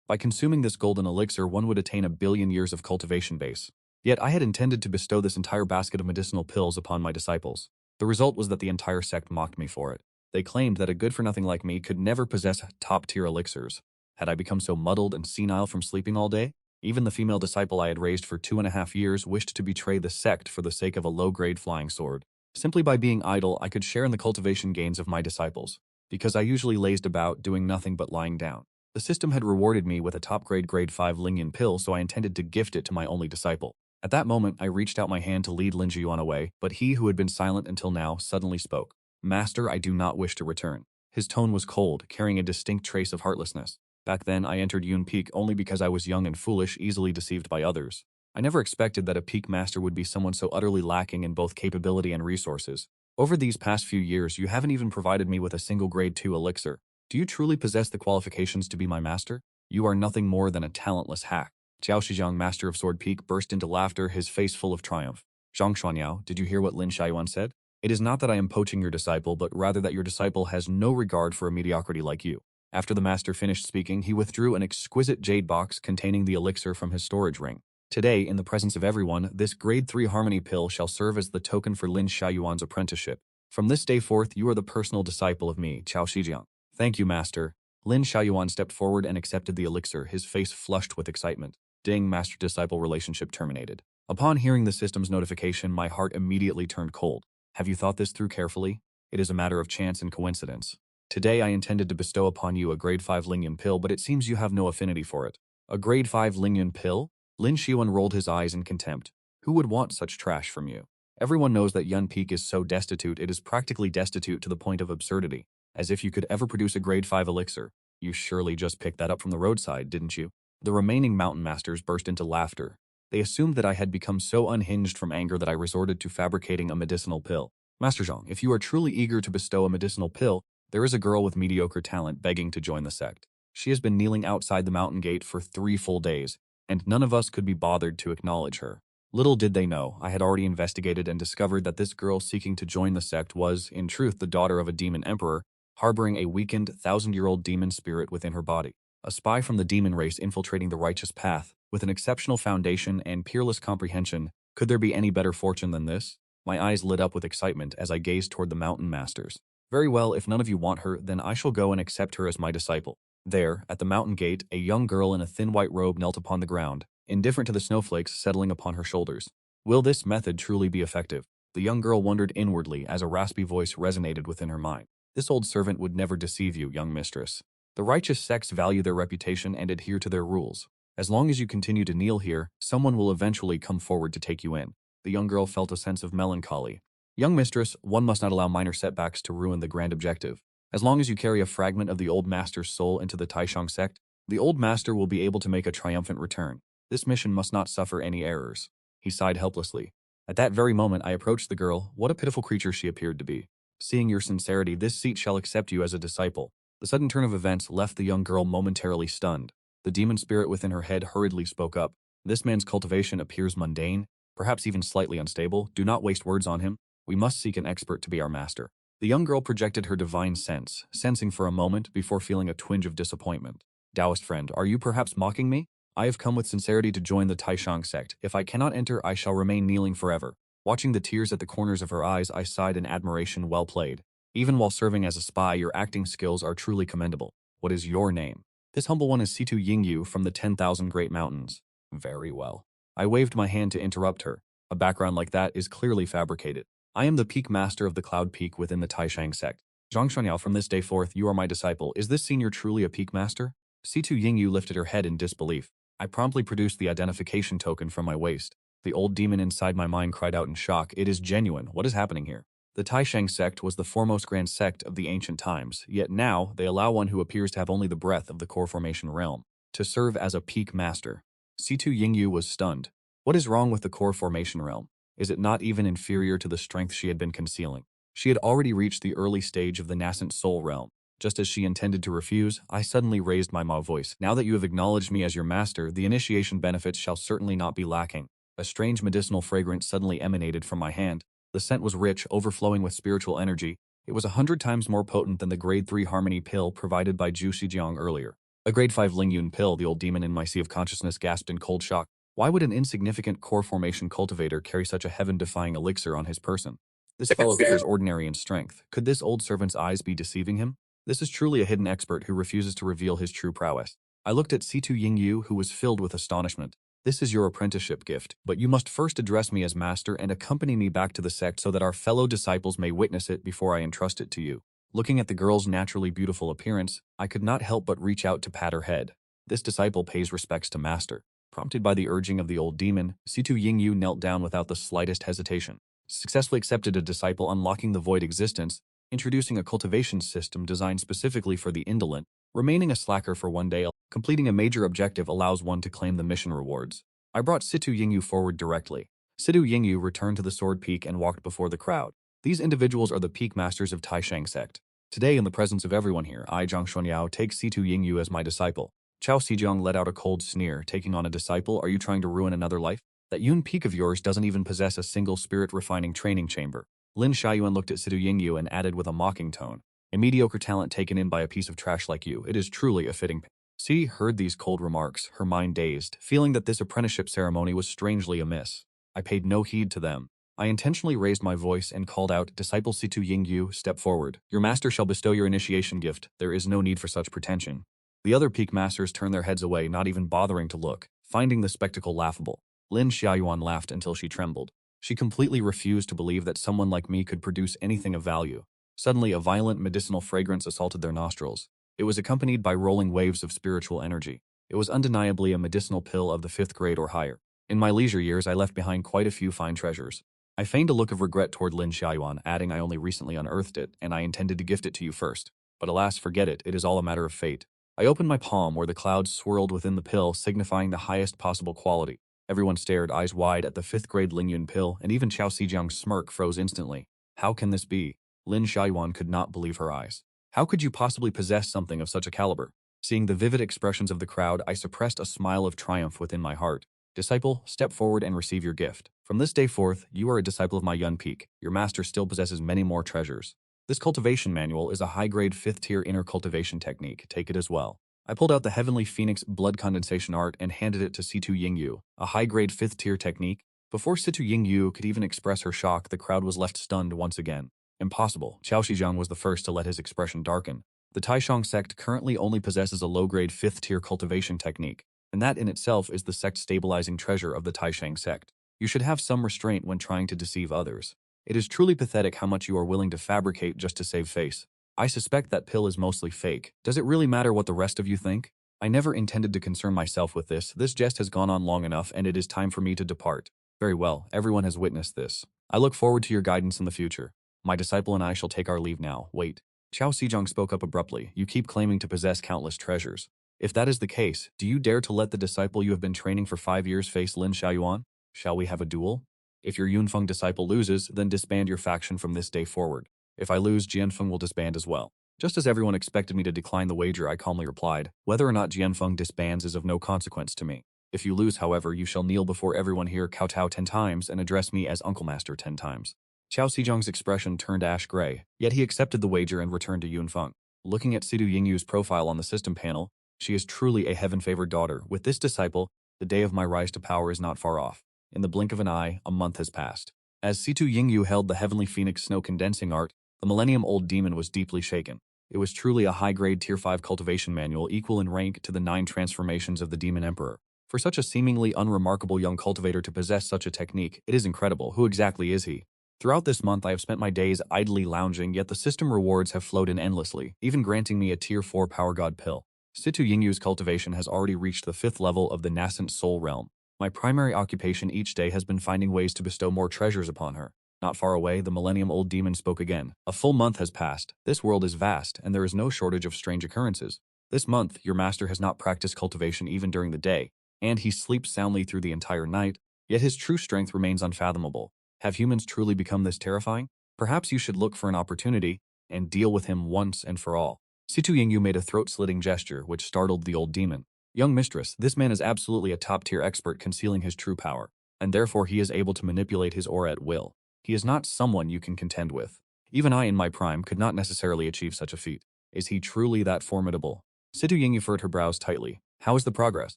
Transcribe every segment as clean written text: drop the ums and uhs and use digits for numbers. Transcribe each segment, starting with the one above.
By consuming this golden elixir, one would attain 1,000,000,000 years of cultivation base. Yet I had intended to bestow this entire basket of medicinal pills upon my disciples. The result was that the entire sect mocked me for it. They claimed that a good-for-nothing like me could never possess top-tier elixirs. Had I become so muddled and senile from sleeping all day? Even the female disciple I had raised for 2.5 years wished to betray the sect for the sake of a low-grade flying sword. Simply by being idle, I could share in the cultivation gains of my disciples, because I usually lazed about doing nothing but lying down. The system had rewarded me with a top-grade grade 5 Lingyan pill, so I intended to gift it to my only disciple. At that moment, I reached out my hand to lead Lin Zhiyuan away, but he who had been silent until now suddenly spoke. "Master, I do not wish to return." His tone was cold, carrying a distinct trace of heartlessness. Back then, I entered Yun Peak only because I was young and foolish, easily deceived by others. I never expected that a peak master would be someone so utterly lacking in both capability and resources. Over these past few years, you haven't even provided me with a single grade 2 elixir. Do you truly possess the qualifications to be my master? You are nothing more than a talentless hack. Jiao Shijiang, master of Sword Peak, burst into laughter, his face full of triumph. Zhang Xuan-Yao, did you hear what Lin Xiaoyuan said? It is not that I am poaching your disciple, but rather that your disciple has no regard for a mediocrity like you. After the master finished speaking, he withdrew an exquisite jade box containing the elixir from his storage ring. Today, in the presence of everyone, this grade 3 harmony pill shall serve as the token for Lin Xiaoyuan's apprenticeship. From this day forth, you are the personal disciple of me, Jiao Shijiang. Thank you, master. Lin Xiaoyuan stepped forward and accepted the elixir, his face flushed with excitement. Ding, master-disciple relationship terminated. Upon hearing the system's notification, my heart immediately turned cold. Have you thought this through carefully? It is a matter of chance and coincidence. Today I intended to bestow upon you a grade 5 Lingyan pill, but it seems you have no affinity for it. A grade 5 Lingyan pill? Lin Xiaoyuan rolled his eyes in contempt. Who would want such trash from you? Everyone knows that Yun Peak is so destitute, it is practically destitute to the point of absurdity. As if you could ever produce a grade 5 elixir. You surely just picked that up from the roadside, didn't you? The remaining mountain masters burst into laughter. They assumed that I had become so unhinged from anger that I resorted to fabricating a medicinal pill. Master Zhang, if you are truly eager to bestow a medicinal pill, there is a girl with mediocre talent begging to join the sect. She has been kneeling outside the mountain gate for 3 full days, and none of us could be bothered to acknowledge her. Little did they know, I had already investigated and discovered that this girl seeking to join the sect was, in truth, the daughter of a demon emperor, harboring a weakened, 1,000-year-old demon spirit within her body. A spy from the demon race infiltrating the righteous path, with an exceptional foundation and peerless comprehension. Could there be any better fortune than this? My eyes lit up with excitement as I gazed toward the mountain masters. Very well, if none of you want her, then I shall go and accept her as my disciple. There, at the mountain gate, a young girl in a thin white robe knelt upon the ground, indifferent to the snowflakes settling upon her shoulders. Will this method truly be effective? The young girl wondered inwardly as a raspy voice resonated within her mind. This old servant would never deceive you, young mistress. The righteous sects value their reputation and adhere to their rules. As long as you continue to kneel here, someone will eventually come forward to take you in. The young girl felt a sense of melancholy. Young mistress, one must not allow minor setbacks to ruin the grand objective. As long as you carry a fragment of the old master's soul into the Taishang sect, the old master will be able to make a triumphant return. This mission must not suffer any errors. He sighed helplessly. At that very moment, I approached the girl. What a pitiful creature she appeared to be. Seeing your sincerity, this seat shall accept you as a disciple. The sudden turn of events left the young girl momentarily stunned. The demon spirit within her head hurriedly spoke up. This man's cultivation appears mundane, perhaps even slightly unstable. Do not waste words on him. We must seek an expert to be our master. The young girl projected her divine sense, sensing for a moment before feeling a twinge of disappointment. Taoist friend, are you perhaps mocking me? I have come with sincerity to join the Taishang sect. If I cannot enter, I shall remain kneeling forever. Watching the tears at the corners of her eyes, I sighed in admiration. Well played. Even while serving as a spy, your acting skills are truly commendable. What is your name? This humble one is Situ Yingyu from the 10,000 Great Mountains. Very well. I waved my hand to interrupt her. A background like that is clearly fabricated. I am the peak master of the Cloud Peak within the Taishang sect. Zhang Xuan-Yao, from this day forth, you are my disciple. Is this senior truly a peak master? Situ Yingyu lifted her head in disbelief. I promptly produced the identification token from my waist. The old demon inside my mind cried out in shock. It is genuine. What is happening here? The Taishang sect was the foremost grand sect of the ancient times, yet now they allow one who appears to have only the breadth of the core formation realm to serve as a peak master. Situ Yingyu was stunned. What is wrong with the core formation realm? Is it not even inferior to the strength she had been concealing? She had already reached the early stage of the nascent soul realm. Just as she intended to refuse, I suddenly raised my voice. Now that you have acknowledged me as your master, the initiation benefits shall certainly not be lacking. A strange medicinal fragrance suddenly emanated from my hand. The scent was rich, overflowing with spiritual energy. It was 100 times more potent than the grade 3 harmony pill provided by Zhu Shijiang earlier. A grade 5 Lingyun pill, the old demon in my sea of consciousness gasped in cold shock. Why would an insignificant core formation cultivator carry such a heaven-defying elixir on his person? This fellow appears ordinary in strength. Could this old servant's eyes be deceiving him? This is truly a hidden expert who refuses to reveal his true prowess. I looked at Situ Yingyu, who was filled with astonishment. This is your apprenticeship gift, but you must first address me as master and accompany me back to the sect so that our fellow disciples may witness it before I entrust it to you. Looking at the girl's naturally beautiful appearance, I could not help but reach out to pat her head. This disciple pays respects to master. Prompted by the urging of the old demon, Situ Yingyu knelt down without the slightest hesitation. Successfully accepted a disciple, unlocking the void existence, introducing a cultivation system designed specifically for the indolent, remaining a slacker for one day, completing a major objective allows one to claim the mission rewards. I brought Situ Yingyu forward directly. Situ Yingyu returned to the sword peak and walked before the crowd. These individuals are the peak masters of Taishang sect. Today, in the presence of everyone here, I, Zhang Xuan-Yao, take Situ Yingyu as my disciple. Chao Xizhiang let out a cold sneer. Taking on a disciple, are you trying to ruin another life? That Yun peak of yours doesn't even possess a single spirit-refining training chamber. Lin Shaiyuan looked at Situ Yingyu and added with a mocking tone, a mediocre talent taken in by a piece of trash like you. It is truly a fitting. She heard these cold remarks, her mind dazed, feeling that this apprenticeship ceremony was strangely amiss. I paid no heed to them. I intentionally raised my voice and called out, Disciple Situ Yingyu, step forward. Your master shall bestow your initiation gift. There is no need for such pretension. The other peak masters turned their heads away, not even bothering to look, finding the spectacle laughable. Lin Xiaoyuan laughed until she trembled. She completely refused to believe that someone like me could produce anything of value. Suddenly, a violent medicinal fragrance assaulted their nostrils. It was accompanied by rolling waves of spiritual energy. It was undeniably a medicinal pill of the 5th grade or higher. In my leisure years, I left behind quite a few fine treasures. I feigned a look of regret toward Lin Xiaoyuan, adding I only recently unearthed it, and I intended to gift it to you first. But alas, forget it, it is all a matter of fate. I opened my palm where the clouds swirled within the pill, signifying the highest possible quality. Everyone stared, eyes wide, at the 5th grade Lingyun pill, and even Chao Xijiang's smirk froze instantly. How can this be? Lin Xiaoyuan could not believe her eyes. How could you possibly possess something of such a caliber? Seeing the vivid expressions of the crowd, I suppressed a smile of triumph within my heart. Disciple, step forward and receive your gift. From this day forth, you are a disciple of my Yun Peak. Your master still possesses many more treasures. This cultivation manual is a high-grade 5th-tier inner cultivation technique. Take it as well. I pulled out the Heavenly Phoenix blood condensation art and handed it to Situ Yingyu, a high-grade 5th-tier technique. Before Situ Yingyu could even express her shock, the crowd was left stunned once again. Impossible. Chao Xizhiang was the first to let his expression darken. The Taishang sect currently only possesses a low-grade 5th-tier cultivation technique, and that in itself is the sect-stabilizing treasure of the Taishang sect. You should have some restraint when trying to deceive others. It is truly pathetic how much you are willing to fabricate just to save face. I suspect that pill is mostly fake. Does it really matter what the rest of you think? I never intended to concern myself with this. This jest has gone on long enough, and it is time for me to depart. Very well, everyone has witnessed this. I look forward to your guidance in the future. My disciple and I shall take our leave now. Wait. Chao Xizhiang spoke up abruptly. You keep claiming to possess countless treasures. If that is the case, do you dare to let the disciple you have been training for 5 years face Lin Xiaoyuan? Shall we have a duel? If your Yunfeng disciple loses, then disband your faction from this day forward. If I lose, Jianfeng will disband as well. Just as everyone expected me to decline the wager, I calmly replied, whether or not Jianfeng disbands is of no consequence to me. If you lose, however, you shall kneel before everyone here kowtow 10 times and address me as Uncle Master 10 times. Chao Xijiang's expression turned ash gray, yet he accepted the wager and returned to Yunfeng. Looking at Situ Yingyu's profile on the system panel, she is truly a heaven-favored daughter. With this disciple, the day of my rise to power is not far off. In the blink of an eye, a month has passed. As Situ Yingyu held the Heavenly Phoenix snow condensing art, the millennium-old demon was deeply shaken. It was truly a high-grade Tier 5 cultivation manual equal in rank to the 9 transformations of the Demon Emperor. For such a seemingly unremarkable young cultivator to possess such a technique, it is incredible. Who exactly is he? Throughout this month, I have spent my days idly lounging, yet the system rewards have flowed in endlessly, even granting me a Tier 4 Power God pill. Situ Yingyu's cultivation has already reached the 5th level of the nascent soul realm. My primary occupation each day has been finding ways to bestow more treasures upon her. Not far away, the millennium-old demon spoke again. A full month has passed. This world is vast, and there is no shortage of strange occurrences. This month, your master has not practiced cultivation even during the day, and he sleeps soundly through the entire night, yet his true strength remains unfathomable. Have humans truly become this terrifying? Perhaps you should look for an opportunity and deal with him once and for all. Situ Yingyu made a throat-slitting gesture, which startled the old demon. Young mistress, this man is absolutely a top-tier expert concealing his true power, and therefore he is able to manipulate his aura at will. He is not someone you can contend with. Even I in my prime could not necessarily achieve such a feat. Is he truly that formidable? Situ Yingyu furrowed her brows tightly. How is the progress?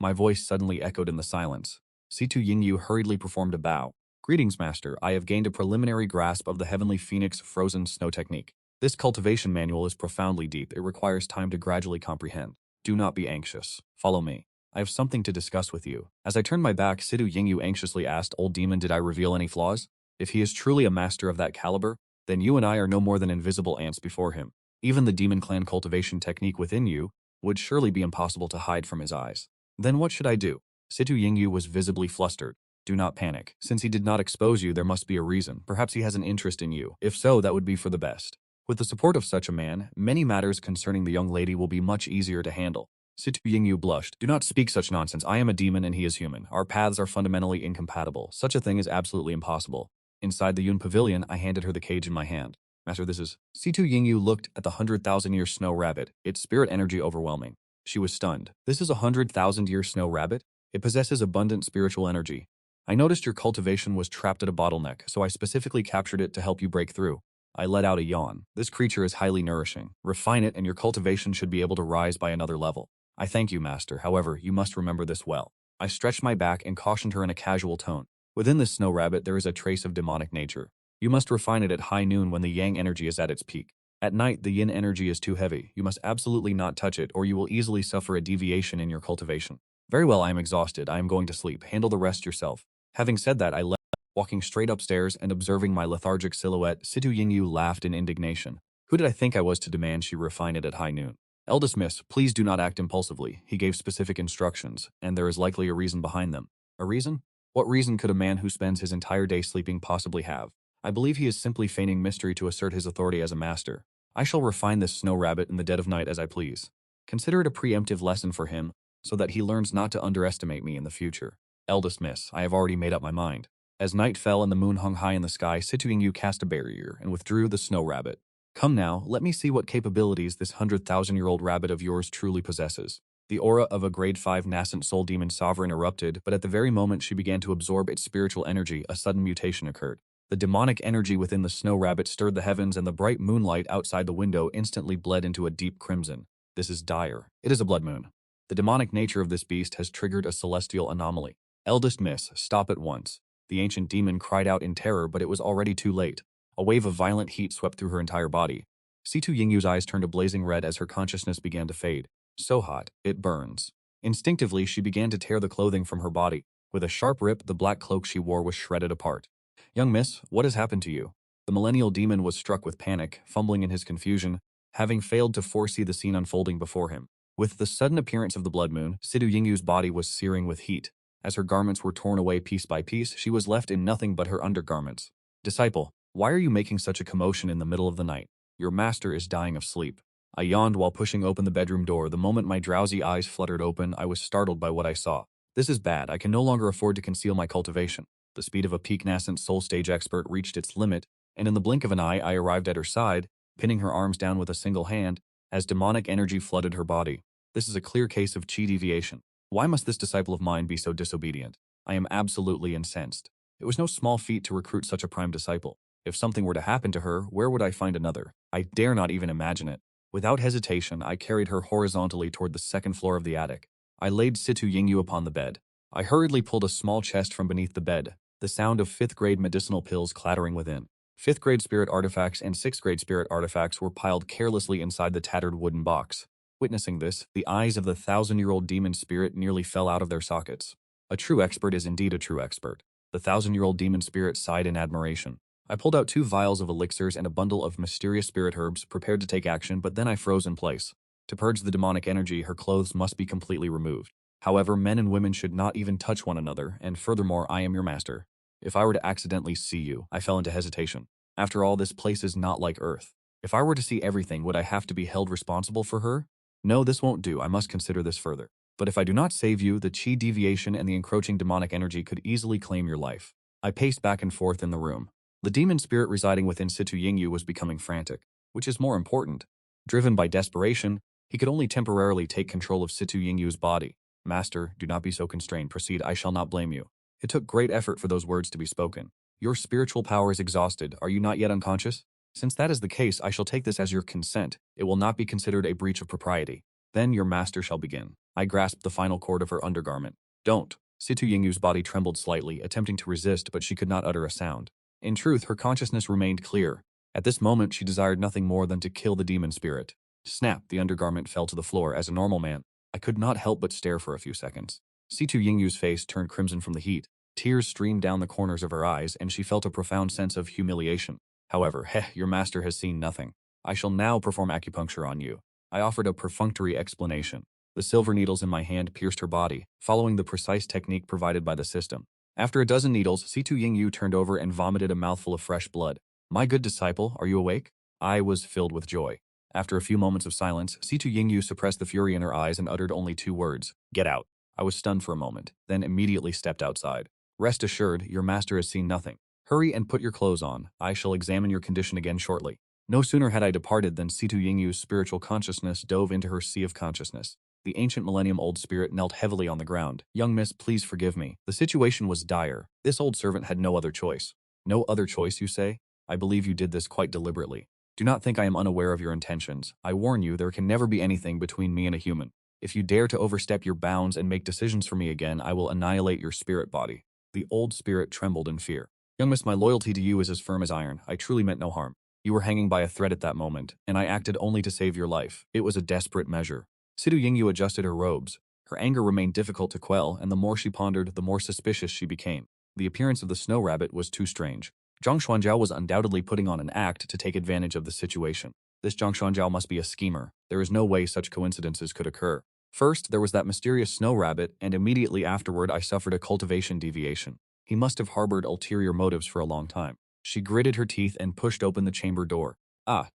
My voice suddenly echoed in the silence. Situ Yingyu hurriedly performed a bow. Greetings, Master. I have gained a preliminary grasp of the Heavenly Phoenix Frozen Snow technique. This cultivation manual is profoundly deep. It requires time to gradually comprehend. Do not be anxious. Follow me. I have something to discuss with you. As I turned my back, Situ Yingyu anxiously asked, Old Demon, did I reveal any flaws? If he is truly a master of that caliber, then you and I are no more than invisible ants before him. Even the Demon Clan cultivation technique within you would surely be impossible to hide from his eyes. Then what should I do? Situ Yingyu was visibly flustered. Do not panic. Since he did not expose you, there must be a reason. Perhaps he has an interest in you. If so, that would be for the best. With the support of such a man, many matters concerning the young lady will be much easier to handle. Situ Yingyu blushed. Do not speak such nonsense. I am a demon and he is human. Our paths are fundamentally incompatible. Such a thing is absolutely impossible. Inside the Yun Pavilion, I handed her the cage in my hand. Master, this is... Situ Yingyu looked at the 100,000-year snow rabbit, its spirit energy overwhelming. She was stunned. This is a 100,000-year snow rabbit? It possesses abundant spiritual energy. I noticed your cultivation was trapped at a bottleneck, so I specifically captured it to help you break through. I let out a yawn. This creature is highly nourishing. Refine it and your cultivation should be able to rise by another level. I thank you, Master. However, you must remember this well. I stretched my back and cautioned her in a casual tone. Within this snow rabbit, there is a trace of demonic nature. You must refine it at high noon when the yang energy is at its peak. At night, the yin energy is too heavy. You must absolutely not touch it, or you will easily suffer a deviation in your cultivation. Very well, I am exhausted. I am going to sleep. Handle the rest yourself. Having said that, I left, walking straight upstairs and observing my lethargic silhouette. Situ Yingyu laughed in indignation. Who did I think I was to demand she refine it at high noon? Eldest Miss, please do not act impulsively. He gave specific instructions, and there is likely a reason behind them. A reason? What reason could a man who spends his entire day sleeping possibly have? I believe he is simply feigning mystery to assert his authority as a master. I shall refine this snow rabbit in the dead of night as I please. Consider it a preemptive lesson for him, so that he learns not to underestimate me in the future. Eldest Miss, I have already made up my mind. As night fell and the moon hung high in the sky, Situ Yingyu cast a barrier and withdrew the snow rabbit. Come now, let me see what capabilities this 100,000-year-old rabbit of yours truly possesses. The aura of a grade 5 nascent soul demon sovereign erupted, but at the very moment she began to absorb its spiritual energy, a sudden mutation occurred. The demonic energy within the snow rabbit stirred the heavens, and the bright moonlight outside the window instantly bled into a deep crimson. This is dire. It is a blood moon. The demonic nature of this beast has triggered a celestial anomaly. Eldest Miss, stop at once. The ancient demon cried out in terror, but it was already too late. A wave of violent heat swept through her entire body. Situ Yingyu's eyes turned a blazing red as her consciousness began to fade. So hot, it burns. Instinctively, she began to tear the clothing from her body. With a sharp rip, the black cloak she wore was shredded apart. Young miss, what has happened to you? The millennial demon was struck with panic, fumbling in his confusion, having failed to foresee the scene unfolding before him. With the sudden appearance of the blood moon, Situ Yingyu's body was searing with heat. As her garments were torn away piece by piece, she was left in nothing but her undergarments. Disciple, why are you making such a commotion in the middle of the night? Your master is dying of sleep. I yawned while pushing open the bedroom door. The moment my drowsy eyes fluttered open, I was startled by what I saw. This is bad. I can no longer afford to conceal my cultivation. The speed of a peak nascent soul stage expert reached its limit, and in the blink of an eye, I arrived at her side, pinning her arms down with a single hand, as demonic energy flooded her body. This is a clear case of chi deviation. Why must this disciple of mine be so disobedient? I am absolutely incensed. It was no small feat to recruit such a prime disciple. If something were to happen to her, where would I find another? I dare not even imagine it. Without hesitation, I carried her horizontally toward the second floor of the attic. I laid Situ Yingyu upon the bed. I hurriedly pulled a small chest from beneath the bed, the sound of 5th-grade medicinal pills clattering within. 5th-grade spirit artifacts and 6th-grade spirit artifacts were piled carelessly inside the tattered wooden box. Witnessing this, the eyes of the 1,000-year-old demon spirit nearly fell out of their sockets. A true expert is indeed a true expert. The 1,000-year-old demon spirit sighed in admiration. I pulled out 2 vials of elixirs and a bundle of mysterious spirit herbs, prepared to take action, but then I froze in place. To purge the demonic energy, her clothes must be completely removed. However, men and women should not even touch one another, and furthermore, I am your master. If I were to accidentally see you, I fell into hesitation. After all, this place is not like Earth. If I were to see everything, would I have to be held responsible for her? No, this won't do. I must consider this further. But if I do not save you, the chi deviation and the encroaching demonic energy could easily claim your life. I paced back and forth in the room. The demon spirit residing within Situ Yingyu was becoming frantic, which is more important. Driven by desperation, he could only temporarily take control of Situ Yingyu's body. Master, do not be so constrained. Proceed, I shall not blame you. It took great effort for those words to be spoken. Your spiritual power is exhausted. Are you not yet unconscious? Since that is the case, I shall take this as your consent. It will not be considered a breach of propriety. Then your master shall begin. I grasped the final cord of her undergarment. Don't. Situ Yingyu's body trembled slightly, attempting to resist, but she could not utter a sound. In truth, her consciousness remained clear. At this moment, she desired nothing more than to kill the demon spirit. Snap, the undergarment fell to the floor. As a normal man, I could not help but stare for a few seconds. Situ Yingyu's face turned crimson from the heat. Tears streamed down the corners of her eyes, and she felt a profound sense of humiliation. However, your master has seen nothing. I shall now perform acupuncture on you. I offered a perfunctory explanation. The silver needles in my hand pierced her body, following the precise technique provided by the system. After a dozen needles, Situ Yingyu turned over and vomited a mouthful of fresh blood. My good disciple, are you awake? I was filled with joy. After a few moments of silence, Situ Yingyu suppressed the fury in her eyes and uttered only 2 words. Get out. I was stunned for a moment, then immediately stepped outside. Rest assured, your master has seen nothing. Hurry and put your clothes on. I shall examine your condition again shortly. No sooner had I departed than Situ Yingyu's spiritual consciousness dove into her sea of consciousness. The ancient millennium-old spirit knelt heavily on the ground. Young miss, please forgive me. The situation was dire. This old servant had no other choice. No other choice, you say? I believe you did this quite deliberately. Do not think I am unaware of your intentions. I warn you, there can never be anything between me and a human. If you dare to overstep your bounds and make decisions for me again, I will annihilate your spirit body. The old spirit trembled in fear. Young miss, my loyalty to you is as firm as iron. I truly meant no harm. You were hanging by a thread at that moment, and I acted only to save your life. It was a desperate measure. Situ Yingyu adjusted her robes. Her anger remained difficult to quell, and the more she pondered, the more suspicious she became. The appearance of the snow rabbit was too strange. Zhang Xuan-Yao was undoubtedly putting on an act to take advantage of the situation. This Zhang Xuan-Yao must be a schemer. There is no way such coincidences could occur. First, there was that mysterious snow rabbit, and immediately afterward I suffered a cultivation deviation. He must have harbored ulterior motives for a long time. She gritted her teeth and pushed open the chamber door.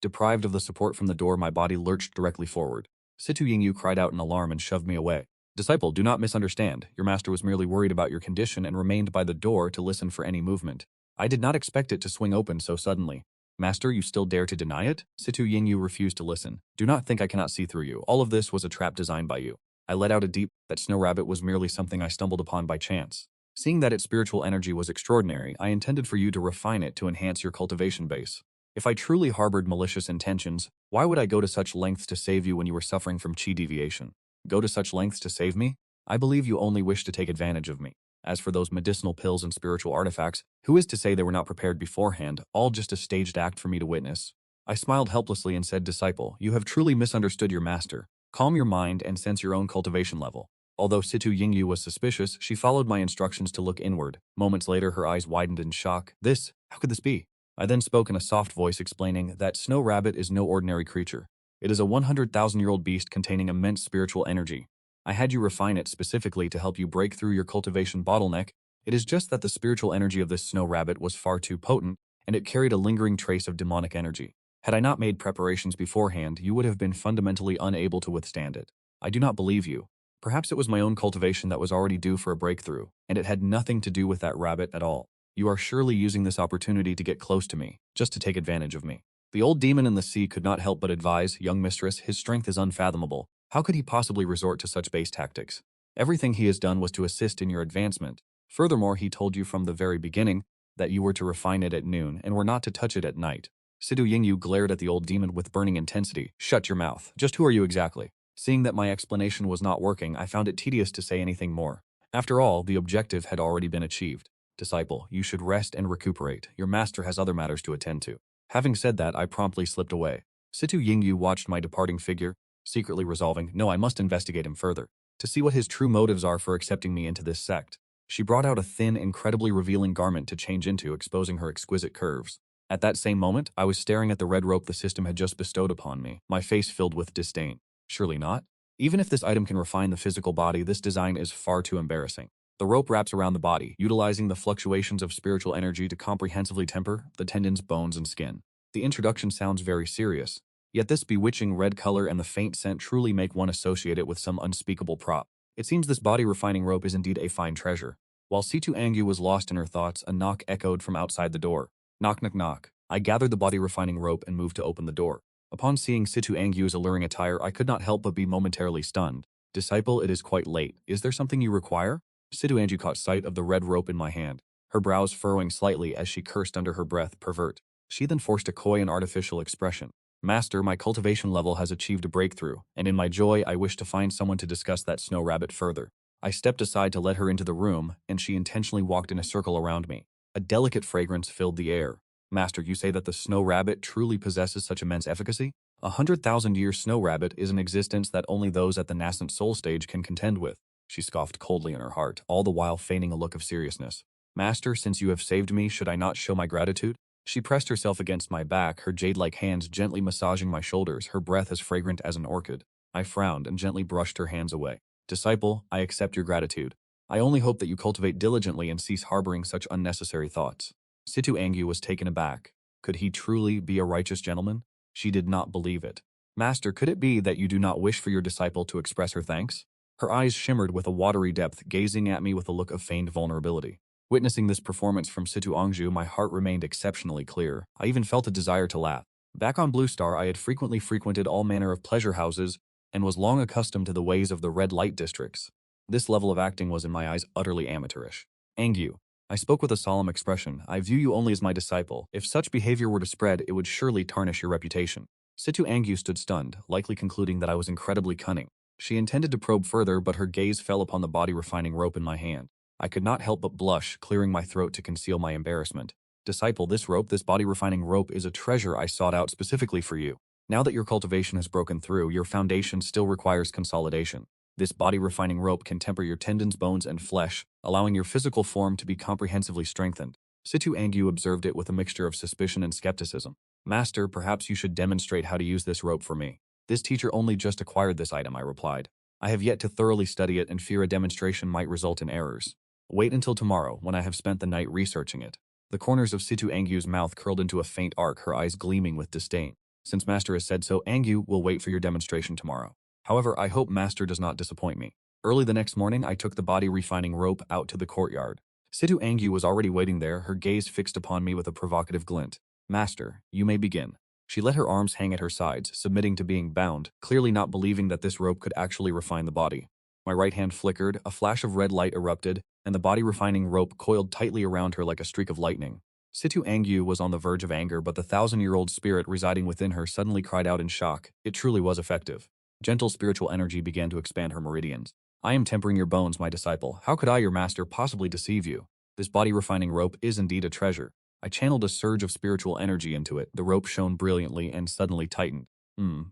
Deprived of the support from the door, my body lurched directly forward. Situ Yingyu cried out in alarm and shoved me away. Disciple, do not misunderstand. Your master was merely worried about your condition and remained by the door to listen for any movement. I did not expect it to swing open so suddenly. Master, you still dare to deny it? Situ Yingyu refused to listen. Do not think I cannot see through you. All of this was a trap designed by you. I let out a deep, that snow rabbit was merely something I stumbled upon by chance. Seeing that its spiritual energy was extraordinary, I intended for you to refine it to enhance your cultivation base. If I truly harbored malicious intentions, why would I go to such lengths to save you when you were suffering from chi deviation? Go to such lengths to save me? I believe you only wish to take advantage of me. As for those medicinal pills and spiritual artifacts, who is to say they were not prepared beforehand, all just a staged act for me to witness? I smiled helplessly and said, Disciple, you have truly misunderstood your master. Calm your mind and sense your own cultivation level. Although Situ Yingyu was suspicious, she followed my instructions to look inward. Moments later, her eyes widened in shock. How could this be? I then spoke in a soft voice explaining that Snow Rabbit is no ordinary creature. It is a 100,000-year-old beast containing immense spiritual energy. I had you refine it specifically to help you break through your cultivation bottleneck. It is just that the spiritual energy of this Snow Rabbit was far too potent, and it carried a lingering trace of demonic energy. Had I not made preparations beforehand, you would have been fundamentally unable to withstand it. I do not believe you. Perhaps it was my own cultivation that was already due for a breakthrough, and it had nothing to do with that rabbit at all. You are surely using this opportunity to get close to me, just to take advantage of me. The old demon in the sea could not help but advise, young mistress, his strength is unfathomable. How could he possibly resort to such base tactics? Everything he has done was to assist in your advancement. Furthermore, he told you from the very beginning that you were to refine it at noon and were not to touch it at night. Situ Yingyu glared at the old demon with burning intensity. Shut your mouth. Just who are you exactly? Seeing that my explanation was not working, I found it tedious to say anything more. After all, the objective had already been achieved. Disciple, you should rest and recuperate. Your master has other matters to attend to. Having said that, I promptly slipped away. Situ Yingyu watched my departing figure, secretly resolving, no, I must investigate him further, to see what his true motives are for accepting me into this sect. She brought out a thin, incredibly revealing garment to change into, exposing her exquisite curves. At that same moment, I was staring at the red rope the system had just bestowed upon me, my face filled with disdain. Surely not? Even if this item can refine the physical body, this design is far too embarrassing. The rope wraps around the body, utilizing the fluctuations of spiritual energy to comprehensively temper the tendons, bones, and skin. The introduction sounds very serious, yet this bewitching red color and the faint scent truly make one associate it with some unspeakable prop. It seems this body-refining rope is indeed a fine treasure. While Situ Angyu was lost in her thoughts, a knock echoed from outside the door. Knock, knock, knock. I gathered the body-refining rope and moved to open the door. Upon seeing Situ Angyu's alluring attire, I could not help but be momentarily stunned. Disciple, it is quite late. Is there something you require? Situ Angyu caught sight of the red rope in my hand, her brows furrowing slightly as she cursed under her breath, pervert. She then forced a coy and artificial expression. Master, my cultivation level has achieved a breakthrough, and in my joy I wish to find someone to discuss that snow rabbit further. I stepped aside to let her into the room, and she intentionally walked in a circle around me. A delicate fragrance filled the air. Master, you say that the snow rabbit truly possesses such immense efficacy? 100,000-year snow rabbit is an existence that only those at the nascent soul stage can contend with. She scoffed coldly in her heart, all the while feigning a look of seriousness. Master, since you have saved me, should I not show my gratitude? She pressed herself against my back, her jade-like hands gently massaging my shoulders, her breath as fragrant as an orchid. I frowned and gently brushed her hands away. Disciple, I accept your gratitude. I only hope that you cultivate diligently and cease harboring such unnecessary thoughts. Situ Angyu was taken aback. Could he truly be a righteous gentleman? She did not believe it. Master, could it be that you do not wish for your disciple to express her thanks? Her eyes shimmered with a watery depth, gazing at me with a look of feigned vulnerability. Witnessing this performance from Situ Angju, my heart remained exceptionally clear. I even felt a desire to laugh. Back on Blue Star, I had frequented all manner of pleasure houses and was long accustomed to the ways of the red light districts. This level of acting was in my eyes utterly amateurish. Angyu, I spoke with a solemn expression. I view you only as my disciple. If such behavior were to spread, it would surely tarnish your reputation. Situ Angyu stood stunned, likely concluding that I was incredibly cunning. She intended to probe further, but her gaze fell upon the body-refining rope in my hand. I could not help but blush, clearing my throat to conceal my embarrassment. Disciple, this body-refining rope is a treasure I sought out specifically for you. Now that your cultivation has broken through, your foundation still requires consolidation. This body-refining rope can temper your tendons, bones, and flesh, allowing your physical form to be comprehensively strengthened. Situ Angyu observed it with a mixture of suspicion and skepticism. Master, perhaps you should demonstrate how to use this rope for me. This teacher only just acquired this item, I replied. I have yet to thoroughly study it and fear a demonstration might result in errors. Wait until tomorrow, when I have spent the night researching it. The corners of Situ Angyu's mouth curled into a faint arc, her eyes gleaming with disdain. Since Master has said so, Angyu will wait for your demonstration tomorrow. However, I hope Master does not disappoint me. Early the next morning, I took the body-refining rope out to the courtyard. Situ Angyu was already waiting there, her gaze fixed upon me with a provocative glint. Master, you may begin. She let her arms hang at her sides, submitting to being bound, clearly not believing that this rope could actually refine the body. My right hand flickered, a flash of red light erupted, and the body-refining rope coiled tightly around her like a streak of lightning. Situ Angyu was on the verge of anger, but the 1,000-year-old spirit residing within her suddenly cried out in shock. It truly was effective. Gentle spiritual energy began to expand her meridians. I am tempering your bones, my disciple. How could I, your master, possibly deceive you? This body-refining rope is indeed a treasure. I channeled a surge of spiritual energy into it. The rope shone brilliantly and suddenly tightened.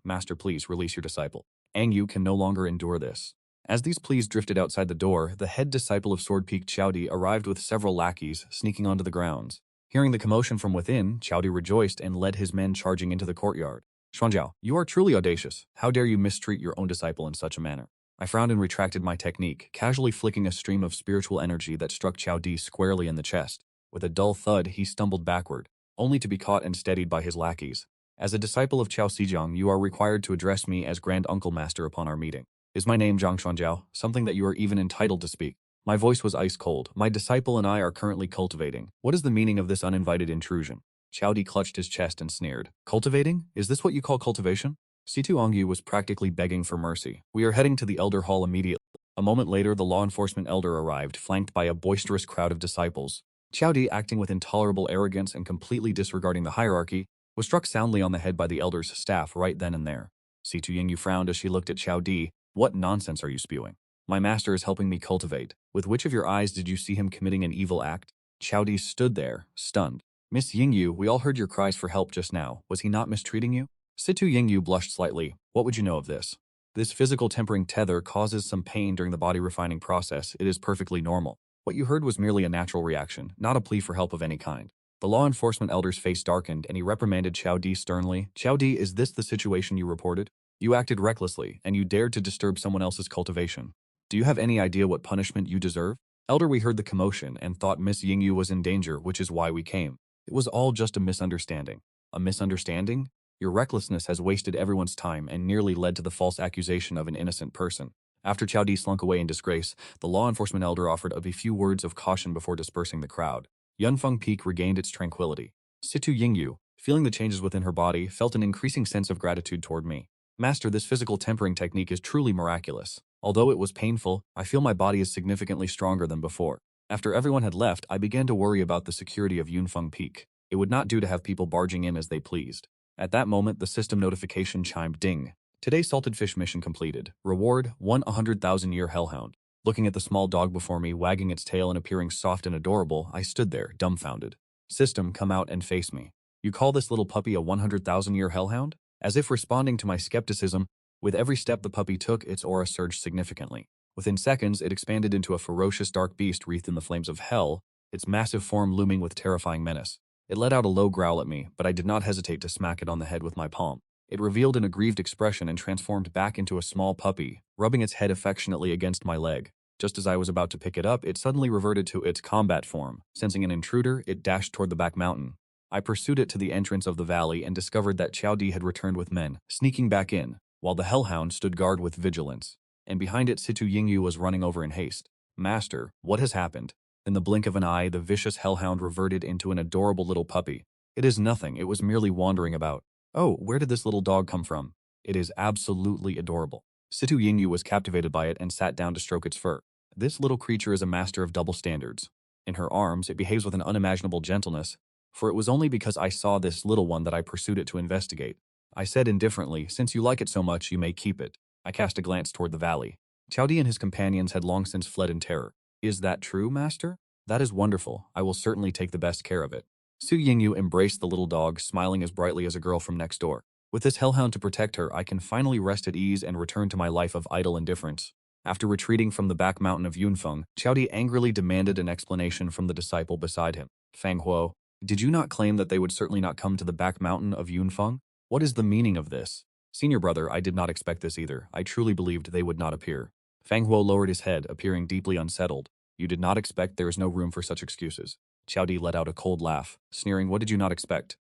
Master, please release your disciple. Angyu can no longer endure this. As these pleas drifted outside the door, the head disciple of Sword Peak, Chaudi, arrived with several lackeys, sneaking onto the grounds. Hearing the commotion from within, Chaudi rejoiced and led his men charging into the courtyard. Xuan-Yao, you are truly audacious. How dare you mistreat your own disciple in such a manner? I frowned and retracted my technique, casually flicking a stream of spiritual energy that struck Chaudi squarely in the chest. With a dull thud, he stumbled backward, only to be caught and steadied by his lackeys. As a disciple of Chao Xizang, you are required to address me as Grand Uncle Master upon our meeting. Is my name Zhang Xuan-Yao, something that you are even entitled to speak? My voice was ice cold. My disciple and I are currently cultivating. What is the meaning of this uninvited intrusion? Chaudi clutched his chest and sneered. Cultivating? Is this what you call cultivation? Situ Angyu was practically begging for mercy. We are heading to the Elder Hall immediately. A moment later, the law enforcement elder arrived, flanked by a boisterous crowd of disciples. Chaudi, acting with intolerable arrogance and completely disregarding the hierarchy, was struck soundly on the head by the elder's staff right then and there. Situ Yingyu frowned as she looked at Chaudi. What nonsense are you spewing? My master is helping me cultivate. With which of your eyes did you see him committing an evil act? Chaudi stood there, stunned. Miss Yingyu, we all heard your cries for help just now. Was he not mistreating you? Situ Yingyu blushed slightly. What would you know of this? This physical tempering tether causes some pain during the body refining process. It is perfectly normal. What you heard was merely a natural reaction, not a plea for help of any kind. The law enforcement elder's face darkened and he reprimanded Chaudi sternly. Chaudi, is this the situation you reported? You acted recklessly, and you dared to disturb someone else's cultivation. Do you have any idea what punishment you deserve? Elder, we heard the commotion and thought Miss Yingyu was in danger, which is why we came. It was all just a misunderstanding. A misunderstanding? Your recklessness has wasted everyone's time and nearly led to the false accusation of an innocent person. After Chaudi slunk away in disgrace, the law enforcement elder offered a few words of caution before dispersing the crowd. Yunfeng Peak regained its tranquility. Situ Yingyu, feeling the changes within her body, felt an increasing sense of gratitude toward me. Master, this physical tempering technique is truly miraculous. Although it was painful, I feel my body is significantly stronger than before. After everyone had left, I began to worry about the security of Yunfeng Peak. It would not do to have people barging in as they pleased. At that moment, the system notification chimed ding. Today's salted fish mission completed. Reward, 100,000-year hellhound. Looking at the small dog before me, wagging its tail and appearing soft and adorable, I stood there, dumbfounded. System, come out and face me. You call this little puppy a 100,000-year hellhound? As if responding to my skepticism, with every step the puppy took, its aura surged significantly. Within seconds, it expanded into a ferocious dark beast wreathed in the flames of hell, its massive form looming with terrifying menace. It let out a low growl at me, but I did not hesitate to smack it on the head with my palm. It revealed an aggrieved expression and transformed back into a small puppy, rubbing its head affectionately against my leg. Just as I was about to pick it up, it suddenly reverted to its combat form. Sensing an intruder, it dashed toward the back mountain. I pursued it to the entrance of the valley and discovered that Qiao Di had returned with men, sneaking back in, while the hellhound stood guard with vigilance. And behind it, Situ Yingyu was running over in haste. Master, what has happened? In the blink of an eye, the vicious hellhound reverted into an adorable little puppy. It is nothing, it was merely wandering about. Oh, where did this little dog come from? It is absolutely adorable. Situ Yingyu was captivated by it and sat down to stroke its fur. This little creature is a master of double standards. In her arms, it behaves with an unimaginable gentleness, for it was only because I saw this little one that I pursued it to investigate. I said indifferently, since you like it so much, you may keep it. I cast a glance toward the valley. Qiao Di and his companions had long since fled in terror. Is that true, master? That is wonderful. I will certainly take the best care of it. Su Yingyu embraced the little dog, smiling as brightly as a girl from next door. With this hellhound to protect her, I can finally rest at ease and return to my life of idle indifference. After retreating from the back mountain of Yunfeng, Qiao Di angrily demanded an explanation from the disciple beside him. Fang Huo, did you not claim that they would certainly not come to the back mountain of Yunfeng? What is the meaning of this? Senior brother, I did not expect this either. I truly believed they would not appear. Fang Huo lowered his head, appearing deeply unsettled. You did not expect, there is no room for such excuses. Qiao Di let out a cold laugh, sneering, what did you not expect?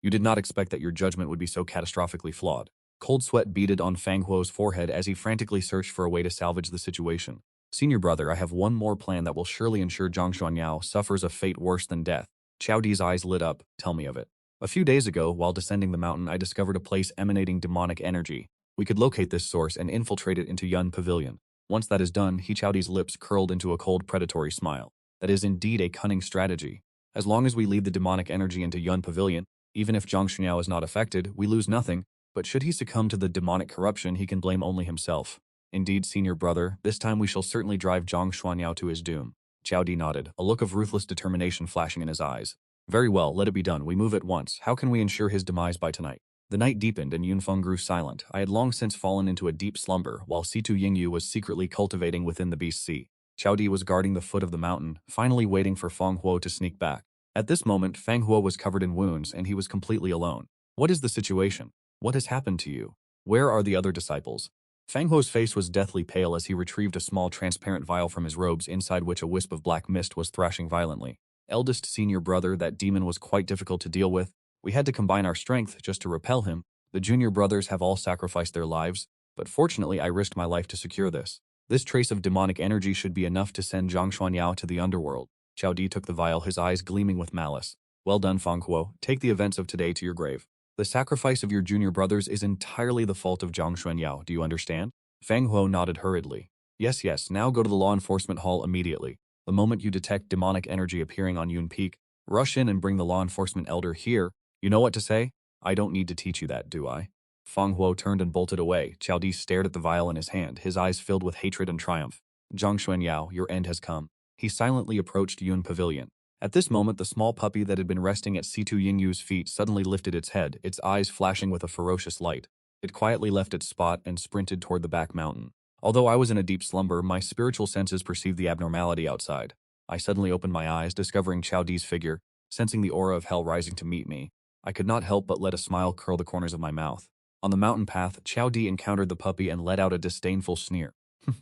You did not expect that your judgment would be so catastrophically flawed. Cold sweat beaded on Fang Huo's forehead as he frantically searched for a way to salvage the situation. Senior brother, I have one more plan that will surely ensure Zhang Xuan-Yao suffers a fate worse than death. Qiao Di's eyes lit up. Tell me of it. A few days ago, while descending the mountain, I discovered a place emanating demonic energy. We could locate this source and infiltrate it into Yun Pavilion. Once that is done, Qiao Di's lips curled into a cold predatory smile. That is indeed a cunning strategy. As long as we lead the demonic energy into Yun Pavilion, even if Zhang Xuan-Yao is not affected, we lose nothing. But should he succumb to the demonic corruption, he can blame only himself. Indeed, senior brother, this time we shall certainly drive Zhang Xuan-Yao to his doom. Qiao Di nodded, a look of ruthless determination flashing in his eyes. Very well, let it be done. We move at once. How can we ensure his demise by tonight? The night deepened and Yunfeng grew silent. I had long since fallen into a deep slumber, while Situ Yingyu was secretly cultivating within the beast sea. Qiao Di was guarding the foot of the mountain, finally waiting for Fang Huo to sneak back. At this moment, Fang Huo was covered in wounds and he was completely alone. What is the situation? What has happened to you? Where are the other disciples? Fang Huo's face was deathly pale as he retrieved a small transparent vial from his robes inside which a wisp of black mist was thrashing violently. Eldest senior brother, that demon was quite difficult to deal with. We had to combine our strength just to repel him. The junior brothers have all sacrificed their lives, but fortunately I risked my life to secure this. This trace of demonic energy should be enough to send Zhang Xuan-Yao to the underworld. Qiao Di took the vial, his eyes gleaming with malice. Well done, Fang Huo. Take the events of today to your grave. The sacrifice of your junior brothers is entirely the fault of Zhang Xuan-Yao, do you understand? Fang Huo nodded hurriedly. Yes, now go to the law enforcement hall immediately. The moment you detect demonic energy appearing on Yun Peak, rush in and bring the law enforcement elder here. You know what to say? I don't need to teach you that, do I? Fang Huo turned and bolted away. Qiao Di stared at the vial in his hand, his eyes filled with hatred and triumph. Zhang Xuan-Yao, your end has come. He silently approached Yun Pavilion. At this moment, the small puppy that had been resting at Situ Yingyu's feet suddenly lifted its head, its eyes flashing with a ferocious light. It quietly left its spot and sprinted toward the back mountain. Although I was in a deep slumber, my spiritual senses perceived the abnormality outside. I suddenly opened my eyes, discovering Qiao Di's figure, sensing the aura of hell rising to meet me. I could not help but let a smile curl the corners of my mouth. On the mountain path, Qiao Di encountered the puppy and let out a disdainful sneer.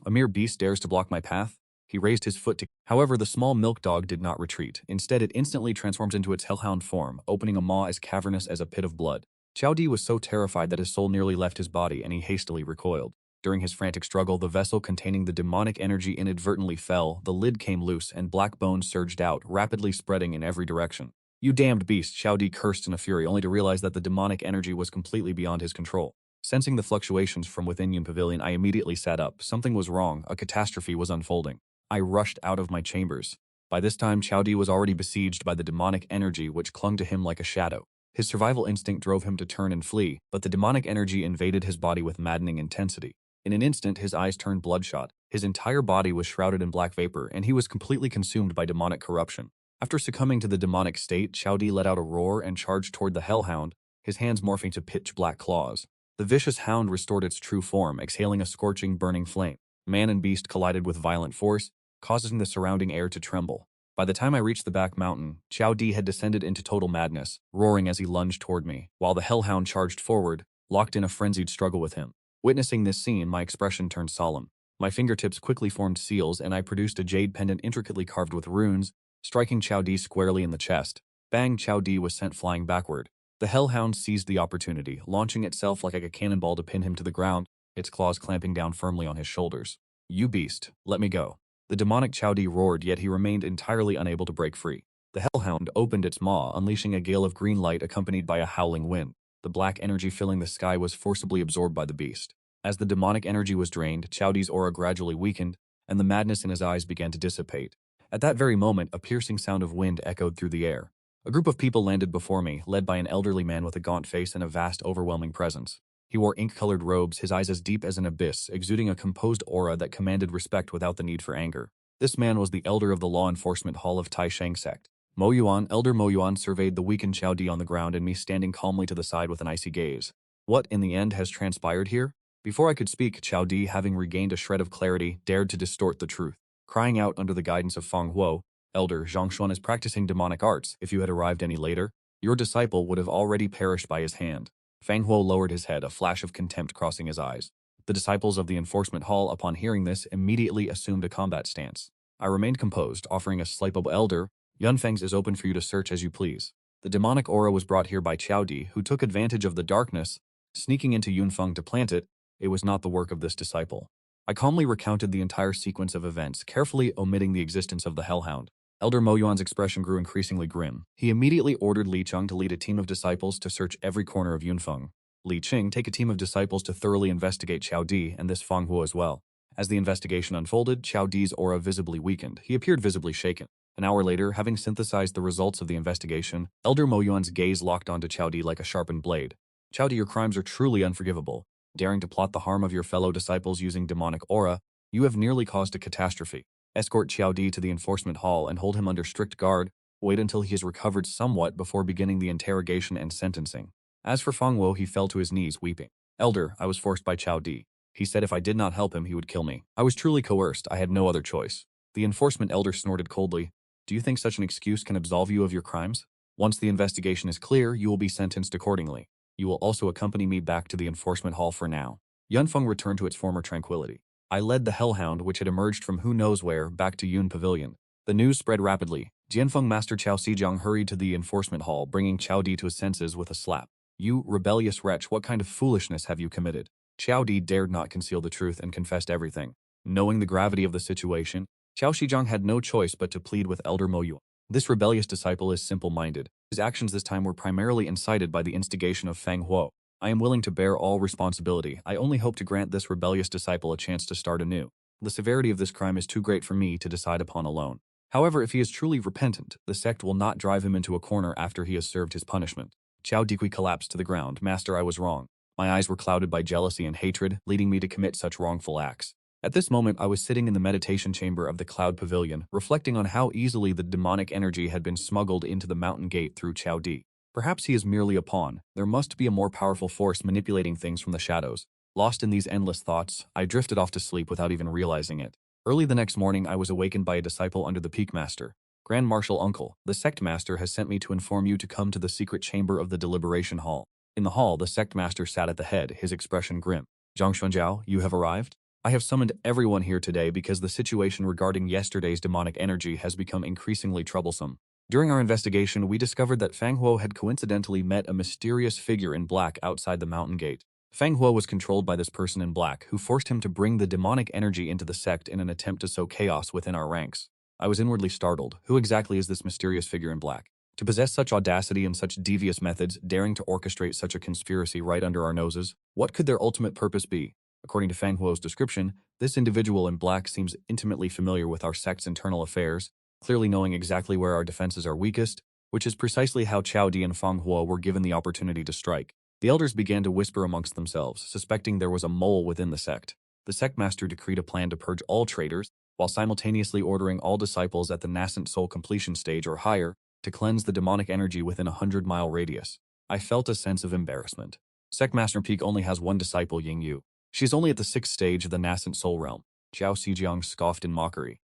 A mere beast dares to block my path? He raised his foot to... However, the small milk dog did not retreat. Instead, it instantly transformed into its hellhound form, opening a maw as cavernous as a pit of blood. Qiao Di was so terrified that his soul nearly left his body and he hastily recoiled. During his frantic struggle, the vessel containing the demonic energy inadvertently fell, the lid came loose, and black bones surged out, rapidly spreading in every direction. You damned beast, Qiao Di cursed in a fury, only to realize that the demonic energy was completely beyond his control. Sensing the fluctuations from within Yun Pavilion, I immediately sat up. Something was wrong. A catastrophe was unfolding. I rushed out of my chambers. By this time, Qiao Di was already besieged by the demonic energy which clung to him like a shadow. His survival instinct drove him to turn and flee, but the demonic energy invaded his body with maddening intensity. In an instant, his eyes turned bloodshot, his entire body was shrouded in black vapor, and he was completely consumed by demonic corruption. After succumbing to the demonic state, Xiao Di let out a roar and charged toward the hellhound, his hands morphing to pitch-black claws. The vicious hound restored its true form, exhaling a scorching, burning flame. Man and beast collided with violent force, causing the surrounding air to tremble. By the time I reached the back mountain, Xiao Di had descended into total madness, roaring as he lunged toward me, while the hellhound charged forward, locked in a frenzied struggle with him. Witnessing this scene, my expression turned solemn. My fingertips quickly formed seals, and I produced a jade pendant intricately carved with runes, striking Xiao Di squarely in the chest. Bang! Xiao Di was sent flying backward. The hellhound seized the opportunity, launching itself like a cannonball to pin him to the ground, its claws clamping down firmly on his shoulders. "You beast, let me go." The demonic Xiao Di roared, yet he remained entirely unable to break free. The hellhound opened its maw, unleashing a gale of green light accompanied by a howling wind. The black energy filling the sky was forcibly absorbed by the beast. As the demonic energy was drained, Xiao Di's aura gradually weakened, and the madness in his eyes began to dissipate. At that very moment, a piercing sound of wind echoed through the air. A group of people landed before me, led by an elderly man with a gaunt face and a vast, overwhelming presence. He wore ink-colored robes, his eyes as deep as an abyss, exuding a composed aura that commanded respect without the need for anger. This man was the elder of the law enforcement hall of Taisheng sect. Elder Mo Yuan surveyed the weakened Xiao Di on the ground and me standing calmly to the side with an icy gaze. What, in the end, has transpired here? Before I could speak, Xiao Di, having regained a shred of clarity, dared to distort the truth. Crying out under the guidance of Feng Huo, "Elder, Zhang Xuan is practicing demonic arts. If you had arrived any later, your disciple would have already perished by his hand." Feng Huo lowered his head, a flash of contempt crossing his eyes. The disciples of the enforcement hall, upon hearing this, immediately assumed a combat stance. I remained composed, offering a slight "Elder, Yunfeng's is open for you to search as you please." The demonic aura was brought here by Xiao Di, who took advantage of the darkness, sneaking into Yunfeng to plant it. It was not the work of this disciple. I calmly recounted the entire sequence of events, carefully omitting the existence of the hellhound. Elder Mo Yuan's expression grew increasingly grim. He immediately ordered Li Cheng to lead a team of disciples to search every corner of Yunfeng. Li Cheng take a team of disciples to thoroughly investigate Xiao Di and this Feng Huo as well. As the investigation unfolded, Xiao Di's aura visibly weakened. He appeared visibly shaken. An hour later, having synthesized the results of the investigation, Elder Mo Yuan's gaze locked onto Xiao Di like a sharpened blade. "Xiao Di, your crimes are truly unforgivable. Daring to plot the harm of your fellow disciples using demonic aura, you have nearly caused a catastrophe. Escort Xiao Di to the enforcement hall and hold him under strict guard. Wait until he has recovered somewhat before beginning the interrogation and sentencing." As for Feng Huo, he fell to his knees, weeping. "Elder, I was forced by Xiao Di. He said if I did not help him, he would kill me. I was truly coerced. I had no other choice." The enforcement elder snorted coldly. "Do you think such an excuse can absolve you of your crimes? Once the investigation is clear, you will be sentenced accordingly. You will also accompany me back to the enforcement hall for now." Yunfeng returned to its former tranquility. I led the hellhound, which had emerged from who knows where, back to Yun Pavilion. The news spread rapidly. Jianfeng Master Chao Xijiang hurried to the enforcement hall, bringing Xiao Di to his senses with a slap. "You rebellious wretch, what kind of foolishness have you committed?" Xiao Di dared not conceal the truth and confessed everything. Knowing the gravity of the situation, Chao Xijiang had no choice but to plead with Elder Mo Yuan. This rebellious disciple is simple-minded. His actions this time were primarily incited by the instigation of Feng Huo. I am willing to bear all responsibility. I only hope to grant this rebellious disciple a chance to start anew. The severity of this crime is too great for me to decide upon alone. However, if he is truly repentant, the sect will not drive him into a corner after he has served his punishment. Xiao Dikui collapsed to the ground. "Master, I was wrong. My eyes were clouded by jealousy and hatred, leading me to commit such wrongful acts." At this moment, I was sitting in the meditation chamber of the Cloud Pavilion, reflecting on how easily the demonic energy had been smuggled into the mountain gate through Xiao Di. Perhaps he is merely a pawn. There must be a more powerful force manipulating things from the shadows. Lost in these endless thoughts, I drifted off to sleep without even realizing it. Early the next morning, I was awakened by a disciple under the Peak Master. "Grand Marshal Uncle, the sect master has sent me to inform you to come to the secret chamber of the deliberation hall." In the hall, the sect master sat at the head, his expression grim. "Zhang Xuan-Yao, you have arrived? I have summoned everyone here today because the situation regarding yesterday's demonic energy has become increasingly troublesome. During our investigation, we discovered that Feng Huo had coincidentally met a mysterious figure in black outside the mountain gate. Feng Huo was controlled by this person in black, who forced him to bring the demonic energy into the sect in an attempt to sow chaos within our ranks. I was inwardly startled. Who exactly is this mysterious figure in black? To possess such audacity and such devious methods, daring to orchestrate such a conspiracy right under our noses, what could their ultimate purpose be? According to Feng Huo's description, this individual in black seems intimately familiar with our sect's internal affairs, clearly knowing exactly where our defenses are weakest, which is precisely how Chao Di and Feng Hua were given the opportunity to strike. The elders began to whisper amongst themselves, suspecting there was a mole within the sect. The sect master decreed a plan to purge all traitors, while simultaneously ordering all disciples at the nascent soul completion stage or higher to cleanse the demonic energy within a 100-mile radius. I felt a sense of embarrassment. Sect Master Peak only has one disciple, Ying Yu. She is only at the 6th stage of the nascent soul realm. Jiao Xijiang scoffed in mockery.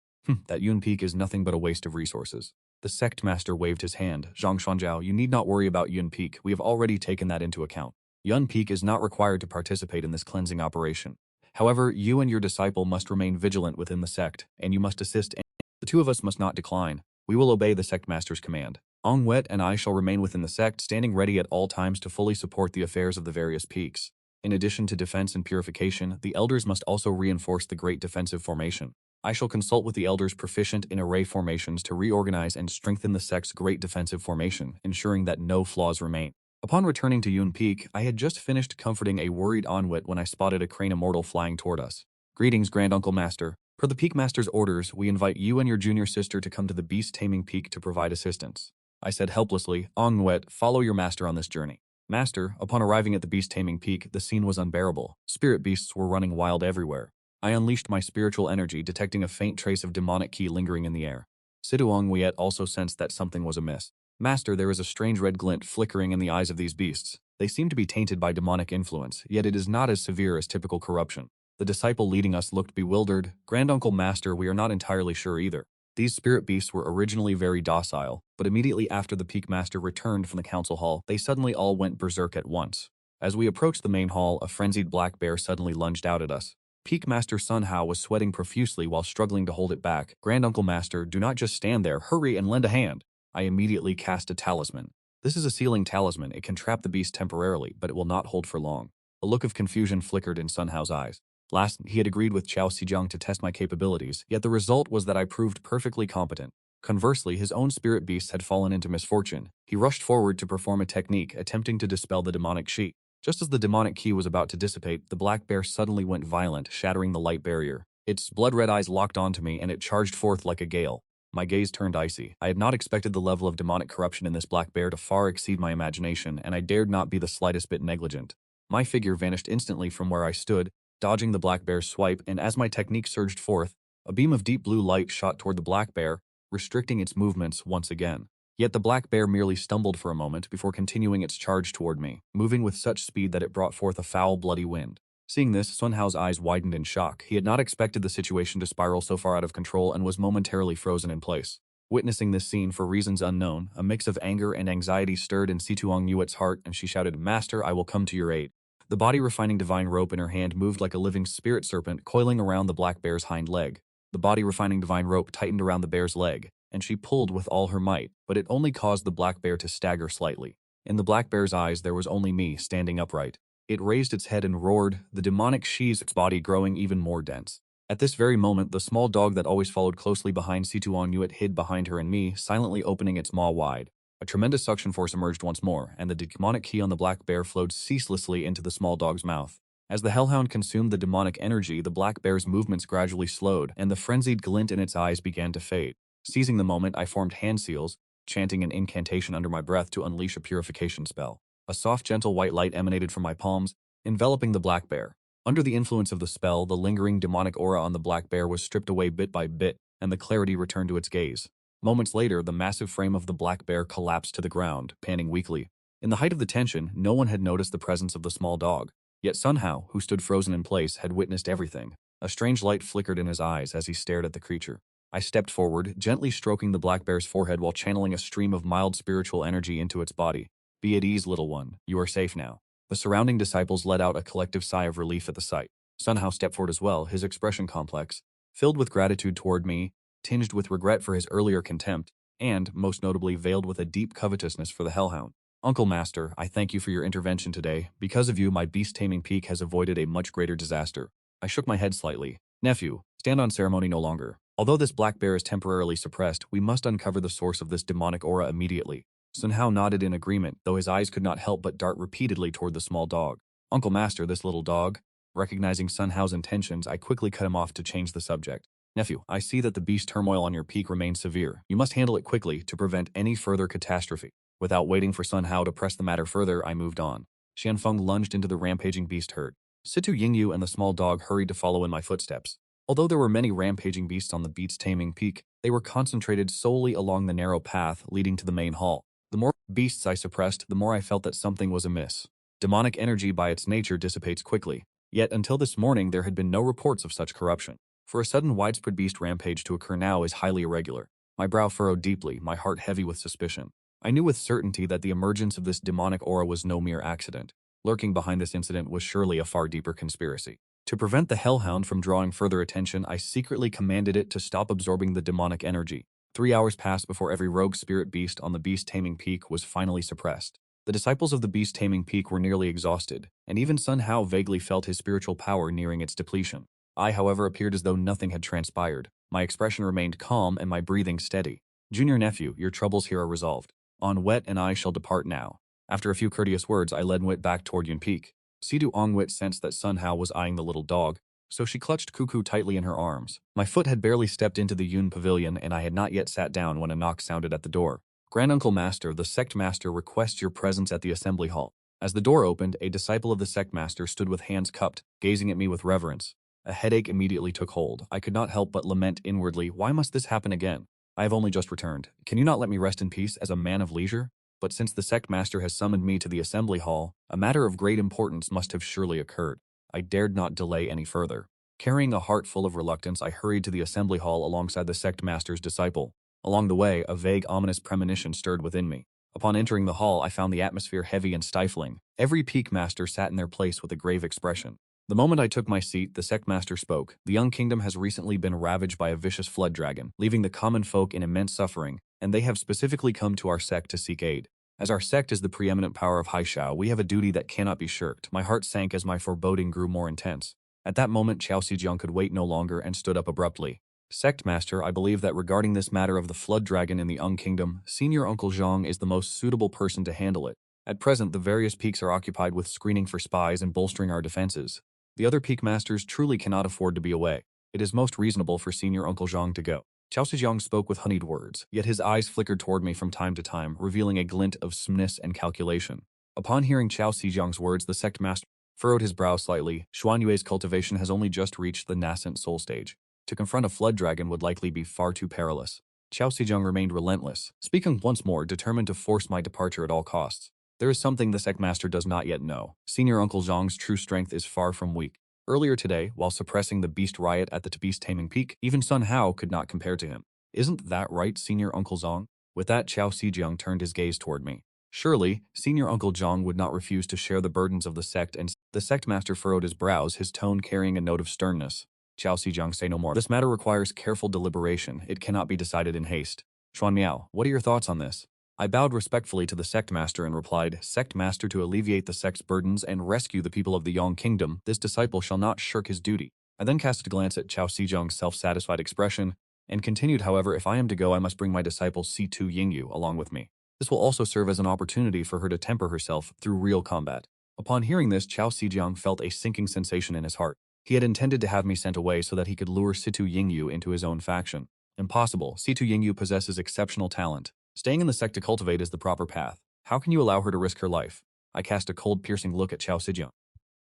That Yun Peak is nothing but a waste of resources. The sect master waved his hand. Zhang Xuan-Yao, you need not worry about Yun Peak. We have already taken that into account. Yun Peak is not required to participate in this cleansing operation. However, you and your disciple must remain vigilant within the sect, and you must assist. The two of us must not decline. We will obey the sect master's command. Ong Wet and I shall remain within the sect, standing ready at all times to fully support the affairs of the various peaks. In addition to defense and purification, the elders must also reinforce the great defensive formation. I shall consult with the elders proficient in array formations to reorganize and strengthen the sect's great defensive formation, ensuring that no flaws remain. Upon returning to Yun Peak, I had just finished comforting a worried Onwit when I spotted a crane immortal flying toward us. Greetings, Grand Uncle Master. Per the Peak Master's orders, we invite you and your junior sister to come to the beast-taming peak to provide assistance. I said helplessly, Ongwet, follow your master on this journey. Master, upon arriving at the beast-taming peak, the scene was unbearable. Spirit beasts were running wild everywhere. I unleashed my spiritual energy, detecting a faint trace of demonic ki lingering in the air. Siduong Wiet also sensed that something was amiss. Master, there is a strange red glint flickering in the eyes of these beasts. They seem to be tainted by demonic influence, yet it is not as severe as typical corruption. The disciple leading us looked bewildered. Grand Uncle Master, we are not entirely sure either. These spirit beasts were originally very docile, but immediately after the Peak Master returned from the council hall, they suddenly all went berserk at once. As we approached the main hall, a frenzied black bear suddenly lunged out at us. Peak Master Sun Hao was sweating profusely while struggling to hold it back. Grand Uncle Master, do not just stand there, hurry and lend a hand. I immediately cast a talisman. This is a sealing talisman. It can trap the beast temporarily, but it will not hold for long. A look of confusion flickered in Sun Hao's eyes. Last, he had agreed with Chao Xijiang to test my capabilities, yet the result was that I proved perfectly competent. Conversely, his own spirit beasts had fallen into misfortune. He rushed forward to perform a technique, attempting to dispel the demonic chi. Just as the demonic ki was about to dissipate, the black bear suddenly went violent, shattering the light barrier. Its blood-red eyes locked onto me, and it charged forth like a gale. My gaze turned icy. I had not expected the level of demonic corruption in this black bear to far exceed my imagination, and I dared not be the slightest bit negligent. My figure vanished instantly from where I stood, dodging the black bear's swipe, and as my technique surged forth, a beam of deep blue light shot toward the black bear, restricting its movements once again. Yet the black bear merely stumbled for a moment before continuing its charge toward me, moving with such speed that it brought forth a foul, bloody wind. Seeing this, Sun Hao's eyes widened in shock. He had not expected the situation to spiral so far out of control and was momentarily frozen in place. Witnessing this scene for reasons unknown, a mix of anger and anxiety stirred in Situong Yuet's heart, and she shouted, Master, I will come to your aid. The body-refining divine rope in her hand moved like a living spirit serpent coiling around the black bear's hind leg. The body-refining divine rope tightened around the bear's leg, and she pulled with all her might, but it only caused the black bear to stagger slightly. In the black bear's eyes, there was only me, standing upright. It raised its head and roared, the demonic sheath's body growing even more dense. At this very moment, the small dog that always followed closely behind Situong Yuet hid behind her and me, silently opening its maw wide. A tremendous suction force emerged once more, and the demonic ki on the black bear flowed ceaselessly into the small dog's mouth. As the hellhound consumed the demonic energy, the black bear's movements gradually slowed, and the frenzied glint in its eyes began to fade. Seizing the moment, I formed hand seals, chanting an incantation under my breath to unleash a purification spell. A soft, gentle white light emanated from my palms, enveloping the black bear. Under the influence of the spell, the lingering demonic aura on the black bear was stripped away bit by bit, and the clarity returned to its gaze. Moments later, the massive frame of the black bear collapsed to the ground, panting weakly. In the height of the tension, no one had noticed the presence of the small dog. Yet Sun Hao, who stood frozen in place, had witnessed everything. A strange light flickered in his eyes as he stared at the creature. I stepped forward, gently stroking the black bear's forehead while channeling a stream of mild spiritual energy into its body. Be at ease, little one. You are safe now. The surrounding disciples let out a collective sigh of relief at the sight. Sun Hao stepped forward as well, his expression complex, filled with gratitude toward me, tinged with regret for his earlier contempt, and, most notably, veiled with a deep covetousness for the hellhound. Uncle Master, I thank you for your intervention today. Because of you, my beast-taming peak has avoided a much greater disaster. I shook my head slightly. Nephew, stand on ceremony no longer. Although this black bear is temporarily suppressed, we must uncover the source of this demonic aura immediately. Sun Hao nodded in agreement, though his eyes could not help but dart repeatedly toward the small dog. Uncle Master, this little dog. Recognizing Sun Hao's intentions, I quickly cut him off to change the subject. Nephew, I see that the beast turmoil on your peak remains severe. You must handle it quickly to prevent any further catastrophe. Without waiting for Sun Hao to press the matter further, I moved on. Xianfeng lunged into the rampaging beast herd. Situ Yingyu and the small dog hurried to follow in my footsteps. Although there were many rampaging beasts on the beast's taming peak, they were concentrated solely along the narrow path leading to the main hall. The more beasts I suppressed, the more I felt that something was amiss. Demonic energy by its nature dissipates quickly, yet until this morning there had been no reports of such corruption. For a sudden widespread beast rampage to occur now is highly irregular. My brow furrowed deeply, my heart heavy with suspicion. I knew with certainty that the emergence of this demonic aura was no mere accident. Lurking behind this incident was surely a far deeper conspiracy. To prevent the Hellhound from drawing further attention, I secretly commanded it to stop absorbing the demonic energy. 3 hours passed before every rogue spirit beast on the beast taming peak was finally suppressed. The disciples of the beast taming peak were nearly exhausted, and even Sun Hao vaguely felt his spiritual power nearing its depletion. I, however, appeared as though nothing had transpired. My expression remained calm and my breathing steady. Junior nephew, your troubles here are resolved. On Wet and I shall depart now. After a few courteous words, I led Wit back toward Yun Peak. Sidu Ongwit sensed that Sun Hao was eyeing the little dog, so she clutched Cuckoo tightly in her arms. My foot had barely stepped into the Yun pavilion and I had not yet sat down when a knock sounded at the door. Granduncle Master, the sect master requests your presence at the assembly hall. As the door opened, a disciple of the sect master stood with hands cupped, gazing at me with reverence. A headache immediately took hold. I could not help but lament inwardly, why must this happen again? I have only just returned. Can you not let me rest in peace as a man of leisure? But since the sect master has summoned me to the assembly hall, a matter of great importance must have surely occurred. I dared not delay any further. Carrying a heart full of reluctance, I hurried to the assembly hall alongside the sect master's disciple. Along the way, a vague, ominous premonition stirred within me. Upon entering the hall, I found the atmosphere heavy and stifling. Every peak master sat in their place with a grave expression. The moment I took my seat, the sect master spoke. The young kingdom has recently been ravaged by a vicious flood dragon, leaving the common folk in immense suffering, and they have specifically come to our sect to seek aid. As our sect is the preeminent power of Haishao, we have a duty that cannot be shirked. My heart sank as my foreboding grew more intense. At that moment, Qiao Xijiang could wait no longer and stood up abruptly. Sect Master, I believe that regarding this matter of the flood dragon in the Ung Kingdom, Senior Uncle Zhang is the most suitable person to handle it. At present, the various peaks are occupied with screening for spies and bolstering our defenses. The other peak masters truly cannot afford to be away. It is most reasonable for Senior Uncle Zhang to go. Qiao Xijiang spoke with honeyed words, yet his eyes flickered toward me from time to time, revealing a glint of smness and calculation. Upon hearing Qiao Xijiang's words, the sect master furrowed his brow slightly. Xuan-Yue's cultivation has only just reached the nascent soul stage. To confront a flood dragon would likely be far too perilous. Qiao Xijiang remained relentless, speaking once more, determined to force my departure at all costs. There is something the sect master does not yet know. Senior Uncle Zhang's true strength is far from weak. Earlier today, while suppressing the beast riot at the beast taming peak, even Sun Hao could not compare to him. Isn't that right, Senior Uncle Zhang? With that, Qiao Xijiang turned his gaze toward me. Surely, Senior Uncle Zhang would not refuse to share the burdens of the sect, and the sect master furrowed his brows, his tone carrying a note of sternness. Qiao Xijiang, say no more. This matter requires careful deliberation. It cannot be decided in haste. Xuan-Yao, what are your thoughts on this? I bowed respectfully to the sect master and replied, Sect master, to alleviate the sect's burdens and rescue the people of the Yang Kingdom, this disciple shall not shirk his duty. I then cast a glance at Qiao Xijiang's self-satisfied expression, and continued, however, if I am to go, I must bring my disciple Situ Yingyu along with me. This will also serve as an opportunity for her to temper herself through real combat. Upon hearing this, Qiao Xijiang felt a sinking sensation in his heart. He had intended to have me sent away so that he could lure Situ Yingyu into his own faction. Impossible. Situ Yingyu possesses exceptional talent. Staying in the sect to cultivate is the proper path. How can you allow her to risk her life? I cast a cold, piercing look at Qiao Xijiang.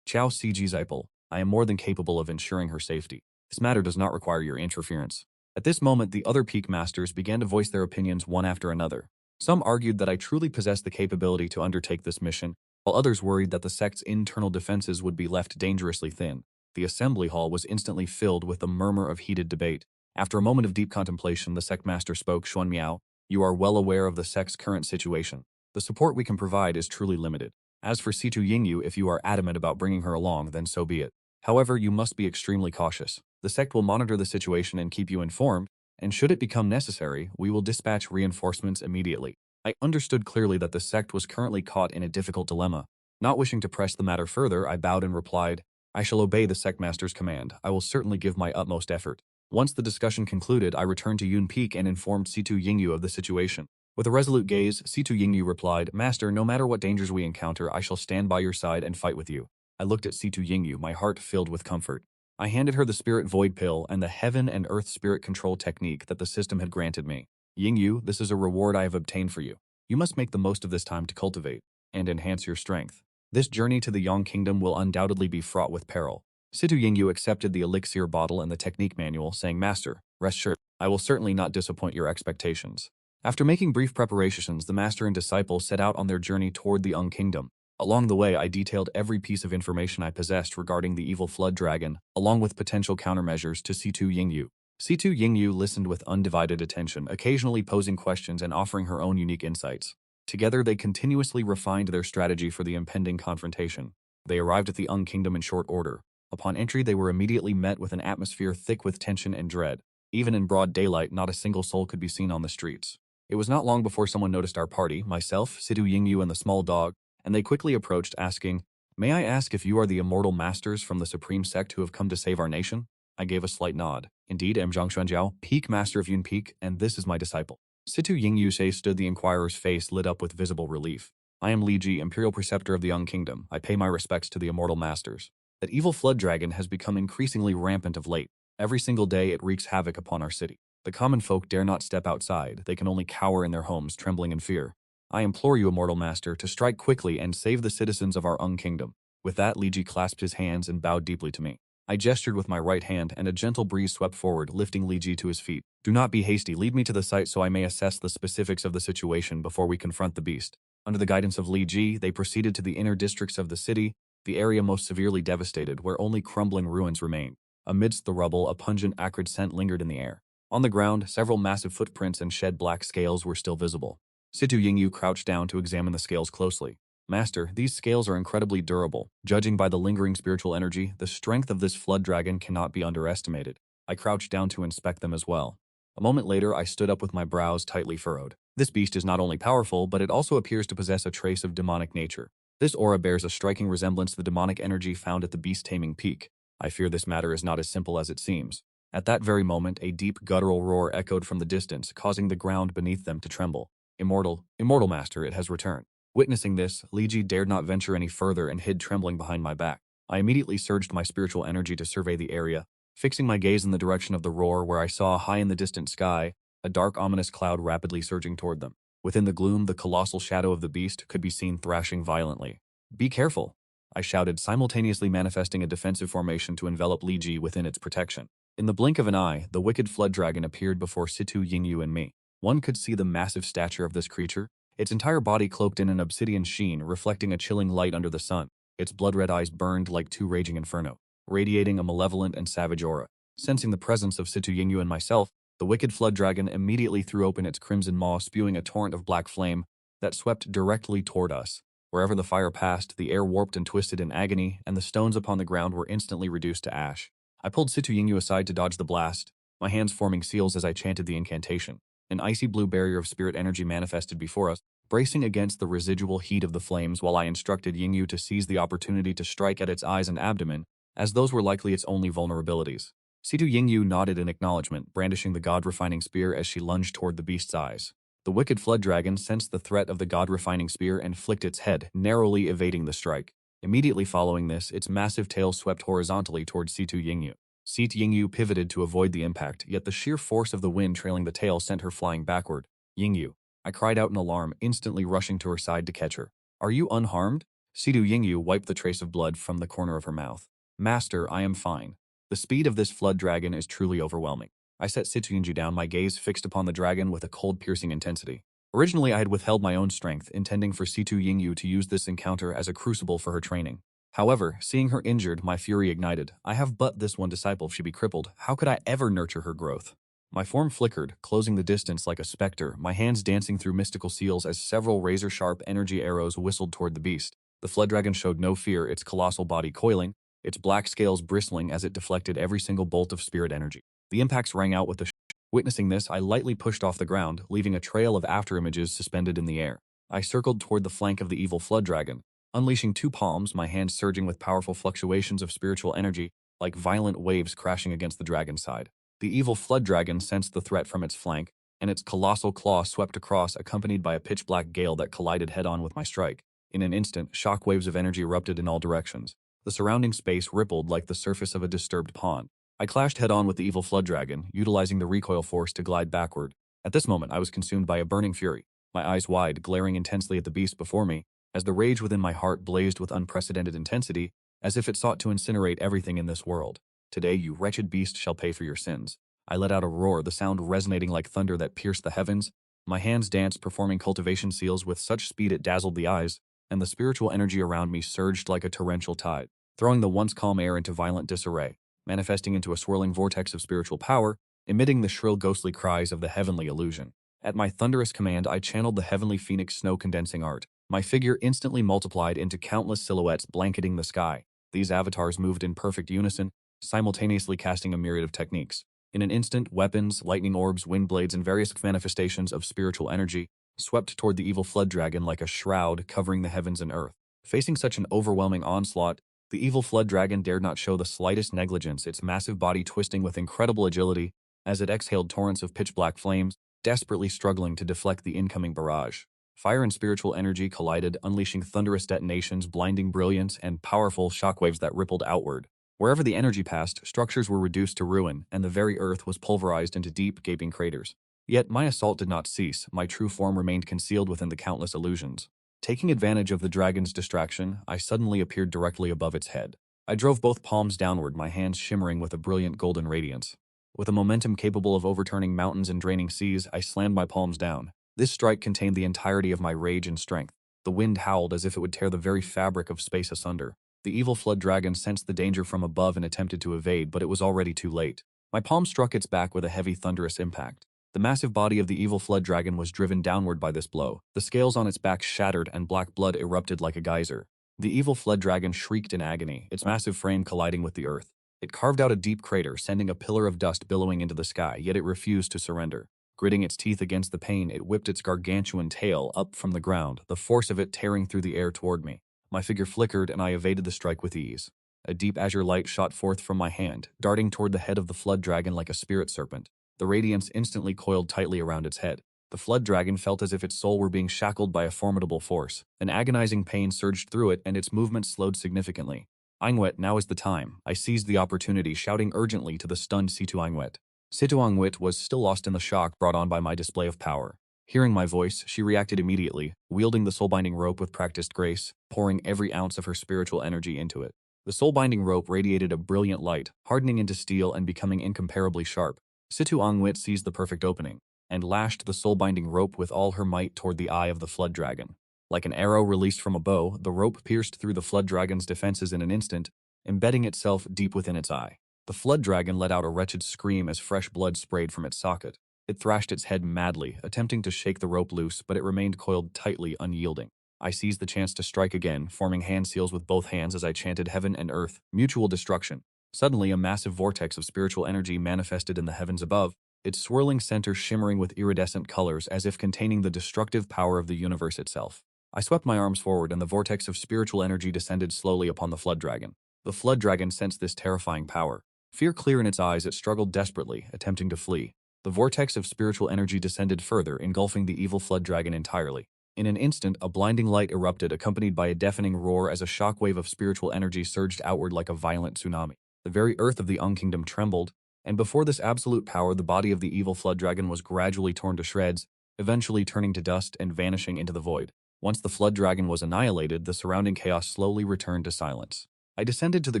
Qiao Xijiang, I am more than capable of ensuring her safety. This matter does not require your interference. At this moment, the other peak masters began to voice their opinions one after another. Some argued that I truly possessed the capability to undertake this mission, while others worried that the sect's internal defenses would be left dangerously thin. The assembly hall was instantly filled with a murmur of heated debate. After a moment of deep contemplation, the sect master spoke. Xuan-Yao, you are well aware of the sect's current situation. The support we can provide is truly limited. As for Situ Yingyu, if you are adamant about bringing her along, then so be it. However, you must be extremely cautious. The sect will monitor the situation and keep you informed, and should it become necessary, we will dispatch reinforcements immediately. I understood clearly that the sect was currently caught in a difficult dilemma. Not wishing to press the matter further, I bowed and replied, I shall obey the sect master's command. I will certainly give my utmost effort. Once the discussion concluded, I returned to Yun Peak and informed Situ Yingyu of the situation. With a resolute gaze, Situ Yingyu replied, Master, no matter what dangers we encounter, I shall stand by your side and fight with you. I looked at Situ Yingyu, my heart filled with comfort. I handed her the Spirit Void Pill and the Heaven and Earth Spirit Control technique that the system had granted me. Yingyu, this is a reward I have obtained for you. You must make the most of this time to cultivate and enhance your strength. This journey to the Yang Kingdom will undoubtedly be fraught with peril. Situ Yingyu accepted the elixir bottle and the technique manual, saying, Master, rest assured, I will certainly not disappoint your expectations. After making brief preparations, the master and disciple set out on their journey toward the Yang Kingdom. Along the way, I detailed every piece of information I possessed regarding the evil flood dragon, along with potential countermeasures to Situ Yingyu. Situ Yingyu listened with undivided attention, occasionally posing questions and offering her own unique insights. Together, they continuously refined their strategy for the impending confrontation. They arrived at the Ung Kingdom in short order. Upon entry, they were immediately met with an atmosphere thick with tension and dread. Even in broad daylight, not a single soul could be seen on the streets. It was not long before someone noticed our party, myself, Situ Yingyu, and the small dog, and they quickly approached, asking, May I ask if you are the immortal masters from the Supreme Sect who have come to save our nation? I gave a slight nod. Indeed, I am Zhang Xuan-Yao, Peak Master of Yun Peak, and this is my disciple. Situ Yingyu stood. The inquirer's face lit up with visible relief. I am Li Ji, Imperial Preceptor of the Young Kingdom. I pay my respects to the immortal masters. That evil flood dragon has become increasingly rampant of late. Every single day it wreaks havoc upon our city. The common folk dare not step outside. They can only cower in their homes, trembling in fear. I implore you, immortal master, to strike quickly and save the citizens of our Ung Kingdom. With that, Li Ji clasped his hands and bowed deeply to me. I gestured with my right hand, and a gentle breeze swept forward, lifting Li Ji to his feet. Do not be hasty. Lead me to the site so I may assess the specifics of the situation before we confront the beast. Under the guidance of Li Ji, they proceeded to the inner districts of the city, the area most severely devastated, where only crumbling ruins remained. Amidst the rubble, a pungent, acrid scent lingered in the air. On the ground, several massive footprints and shed black scales were still visible. Situ Yingyu crouched down to examine the scales closely. Master, these scales are incredibly durable. Judging by the lingering spiritual energy, the strength of this flood dragon cannot be underestimated. I crouched down to inspect them as well. A moment later, I stood up with my brows tightly furrowed. This beast is not only powerful, but it also appears to possess a trace of demonic nature. This aura bears a striking resemblance to the demonic energy found at the beast-taming peak. I fear this matter is not as simple as it seems. At that very moment, a deep guttural roar echoed from the distance, causing the ground beneath them to tremble. Immortal master, it has returned. Witnessing this, Li Ji dared not venture any further and hid trembling behind my back. I immediately surged my spiritual energy to survey the area, fixing my gaze in the direction of the roar, where I saw, high in the distant sky, a dark ominous cloud rapidly surging toward them. Within the gloom, the colossal shadow of the beast could be seen thrashing violently. Be careful, I shouted, simultaneously manifesting a defensive formation to envelop Li Ji within its protection. In the blink of an eye, the wicked flood dragon appeared before Situ Yingyu and me. One could see the massive stature of this creature, its entire body cloaked in an obsidian sheen, reflecting a chilling light under the sun. Its blood-red eyes burned like two raging inferno, radiating a malevolent and savage aura. Sensing the presence of Situ Yingyu and myself, the wicked flood dragon immediately threw open its crimson maw, spewing a torrent of black flame that swept directly toward us. Wherever the fire passed, the air warped and twisted in agony, and the stones upon the ground were instantly reduced to ash. I pulled Situ Yingyu aside to dodge the blast, my hands forming seals as I chanted the incantation. An icy blue barrier of spirit energy manifested before us, bracing against the residual heat of the flames, while I instructed Yingyu to seize the opportunity to strike at its eyes and abdomen, as those were likely its only vulnerabilities. Situ Yingyu nodded in acknowledgement, brandishing the god-refining spear as she lunged toward the beast's eyes. The wicked flood dragon sensed the threat of the god-refining spear and flicked its head, narrowly evading the strike. Immediately following this, its massive tail swept horizontally toward Situ Yingyu. Situ Yingyu pivoted to avoid the impact, yet the sheer force of the wind trailing the tail sent her flying backward. Yingyu, I cried out in alarm, instantly rushing to her side to catch her. Are you unharmed? Situ Yingyu wiped the trace of blood from the corner of her mouth. Master, I am fine. The speed of this flood dragon is truly overwhelming. I set Situ Yingyu down, my gaze fixed upon the dragon with a cold, piercing intensity. Originally, I had withheld my own strength, intending for Situ Yingyu to use this encounter as a crucible for her training. However, seeing her injured, my fury ignited. I have but this one disciple. If she be crippled, how could I ever nurture her growth? My form flickered, closing the distance like a specter, my hands dancing through mystical seals as several razor-sharp energy arrows whistled toward the beast. The flood dragon showed no fear, its colossal body coiling, its black scales bristling as it deflected every single bolt of spirit energy. The impacts rang out with a Witnessing this, I lightly pushed off the ground, leaving a trail of afterimages suspended in the air. I circled toward the flank of the evil flood dragon, unleashing two palms, my hands surging with powerful fluctuations of spiritual energy, like violent waves crashing against the dragon's side. The evil flood dragon sensed the threat from its flank, and its colossal claw swept across, accompanied by a pitch-black gale that collided head-on with my strike. In an instant, shock waves of energy erupted in all directions. The surrounding space rippled like the surface of a disturbed pond. I clashed head-on with the evil flood dragon, utilizing the recoil force to glide backward. At this moment, I was consumed by a burning fury, my eyes wide, glaring intensely at the beast before me, as the rage within my heart blazed with unprecedented intensity, as if it sought to incinerate everything in this world. Today, you wretched beast shall pay for your sins. I let out a roar, the sound resonating like thunder that pierced the heavens. My hands danced, performing cultivation seals with such speed it dazzled the eyes, and the spiritual energy around me surged like a torrential tide, throwing the once calm air into violent disarray, manifesting into a swirling vortex of spiritual power, emitting the shrill ghostly cries of the heavenly illusion. At my thunderous command, I channeled the heavenly phoenix snow-condensing art. My figure instantly multiplied into countless silhouettes blanketing the sky. These avatars moved in perfect unison, simultaneously casting a myriad of techniques. In an instant, weapons, lightning orbs, wind blades, and various manifestations of spiritual energy swept toward the evil flood dragon like a shroud covering the heavens and earth. Facing such an overwhelming onslaught, the evil flood dragon dared not show the slightest negligence, its massive body twisting with incredible agility as it exhaled torrents of pitch-black flames, desperately struggling to deflect the incoming barrage. Fire and spiritual energy collided, unleashing thunderous detonations, blinding brilliance, and powerful shockwaves that rippled outward. Wherever the energy passed, structures were reduced to ruin, and the very earth was pulverized into deep, gaping craters. Yet my assault did not cease, my true form remained concealed within the countless illusions. Taking advantage of the dragon's distraction, I suddenly appeared directly above its head. I drove both palms downward, my hands shimmering with a brilliant golden radiance. With a momentum capable of overturning mountains and draining seas, I slammed my palms down. This strike contained the entirety of my rage and strength. The wind howled as if it would tear the very fabric of space asunder. The evil flood dragon sensed the danger from above and attempted to evade, but it was already too late. My palm struck its back with a heavy, thunderous impact. The massive body of the evil flood dragon was driven downward by this blow. The scales on its back shattered and black blood erupted like a geyser. The evil flood dragon shrieked in agony, its massive frame colliding with the earth. It carved out a deep crater, sending a pillar of dust billowing into the sky, yet it refused to surrender. Gritting its teeth against the pain, it whipped its gargantuan tail up from the ground, the force of it tearing through the air toward me. My figure flickered, and I evaded the strike with ease. A deep azure light shot forth from my hand, darting toward the head of the flood dragon like a spirit serpent. The radiance instantly coiled tightly around its head. The flood dragon felt as if its soul were being shackled by a formidable force. An agonizing pain surged through it, and its movement slowed significantly. Angwet, now is the time. I seized the opportunity, shouting urgently to the stunned Situ Angwet. Situ Angwet was still lost in the shock brought on by my display of power. Hearing my voice, she reacted immediately, wielding the soul-binding rope with practiced grace, pouring every ounce of her spiritual energy into it. The soul-binding rope radiated a brilliant light, hardening into steel and becoming incomparably sharp. Situ Angwet seized the perfect opening, and lashed the soul-binding rope with all her might toward the eye of the flood dragon. Like an arrow released from a bow, the rope pierced through the flood dragon's defenses in an instant, embedding itself deep within its eye. The flood dragon let out a wretched scream as fresh blood sprayed from its socket. It thrashed its head madly, attempting to shake the rope loose, but it remained coiled tightly, unyielding. I seized the chance to strike again, forming hand seals with both hands as I chanted heaven and earth, mutual destruction. Suddenly, a massive vortex of spiritual energy manifested in the heavens above, its swirling center shimmering with iridescent colors as if containing the destructive power of the universe itself. I swept my arms forward, and the vortex of spiritual energy descended slowly upon the flood dragon. The flood dragon sensed this terrifying power. Fear clear in its eyes, it struggled desperately, attempting to flee. The vortex of spiritual energy descended further, engulfing the evil flood dragon entirely. In an instant, a blinding light erupted, accompanied by a deafening roar as a shockwave of spiritual energy surged outward like a violent tsunami. The very earth of the Ung Kingdom trembled, and before this absolute power, the body of the evil flood dragon was gradually torn to shreds, eventually turning to dust and vanishing into the void. Once the flood dragon was annihilated, the surrounding chaos slowly returned to silence. I descended to the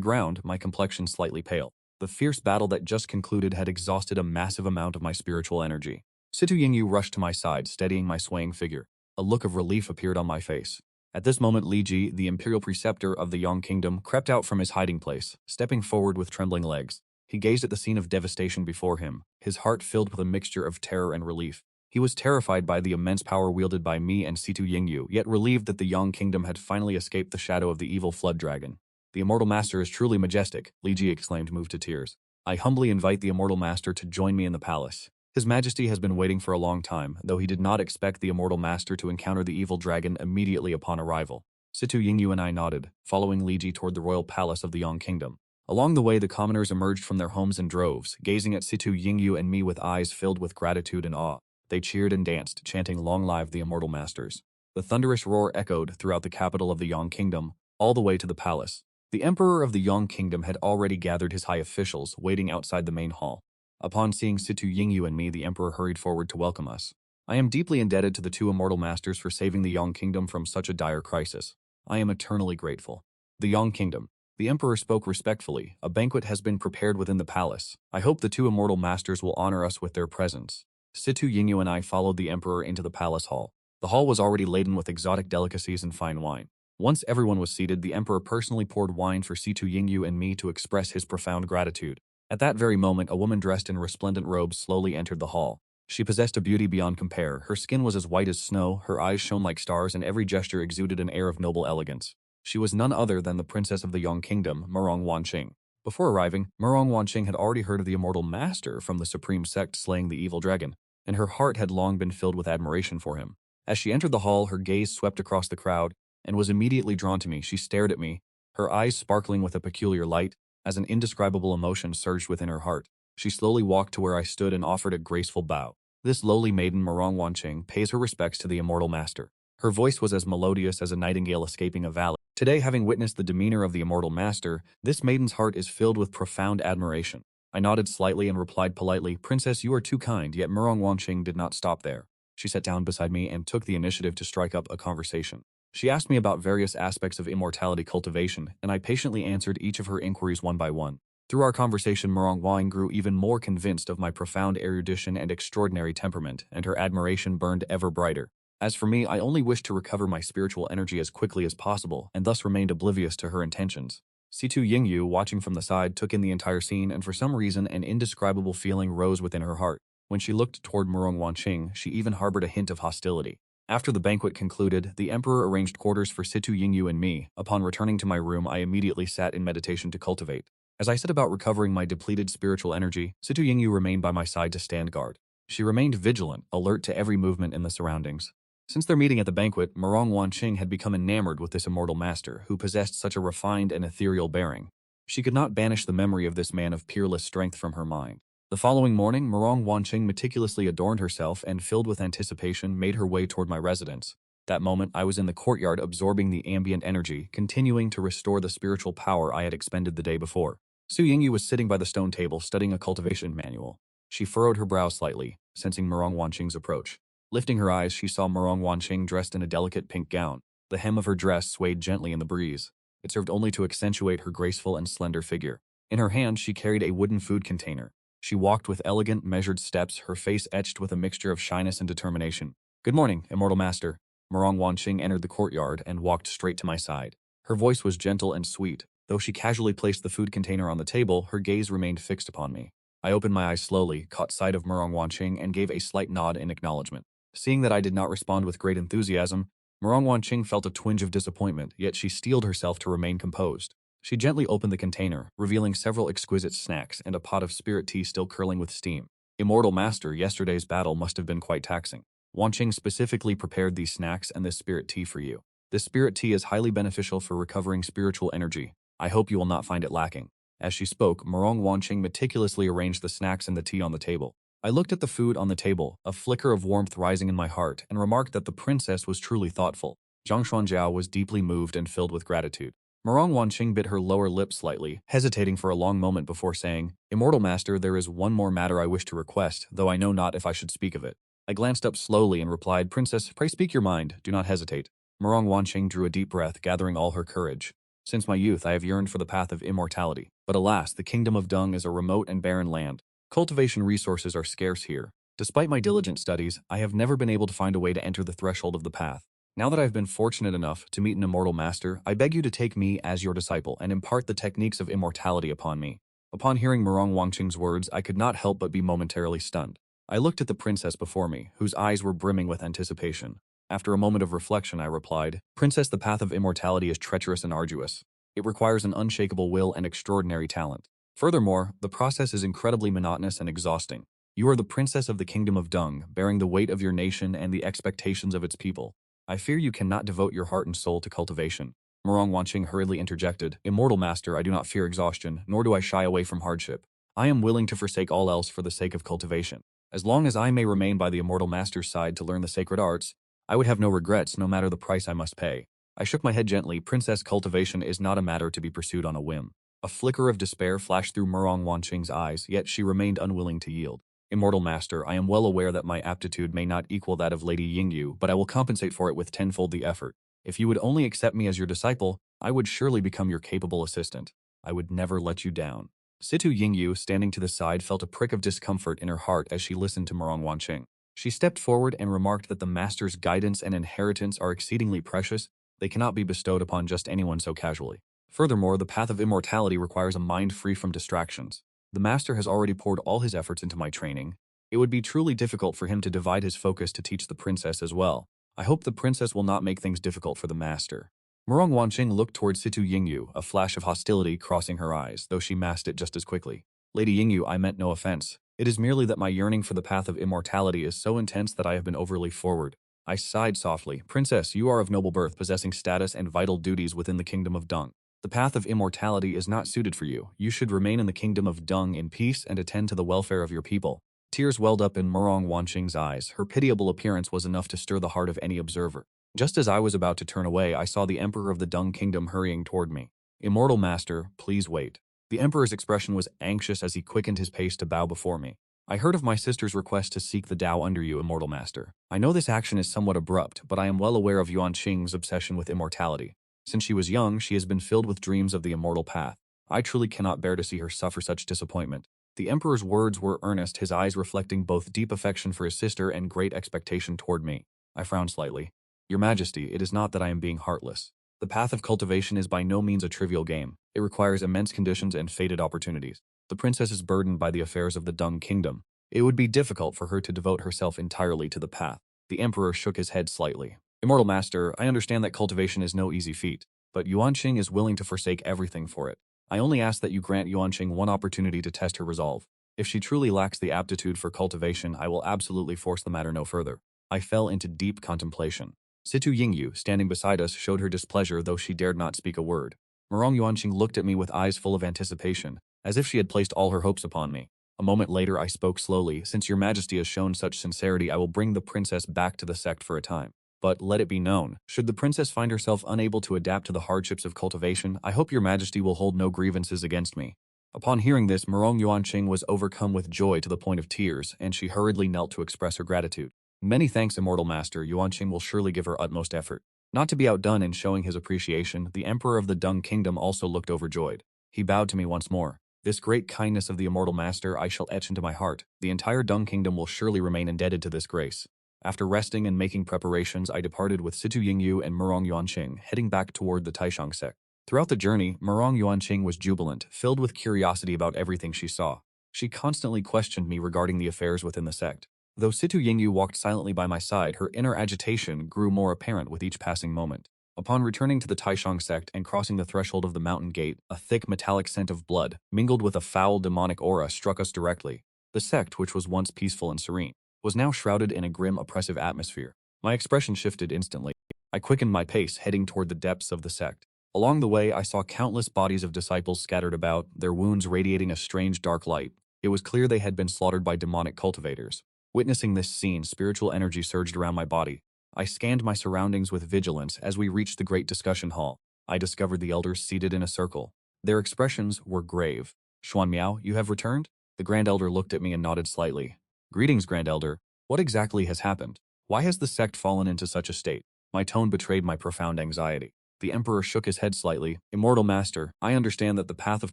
ground, my complexion slightly pale. The fierce battle that just concluded had exhausted a massive amount of my spiritual energy. Situ Yingyu rushed to my side, steadying my swaying figure. A look of relief appeared on my face. At this moment, Li Ji, the imperial preceptor of the Yang Kingdom, crept out from his hiding place, stepping forward with trembling legs. He gazed at the scene of devastation before him, his heart filled with a mixture of terror and relief. He was terrified by the immense power wielded by me and Situ Yingyu, yet relieved that the Yang Kingdom had finally escaped the shadow of the evil flood dragon. "The Immortal Master is truly majestic," Li Ji exclaimed, moved to tears. "I humbly invite the Immortal Master to join me in the palace. His Majesty has been waiting for a long time, though he did not expect the Immortal Master to encounter the evil dragon immediately upon arrival." Situ Yingyu and I nodded, following Li Ji toward the royal palace of the Yang Kingdom. Along the way, the commoners emerged from their homes in droves, gazing at Situ Yingyu and me with eyes filled with gratitude and awe. They cheered and danced, chanting "Long live the Immortal Masters." The thunderous roar echoed throughout the capital of the Yang Kingdom, all the way to the palace. The Emperor of the Yang Kingdom had already gathered his high officials, waiting outside the main hall. Upon seeing Situ Yingyu and me, the Emperor hurried forward to welcome us. I am deeply indebted to the two immortal masters for saving the Yang Kingdom from such a dire crisis. I am eternally grateful. The Yang Kingdom. The Emperor spoke respectfully. A banquet has been prepared within the palace. I hope the two immortal masters will honor us with their presence. Situ Yingyu and I followed the Emperor into the palace hall. The hall was already laden with exotic delicacies and fine wine. Once everyone was seated, the Emperor personally poured wine for Situ Yingyu and me to express his profound gratitude. At that very moment, a woman dressed in resplendent robes slowly entered the hall. She possessed a beauty beyond compare. Her skin was as white as snow, her eyes shone like stars, and every gesture exuded an air of noble elegance. She was none other than the princess of the Yang Kingdom, Murong Wanqing. Before arriving, Murong Wanqing had already heard of the immortal master from the supreme sect slaying the evil dragon, and her heart had long been filled with admiration for him. As she entered the hall, her gaze swept across the crowd and was immediately drawn to me. She stared at me, her eyes sparkling with a peculiar light, as an indescribable emotion surged within her heart. She slowly walked to where I stood and offered a graceful bow. This lowly maiden, Murong Wanqing, pays her respects to the immortal master. Her voice was as melodious as a nightingale escaping a valley. Today, having witnessed the demeanor of the immortal master, this maiden's heart is filled with profound admiration. I nodded slightly and replied politely, "Princess, you are too kind," yet Murong Wanqing did not stop there. She sat down beside me and took the initiative to strike up a conversation. She asked me about various aspects of immortality cultivation, and I patiently answered each of her inquiries one by one. Through our conversation, Murong Wanqing grew even more convinced of my profound erudition and extraordinary temperament, and her admiration burned ever brighter. As for me, I only wished to recover my spiritual energy as quickly as possible, and thus remained oblivious to her intentions. Situ Yingyu, watching from the side, took in the entire scene, and for some reason an indescribable feeling rose within her heart. When she looked toward Murong Wanqing, she even harbored a hint of hostility. After the banquet concluded, the Emperor arranged quarters for Situ Yingyu and me. Upon returning to my room, I immediately sat in meditation to cultivate. As I set about recovering my depleted spiritual energy, Situ Yingyu remained by my side to stand guard. She remained vigilant, alert to every movement in the surroundings. Since their meeting at the banquet, Murong Wanqing had become enamored with this immortal master, who possessed such a refined and ethereal bearing. She could not banish the memory of this man of peerless strength from her mind. The following morning, Murong Wanqing meticulously adorned herself and, filled with anticipation, made her way toward my residence. That moment, I was in the courtyard absorbing the ambient energy, continuing to restore the spiritual power I had expended the day before. Su Yingyu was sitting by the stone table, studying a cultivation manual. She furrowed her brow slightly, sensing Murong Wanqing's approach. Lifting her eyes, she saw Murong Wanqing dressed in a delicate pink gown. The hem of her dress swayed gently in the breeze. It served only to accentuate her graceful and slender figure. In her hand, she carried a wooden food container. She walked with elegant, measured steps, her face etched with a mixture of shyness and determination. "Good morning, immortal master." Murong Wanqing entered the courtyard and walked straight to my side. Her voice was gentle and sweet. Though she casually placed the food container on the table, her gaze remained fixed upon me. I opened my eyes slowly, caught sight of Murong Wanqing, and gave a slight nod in acknowledgement. Seeing that I did not respond with great enthusiasm, Murong Wanqing felt a twinge of disappointment, yet she steeled herself to remain composed. She gently opened the container, revealing several exquisite snacks and a pot of spirit tea still curling with steam. Immortal Master, yesterday's battle must have been quite taxing. Wanqing specifically prepared these snacks and this spirit tea for you. This spirit tea is highly beneficial for recovering spiritual energy. I hope you will not find it lacking. As she spoke, Murong Wanqing meticulously arranged the snacks and the tea on the table. I looked at the food on the table, a flicker of warmth rising in my heart, and remarked that the princess was truly thoughtful. Zhang Xuan-Yao was deeply moved and filled with gratitude. Murong Wanqing bit her lower lip slightly, hesitating for a long moment before saying, "Immortal Master, there is one more matter I wish to request, though I know not if I should speak of it." I glanced up slowly and replied, "Princess, pray speak your mind, do not hesitate." Murong Wanqing drew a deep breath, gathering all her courage. "Since my youth, I have yearned for the path of immortality. But alas, the kingdom of Dung is a remote and barren land. Cultivation resources are scarce here. Despite my diligent studies, I have never been able to find a way to enter the threshold of the path. Now that I have been fortunate enough to meet an immortal master, I beg you to take me as your disciple and impart the techniques of immortality upon me." Upon hearing Murong Wanqing's words, I could not help but be momentarily stunned. I looked at the princess before me, whose eyes were brimming with anticipation. After a moment of reflection, I replied, "Princess, the path of immortality is treacherous and arduous. It requires an unshakable will and extraordinary talent. Furthermore, the process is incredibly monotonous and exhausting. You are the princess of the kingdom of Dung, bearing the weight of your nation and the expectations of its people. I fear you cannot devote your heart and soul to cultivation." Murong Wanqing hurriedly interjected, "Immortal Master, I do not fear exhaustion, nor do I shy away from hardship. I am willing to forsake all else for the sake of cultivation. As long as I may remain by the Immortal Master's side to learn the sacred arts, I would have no regrets no matter the price I must pay." I shook my head gently. Princess, cultivation is not a matter to be pursued on a whim. A flicker of despair flashed through Murong Wanqing's eyes, yet she remained unwilling to yield. Immortal Master, I am well aware that my aptitude may not equal that of Lady Yingyu, but I will compensate for it with tenfold the effort. If you would only accept me as your disciple, I would surely become your capable assistant. I would never let you down. Situ Yingyu, standing to the side, felt a prick of discomfort in her heart as she listened to Murong Wanqing. She stepped forward and remarked that the master's guidance and inheritance are exceedingly precious. They cannot be bestowed upon just anyone so casually. Furthermore, the path of immortality requires a mind free from distractions. The master has already poured all his efforts into my training. It would be truly difficult for him to divide his focus to teach the princess as well. I hope the princess will not make things difficult for the master. Murong Wanqing looked toward Situ Yingyu, a flash of hostility crossing her eyes, though she masked it just as quickly. Lady Yingyu, I meant no offense. It is merely that my yearning for the path of immortality is so intense that I have been overly forward. I sighed softly. Princess, you are of noble birth, possessing status and vital duties within the kingdom of Dung. The path of immortality is not suited for you. You should remain in the kingdom of Dung in peace and attend to the welfare of your people. Tears welled up in Murong Wanqing's eyes. Her pitiable appearance was enough to stir the heart of any observer. Just as I was about to turn away, I saw the Emperor of the Dung Kingdom hurrying toward me. Immortal Master, please wait. The Emperor's expression was anxious as he quickened his pace to bow before me. I heard of my sister's request to seek the Tao under you, Immortal Master. I know this action is somewhat abrupt, but I am well aware of Yuan Qing's obsession with immortality. Since she was young, she has been filled with dreams of the immortal path. I truly cannot bear to see her suffer such disappointment. The Emperor's words were earnest, his eyes reflecting both deep affection for his sister and great expectation toward me. I frowned slightly. Your Majesty, it is not that I am being heartless. The path of cultivation is by no means a trivial game. It requires immense conditions and fated opportunities. The princess is burdened by the affairs of the Dung Kingdom. It would be difficult for her to devote herself entirely to the path. The Emperor shook his head slightly. Immortal Master, I understand that cultivation is no easy feat, but Yuan Qing is willing to forsake everything for it. I only ask that you grant Yuan Qing one opportunity to test her resolve. If she truly lacks the aptitude for cultivation, I will absolutely force the matter no further. I fell into deep contemplation. Situ Yingyu, standing beside us, showed her displeasure, though she dared not speak a word. Murong Yuanqing looked at me with eyes full of anticipation, as if she had placed all her hopes upon me. A moment later, I spoke slowly. Since your Majesty has shown such sincerity, I will bring the princess back to the sect for a time. But let it be known, should the princess find herself unable to adapt to the hardships of cultivation, I hope your Majesty will hold no grievances against me. Upon hearing this, Murong Yuanqing was overcome with joy to the point of tears, and she hurriedly knelt to express her gratitude. Many thanks, Immortal Master. Yuanqing will surely give her utmost effort. Not to be outdone in showing his appreciation, the Emperor of the Dung Kingdom also looked overjoyed. He bowed to me once more. This great kindness of the Immortal Master I shall etch into my heart. The entire Dung Kingdom will surely remain indebted to this grace. After resting and making preparations, I departed with Situ Yingyu and Murong Yuanqing, heading back toward the Taishang sect. Throughout the journey, Murong Yuanqing was jubilant, filled with curiosity about everything she saw. She constantly questioned me regarding the affairs within the sect. Though Situ Yingyu walked silently by my side, her inner agitation grew more apparent with each passing moment. Upon returning to the Taishang sect and crossing the threshold of the mountain gate, a thick metallic scent of blood, mingled with a foul demonic aura, struck us directly. The sect, which was once peaceful and serene, was now shrouded in a grim, oppressive atmosphere. My expression shifted instantly. I quickened my pace, heading toward the depths of the sect. Along the way, I saw countless bodies of disciples scattered about, their wounds radiating a strange dark light. It was clear they had been slaughtered by demonic cultivators. Witnessing this scene, spiritual energy surged around my body. I scanned my surroundings with vigilance. As we reached the great discussion hall, I discovered the elders seated in a circle. Their expressions were grave. Xuan-Yao, you have returned? The Grand Elder looked at me and nodded slightly. Greetings, Grand Elder. What exactly has happened? Why has the sect fallen into such a state? My tone betrayed my profound anxiety. The Emperor shook his head slightly. Immortal Master, I understand that the path of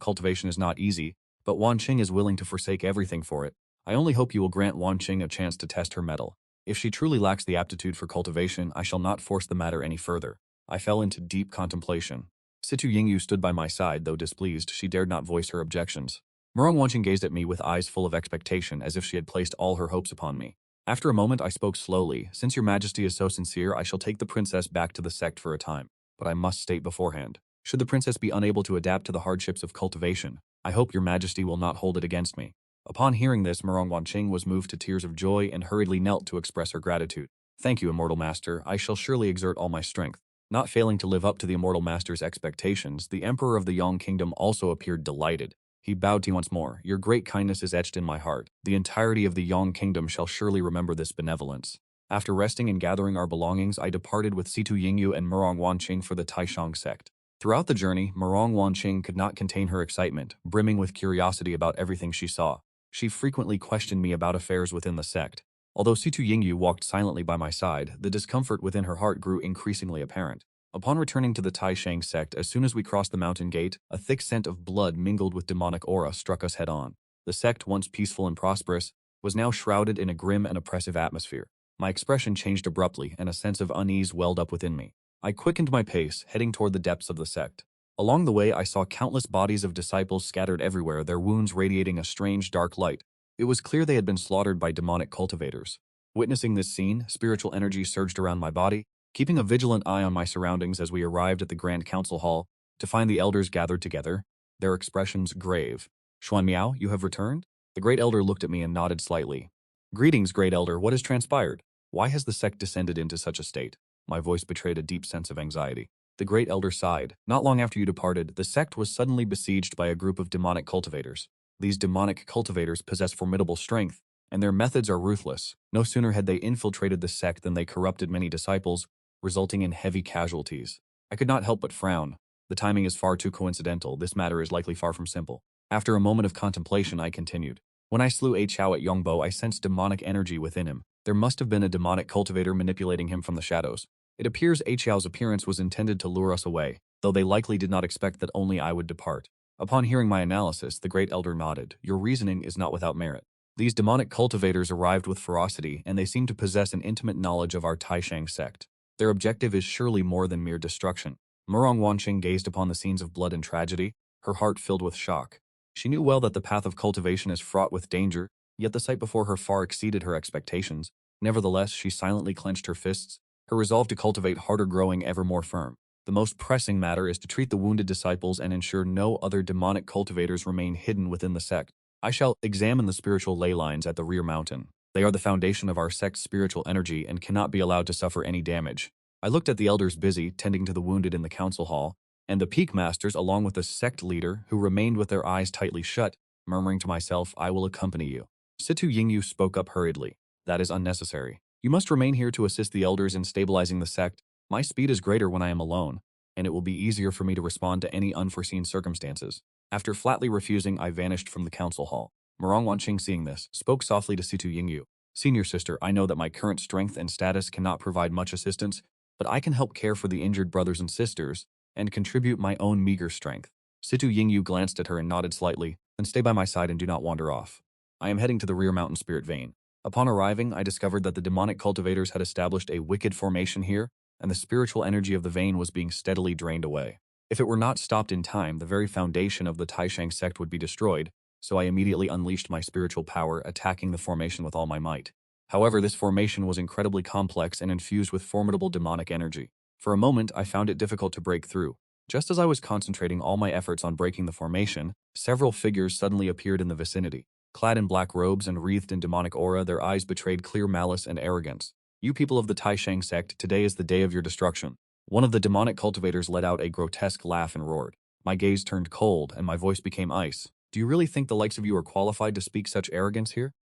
cultivation is not easy, but Wanqing is willing to forsake everything for it. I only hope you will grant Wanqing a chance to test her mettle. If she truly lacks the aptitude for cultivation, I shall not force the matter any further. I fell into deep contemplation. Situ Yingyu stood by my side, though displeased, she dared not voice her objections. Murong Wanqing gazed at me with eyes full of expectation, as if she had placed all her hopes upon me. After a moment, I spoke slowly. Since your Majesty is so sincere, I shall take the princess back to the sect for a time. But I must state beforehand, should the princess be unable to adapt to the hardships of cultivation, I hope your Majesty will not hold it against me. Upon hearing this, Murong Wanqing was moved to tears of joy and hurriedly knelt to express her gratitude. Thank you, Immortal Master. I shall surely exert all my strength. Not failing to live up to the Immortal Master's expectations, the Emperor of the Yang Kingdom also appeared delighted. He bowed to me once more. Your great kindness is etched in my heart. The entirety of the Yang Kingdom shall surely remember this benevolence. After resting and gathering our belongings, I departed with Situ Yingyu and Murong Wanqing for the Taishang sect. Throughout the journey, Murong Wanqing could not contain her excitement, brimming with curiosity about everything she saw. She frequently questioned me about affairs within the sect. Although Situ Yingyu walked silently by my side, the discomfort within her heart grew increasingly apparent. Upon returning to the Taishang sect, as soon as we crossed the mountain gate, a thick scent of blood mingled with demonic aura struck us head-on. The sect, once peaceful and prosperous, was now shrouded in a grim and oppressive atmosphere. My expression changed abruptly, and a sense of unease welled up within me. I quickened my pace, heading toward the depths of the sect. Along the way, I saw countless bodies of disciples scattered everywhere, their wounds radiating a strange dark light. It was clear they had been slaughtered by demonic cultivators. Witnessing this scene, spiritual energy surged around my body, keeping a vigilant eye on my surroundings as we arrived at the Grand Council Hall to find the elders gathered together, their expressions grave. Xuan-Yao, you have returned? The Great Elder looked at me and nodded slightly. Greetings, Great Elder, what has transpired? Why has the sect descended into such a state? My voice betrayed a deep sense of anxiety. The Great Elder sighed. Not long after you departed, the sect was suddenly besieged by a group of demonic cultivators. These demonic cultivators possess formidable strength, and their methods are ruthless. No sooner had they infiltrated the sect than they corrupted many disciples, resulting in heavy casualties. I could not help but frown. The timing is far too coincidental. This matter is likely far from simple. After a moment of contemplation, I continued. When I slew A Chao at Yongbo, I sensed demonic energy within him. There must have been a demonic cultivator manipulating him from the shadows. It appears A Chao's appearance was intended to lure us away, though they likely did not expect that only I would depart. Upon hearing my analysis, the Great Elder nodded. Your reasoning is not without merit. These demonic cultivators arrived with ferocity, and they seem to possess an intimate knowledge of our Taishang sect. Their objective is surely more than mere destruction. Murong Wanqing gazed upon the scenes of blood and tragedy, her heart filled with shock. She knew well that the path of cultivation is fraught with danger, yet the sight before her far exceeded her expectations. Nevertheless, she silently clenched her fists, her resolve to cultivate harder growing ever more firm. The most pressing matter is to treat the wounded disciples and ensure no other demonic cultivators remain hidden within the sect. I shall examine the spiritual ley lines at the rear mountain. They are the foundation of our sect's spiritual energy and cannot be allowed to suffer any damage. I looked at the elders busy tending to the wounded in the council hall, and the peak masters along with the sect leader who remained with their eyes tightly shut, murmuring to myself, I will accompany you. Situ Yingyu spoke up hurriedly. That is unnecessary. You must remain here to assist the elders in stabilizing the sect. My speed is greater when I am alone, and it will be easier for me to respond to any unforeseen circumstances. After flatly refusing, I vanished from the council hall. Murong Wanqing, seeing this, spoke softly to Situ Yingyu. Senior sister, I know that my current strength and status cannot provide much assistance, but I can help care for the injured brothers and sisters and contribute my own meager strength. Situ Yingyu glanced at her and nodded slightly. Then stay by my side and do not wander off. I am heading to the rear mountain spirit vein. Upon arriving, I discovered that the demonic cultivators had established a wicked formation here, and the spiritual energy of the vein was being steadily drained away. If it were not stopped in time, the very foundation of the Taishang sect would be destroyed, so I immediately unleashed my spiritual power, attacking the formation with all my might. However, this formation was incredibly complex and infused with formidable demonic energy. For a moment, I found it difficult to break through. Just as I was concentrating all my efforts on breaking the formation, several figures suddenly appeared in the vicinity. Clad in black robes and wreathed in demonic aura, their eyes betrayed clear malice and arrogance. You people of the Taishang sect, today is the day of your destruction. One of the demonic cultivators let out a grotesque laugh and roared. My gaze turned cold, and my voice became ice. Do you really think the likes of you are qualified to speak such arrogance here?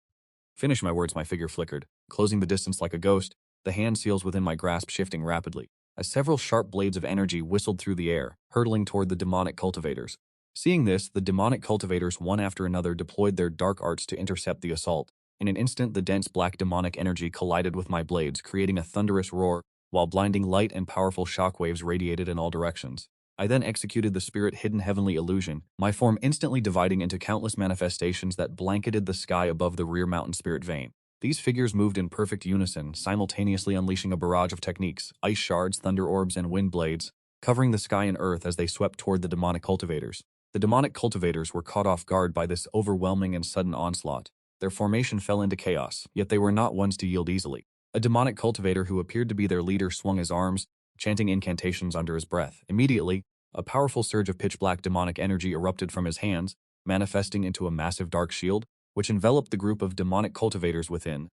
Finish my words, my figure flickered, closing the distance like a ghost, the hand seals within my grasp shifting rapidly, as several sharp blades of energy whistled through the air, hurtling toward the demonic cultivators. Seeing this, the demonic cultivators one after another deployed their dark arts to intercept the assault. In an instant, the dense black demonic energy collided with my blades, creating a thunderous roar, while blinding light and powerful shockwaves radiated in all directions. I then executed the spirit-hidden heavenly illusion, my form instantly dividing into countless manifestations that blanketed the sky above the rear mountain spirit vein. These figures moved in perfect unison, simultaneously unleashing a barrage of techniques, ice shards, thunder orbs, and wind blades, covering the sky and earth as they swept toward the demonic cultivators. The demonic cultivators were caught off guard by this overwhelming and sudden onslaught. Their formation fell into chaos, yet they were not ones to yield easily. A demonic cultivator who appeared to be their leader swung his arms, chanting incantations under his breath. Immediately, a powerful surge of pitch-black demonic energy erupted from his hands, manifesting into a massive dark shield, which enveloped the group of demonic cultivators within.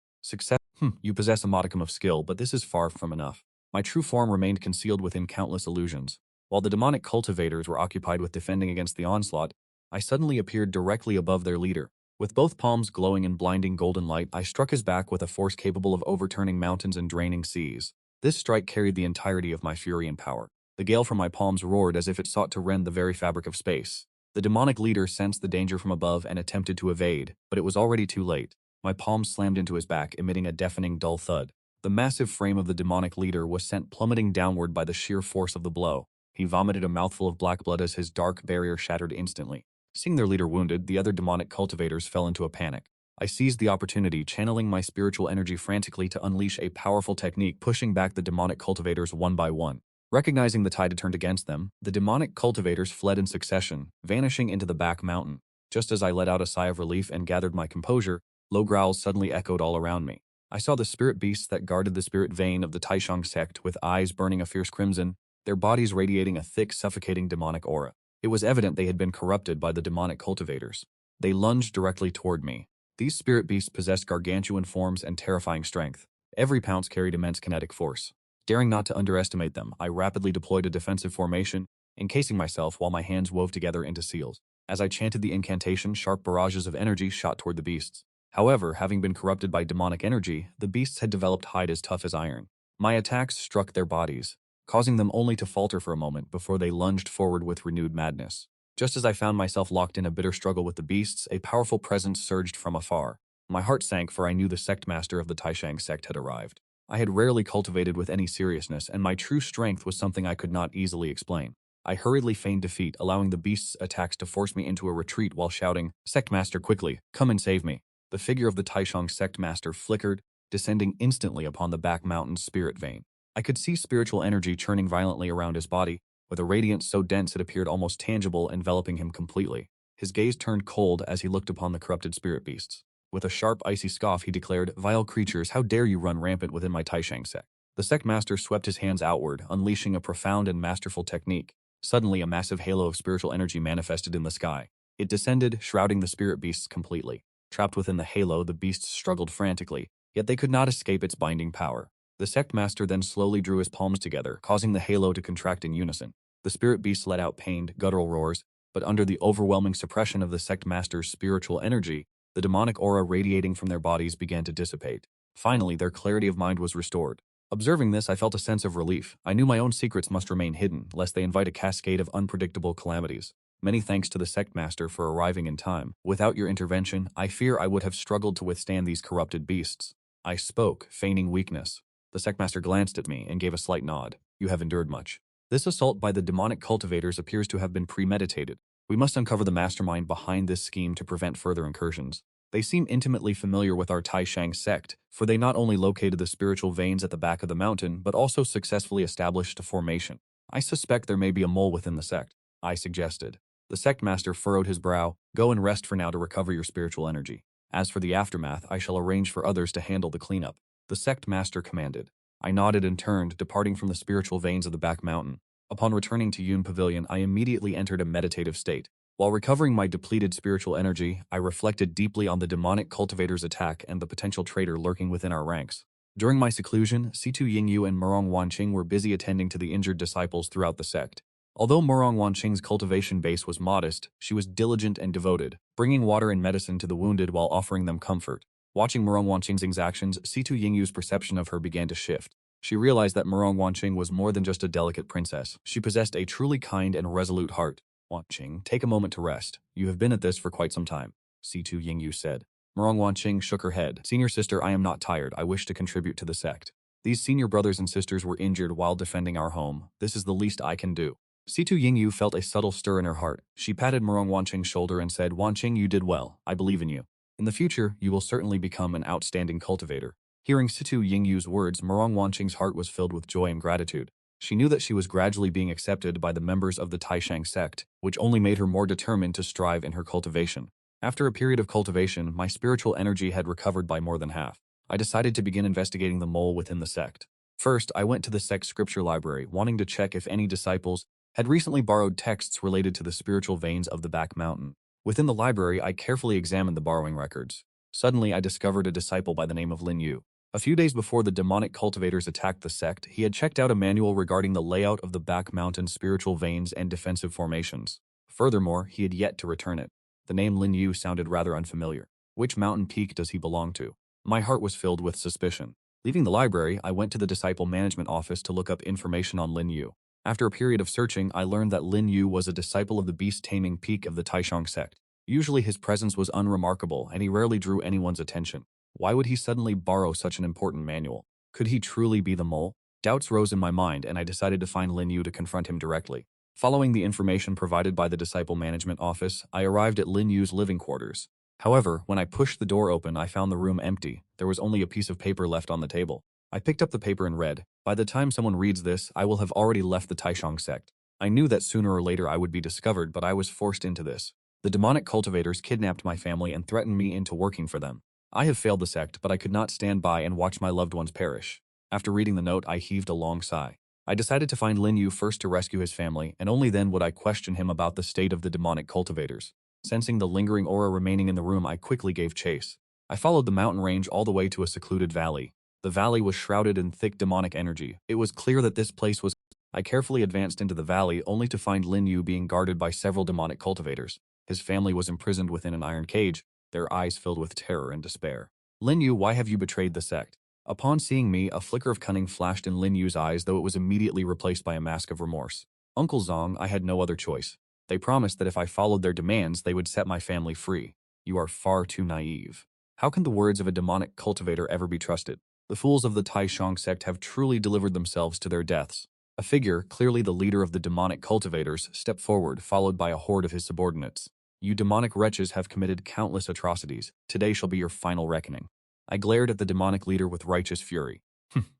You possess a modicum of skill, but this is far from enough. My true form remained concealed within countless illusions. While the demonic cultivators were occupied with defending against the onslaught, I suddenly appeared directly above their leader. With both palms glowing in blinding golden light, I struck his back with a force capable of overturning mountains and draining seas. This strike carried the entirety of my fury and power. The gale from my palms roared as if it sought to rend the very fabric of space. The demonic leader sensed the danger from above and attempted to evade, but it was already too late. My palms slammed into his back, emitting a deafening dull thud. The massive frame of the demonic leader was sent plummeting downward by the sheer force of the blow. He vomited a mouthful of black blood as his dark barrier shattered instantly. Seeing their leader wounded, the other demonic cultivators fell into a panic. I seized the opportunity, channeling my spiritual energy frantically to unleash a powerful technique, pushing back the demonic cultivators one by one. Recognizing the tide had turned against them, the demonic cultivators fled in succession, vanishing into the back mountain. Just as I let out a sigh of relief and gathered my composure, low growls suddenly echoed all around me. I saw the spirit beasts that guarded the spirit vein of the Taishang sect with eyes burning a fierce crimson, their bodies radiating a thick, suffocating demonic aura. It was evident they had been corrupted by the demonic cultivators. They lunged directly toward me. These spirit beasts possessed gargantuan forms and terrifying strength. Every pounce carried immense kinetic force. Daring not to underestimate them, I rapidly deployed a defensive formation, encasing myself while my hands wove together into seals. As I chanted the incantation, sharp barrages of energy shot toward the beasts. However, having been corrupted by demonic energy, the beasts had developed hide as tough as iron. My attacks struck their bodies, causing them only to falter for a moment before they lunged forward with renewed madness. Just as I found myself locked in a bitter struggle with the beasts, a powerful presence surged from afar. My heart sank, for I knew the sect master of the Taishang sect had arrived. I had rarely cultivated with any seriousness, and my true strength was something I could not easily explain. I hurriedly feigned defeat, allowing the beasts' attacks to force me into a retreat while shouting, "Sect master, quickly, come and save me." The figure of the Taishang sect master flickered, descending instantly upon the back mountain's spirit vein. I could see spiritual energy churning violently around his body, with a radiance so dense it appeared almost tangible, enveloping him completely. His gaze turned cold as he looked upon the corrupted spirit beasts. With a sharp, icy scoff, he declared, "Vile creatures, how dare you run rampant within my Taishang sect?" The sect master swept his hands outward, unleashing a profound and masterful technique. Suddenly, a massive halo of spiritual energy manifested in the sky. It descended, shrouding the spirit beasts completely. Trapped within the halo, the beasts struggled frantically, yet they could not escape its binding power. The sect master then slowly drew his palms together, causing the halo to contract in unison. The spirit beasts let out pained, guttural roars, but under the overwhelming suppression of the sect master's spiritual energy, the demonic aura radiating from their bodies began to dissipate. Finally, their clarity of mind was restored. Observing this, I felt a sense of relief. I knew my own secrets must remain hidden, lest they invite a cascade of unpredictable calamities. Many thanks to the sect master for arriving in time. Without your intervention, I fear I would have struggled to withstand these corrupted beasts. I spoke, feigning weakness. The sect master glanced at me and gave a slight nod. "You have endured much. This assault by the demonic cultivators appears to have been premeditated. We must uncover the mastermind behind this scheme to prevent further incursions. They seem intimately familiar with our Taishang sect, for they not only located the spiritual veins at the back of the mountain, but also successfully established a formation. I suspect there may be a mole within the sect," I suggested. The sect master furrowed his brow. "Go and rest for now to recover your spiritual energy. As for the aftermath, I shall arrange for others to handle the cleanup," the sect master commanded. I nodded and turned, departing from the spiritual veins of the back mountain. Upon returning to Yun Pavilion, I immediately entered a meditative state. While recovering my depleted spiritual energy, I reflected deeply on the demonic cultivator's attack and the potential traitor lurking within our ranks. During my seclusion, Situ Yingyu and Murong Wanqing were busy attending to the injured disciples throughout the sect. Although Murong Wanqing's cultivation base was modest, she was diligent and devoted, bringing water and medicine to the wounded while offering them comfort. Watching Murong Wanqing's actions, Situ Yingyu's perception of her began to shift. She realized that Murong Wanqing was more than just a delicate princess. She possessed a truly kind and resolute heart. "Wanqing, take a moment to rest. You have been at this for quite some time," Situ Yingyu said. Murong Wanqing shook her head. "Senior sister, I am not tired. I wish to contribute to the sect. These senior brothers and sisters were injured while defending our home. This is the least I can do." Situ Yingyu felt a subtle stir in her heart. She patted Murong Wanqing's shoulder and said, "Wanqing, you did well. I believe in you. In the future, you will certainly become an outstanding cultivator." Hearing Situ Yingyu's words, Murong Wanqing's heart was filled with joy and gratitude. She knew that she was gradually being accepted by the members of the Taishang sect, which only made her more determined to strive in her cultivation. After a period of cultivation, my spiritual energy had recovered by more than half. I decided to begin investigating the mole within the sect. First, I went to the sect scripture library, wanting to check if any disciples had recently borrowed texts related to the spiritual veins of the back mountain. Within the library, I carefully examined the borrowing records. Suddenly, I discovered a disciple by the name of Lin Yu. A few days before the demonic cultivators attacked the sect, he had checked out a manual regarding the layout of the back mountain spiritual veins and defensive formations. Furthermore, he had yet to return it. The name Lin Yu sounded rather unfamiliar. Which mountain peak does he belong to? My heart was filled with suspicion. Leaving the library, I went to the disciple management office to look up information on Lin Yu. After a period of searching, I learned that Lin Yu was a disciple of the beast-taming peak of the Taishang sect. Usually his presence was unremarkable, and he rarely drew anyone's attention. Why would he suddenly borrow such an important manual? Could he truly be the mole? Doubts rose in my mind, and I decided to find Lin Yu to confront him directly. Following the information provided by the disciple management office, I arrived at Lin Yu's living quarters. However, when I pushed the door open, I found the room empty. There was only a piece of paper left on the table. I picked up the paper and read, "By the time someone reads this, I will have already left the Taishang sect." I knew that sooner or later I would be discovered, but I was forced into this. The demonic cultivators kidnapped my family and threatened me into working for them. I have failed the sect, but I could not stand by and watch my loved ones perish. After reading the note, I heaved a long sigh. I decided to find Lin Yu first to rescue his family, and only then would I question him about the state of the demonic cultivators. Sensing the lingering aura remaining in the room, I quickly gave chase. I followed the mountain range all the way to a secluded valley. The valley was shrouded in thick demonic energy. It was clear that this place was... I carefully advanced into the valley, only to find Lin Yu being guarded by several demonic cultivators. His family was imprisoned within an iron cage, their eyes filled with terror and despair. "Lin Yu, why have you betrayed the sect?" Upon seeing me, a flicker of cunning flashed in Lin Yu's eyes, though it was immediately replaced by a mask of remorse. "Uncle Zhang, I had no other choice. They promised that if I followed their demands, they would set my family free. You are far too naive. How can the words of a demonic cultivator ever be trusted? The fools of the Taishang sect have truly delivered themselves to their deaths." A figure, clearly the leader of the demonic cultivators, stepped forward, followed by a horde of his subordinates. "You demonic wretches have committed countless atrocities. Today shall be your final reckoning." I glared at the demonic leader with righteous fury.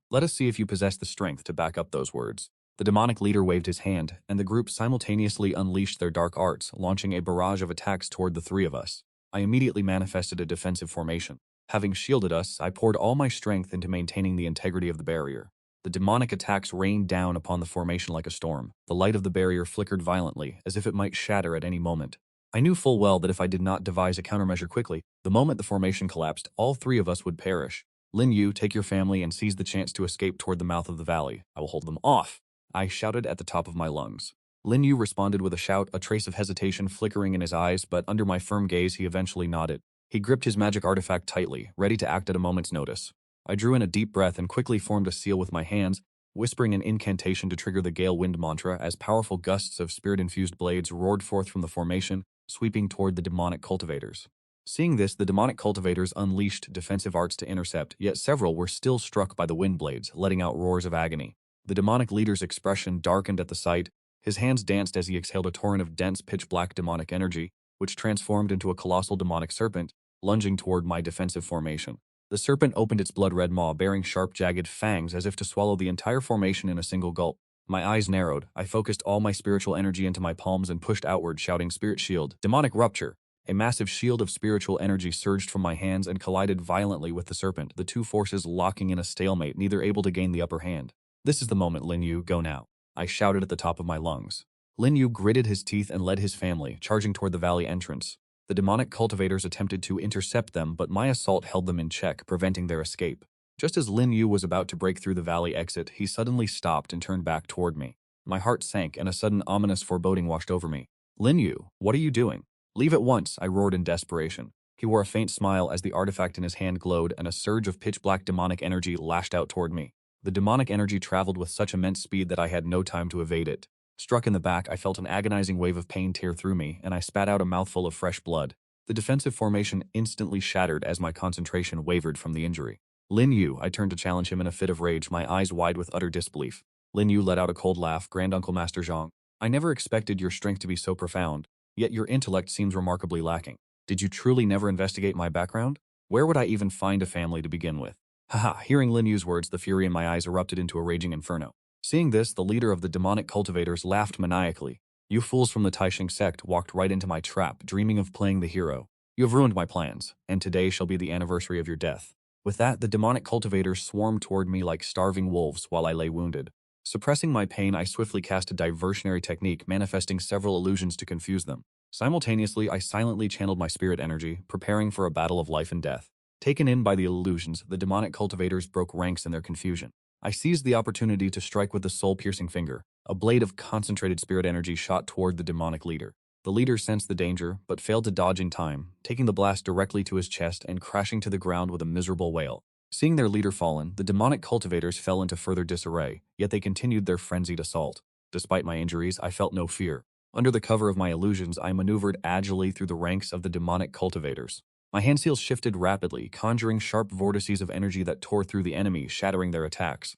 Let us see if you possess the strength to back up those words. The demonic leader waved his hand, and the group simultaneously unleashed their dark arts, launching a barrage of attacks toward the three of us. I immediately manifested a defensive formation. Having shielded us, I poured all my strength into maintaining the integrity of the barrier. The demonic attacks rained down upon the formation like a storm. The light of the barrier flickered violently, as if it might shatter at any moment. I knew full well that if I did not devise a countermeasure quickly, the moment the formation collapsed, all three of us would perish. "Lin Yu, take your family and seize the chance to escape toward the mouth of the valley. I will hold them off," I shouted at the top of my lungs. Lin Yu responded with a shout, a trace of hesitation flickering in his eyes, but under my firm gaze he eventually nodded. He gripped his magic artifact tightly, ready to act at a moment's notice. I drew in a deep breath and quickly formed a seal with my hands, whispering an incantation to trigger the Gale Wind mantra as powerful gusts of spirit-infused blades roared forth from the formation, sweeping toward the demonic cultivators. Seeing this, the demonic cultivators unleashed defensive arts to intercept, yet several were still struck by the wind blades, letting out roars of agony. The demonic leader's expression darkened at the sight. His hands danced as he exhaled a torrent of dense, pitch-black demonic energy, which transformed into a colossal demonic serpent, lunging toward my defensive formation. The serpent opened its blood-red maw, bearing sharp, jagged fangs as if to swallow the entire formation in a single gulp. My eyes narrowed. I focused all my spiritual energy into my palms and pushed outward, shouting, "Spirit shield! Demonic rupture!" A massive shield of spiritual energy surged from my hands and collided violently with the serpent, the two forces locking in a stalemate, neither able to gain the upper hand. "This is the moment, Lin Yu, go now," I shouted at the top of my lungs. Lin Yu gritted his teeth and led his family, charging toward the valley entrance. The demonic cultivators attempted to intercept them, but my assault held them in check, preventing their escape. Just as Lin Yu was about to break through the valley exit, he suddenly stopped and turned back toward me. My heart sank, and a sudden ominous foreboding washed over me. "Lin Yu, what are you doing?" "Leave at once," I roared in desperation. He wore a faint smile as the artifact in his hand glowed, and a surge of pitch-black demonic energy lashed out toward me. The demonic energy traveled with such immense speed that I had no time to evade it. Struck in the back, I felt an agonizing wave of pain tear through me, and I spat out a mouthful of fresh blood. The defensive formation instantly shattered as my concentration wavered from the injury. "Lin Yu," I turned to challenge him in a fit of rage, my eyes wide with utter disbelief. Lin Yu let out a cold laugh. "Granduncle Master Zhang, I never expected your strength to be so profound, yet your intellect seems remarkably lacking. Did you truly never investigate my background? Where would I even find a family to begin with?" Haha, hearing Lin Yu's words, the fury in my eyes erupted into a raging inferno. Seeing this, the leader of the demonic cultivators laughed maniacally. "You fools from the Taishang sect walked right into my trap, dreaming of playing the hero. You have ruined my plans, and today shall be the anniversary of your death." With that, the demonic cultivators swarmed toward me like starving wolves while I lay wounded. Suppressing my pain, I swiftly cast a diversionary technique, manifesting several illusions to confuse them. Simultaneously, I silently channeled my spirit energy, preparing for a battle of life and death. Taken in by the illusions, the demonic cultivators broke ranks in their confusion. I seized the opportunity to strike with the soul-piercing finger. A blade of concentrated spirit energy shot toward the demonic leader. The leader sensed the danger, but failed to dodge in time, taking the blast directly to his chest and crashing to the ground with a miserable wail. Seeing their leader fallen, the demonic cultivators fell into further disarray, yet they continued their frenzied assault. Despite my injuries, I felt no fear. Under the cover of my illusions, I maneuvered agilely through the ranks of the demonic cultivators. My hand seals shifted rapidly, conjuring sharp vortices of energy that tore through the enemy, shattering their attacks.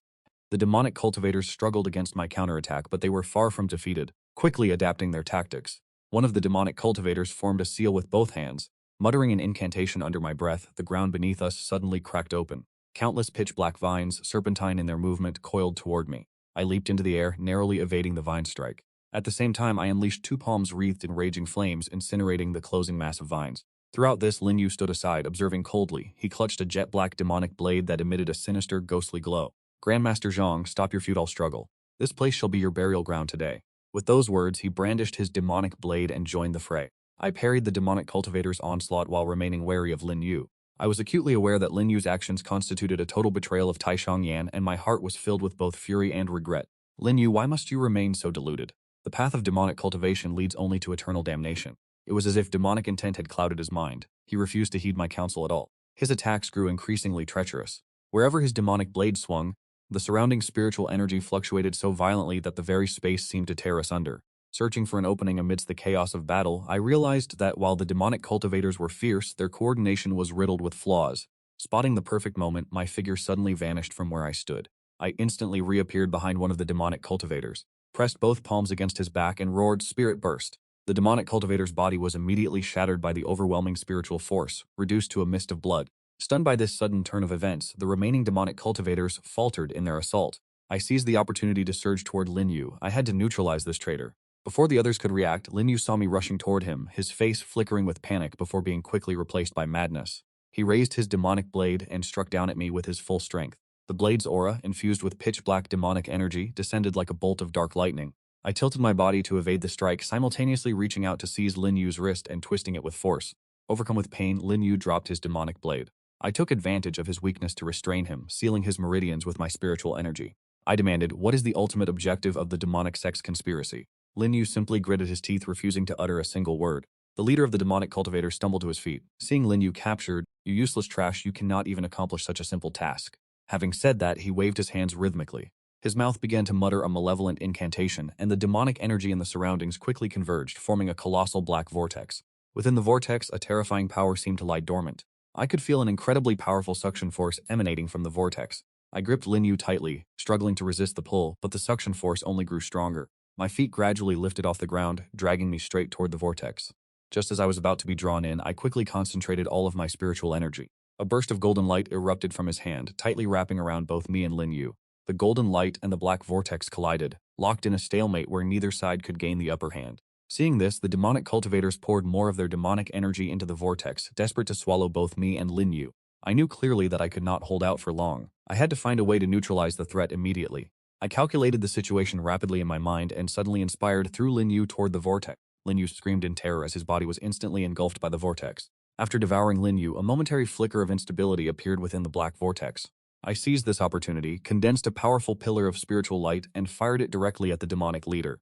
The demonic cultivators struggled against my counterattack, but they were far from defeated, quickly adapting their tactics. One of the demonic cultivators formed a seal with both hands. Muttering an incantation under my breath, the ground beneath us suddenly cracked open. Countless pitch-black vines, serpentine in their movement, coiled toward me. I leaped into the air, narrowly evading the vine strike. At the same time, I unleashed two palms wreathed in raging flames, incinerating the closing mass of vines. Throughout this, Lin Yu stood aside, observing coldly. He clutched a jet-black demonic blade that emitted a sinister, ghostly glow. "Grandmaster Zhang, stop your futile struggle. This place shall be your burial ground today." With those words, he brandished his demonic blade and joined the fray. I parried the demonic cultivator's onslaught while remaining wary of Lin Yu. I was acutely aware that Lin Yu's actions constituted a total betrayal of Taishang Yan, and my heart was filled with both fury and regret. "Lin Yu, why must you remain so deluded? The path of demonic cultivation leads only to eternal damnation." It was as if demonic intent had clouded his mind. He refused to heed my counsel at all. His attacks grew increasingly treacherous. Wherever his demonic blade swung, the surrounding spiritual energy fluctuated so violently that the very space seemed to tear us under. Searching for an opening amidst the chaos of battle, I realized that while the demonic cultivators were fierce, their coordination was riddled with flaws. Spotting the perfect moment, my figure suddenly vanished from where I stood. I instantly reappeared behind one of the demonic cultivators, pressed both palms against his back, and roared, "Spirit burst." The demonic cultivator's body was immediately shattered by the overwhelming spiritual force, reduced to a mist of blood. Stunned by this sudden turn of events, the remaining demonic cultivators faltered in their assault. I seized the opportunity to surge toward Lin Yu. I had to neutralize this traitor. Before the others could react, Lin Yu saw me rushing toward him, his face flickering with panic before being quickly replaced by madness. He raised his demonic blade and struck down at me with his full strength. The blade's aura, infused with pitch-black demonic energy, descended like a bolt of dark lightning. I tilted my body to evade the strike, simultaneously reaching out to seize Lin Yu's wrist and twisting it with force. Overcome with pain, Lin Yu dropped his demonic blade. I took advantage of his weakness to restrain him, sealing his meridians with my spiritual energy. I demanded, "What is the ultimate objective of the demonic sect's conspiracy?" Lin Yu simply gritted his teeth, refusing to utter a single word. The leader of the demonic cultivator stumbled to his feet. Seeing Lin Yu captured, "You useless trash, you cannot even accomplish such a simple task." Having said that, he waved his hands rhythmically. His mouth began to mutter a malevolent incantation, and the demonic energy in the surroundings quickly converged, forming a colossal black vortex. Within the vortex, a terrifying power seemed to lie dormant. I could feel an incredibly powerful suction force emanating from the vortex. I gripped Lin Yu tightly, struggling to resist the pull, but the suction force only grew stronger. My feet gradually lifted off the ground, dragging me straight toward the vortex. Just as I was about to be drawn in, I quickly concentrated all of my spiritual energy. A burst of golden light erupted from his hand, tightly wrapping around both me and Lin Yu. The golden light and the black vortex collided, locked in a stalemate where neither side could gain the upper hand. Seeing this, the demonic cultivators poured more of their demonic energy into the vortex, desperate to swallow both me and Lin Yu. I knew clearly that I could not hold out for long. I had to find a way to neutralize the threat immediately. I calculated the situation rapidly in my mind and suddenly inspired threw Lin Yu toward the vortex. Lin Yu screamed in terror as his body was instantly engulfed by the vortex. After devouring Lin Yu, a momentary flicker of instability appeared within the black vortex. I seized this opportunity, condensed a powerful pillar of spiritual light, and fired it directly at the demonic leader.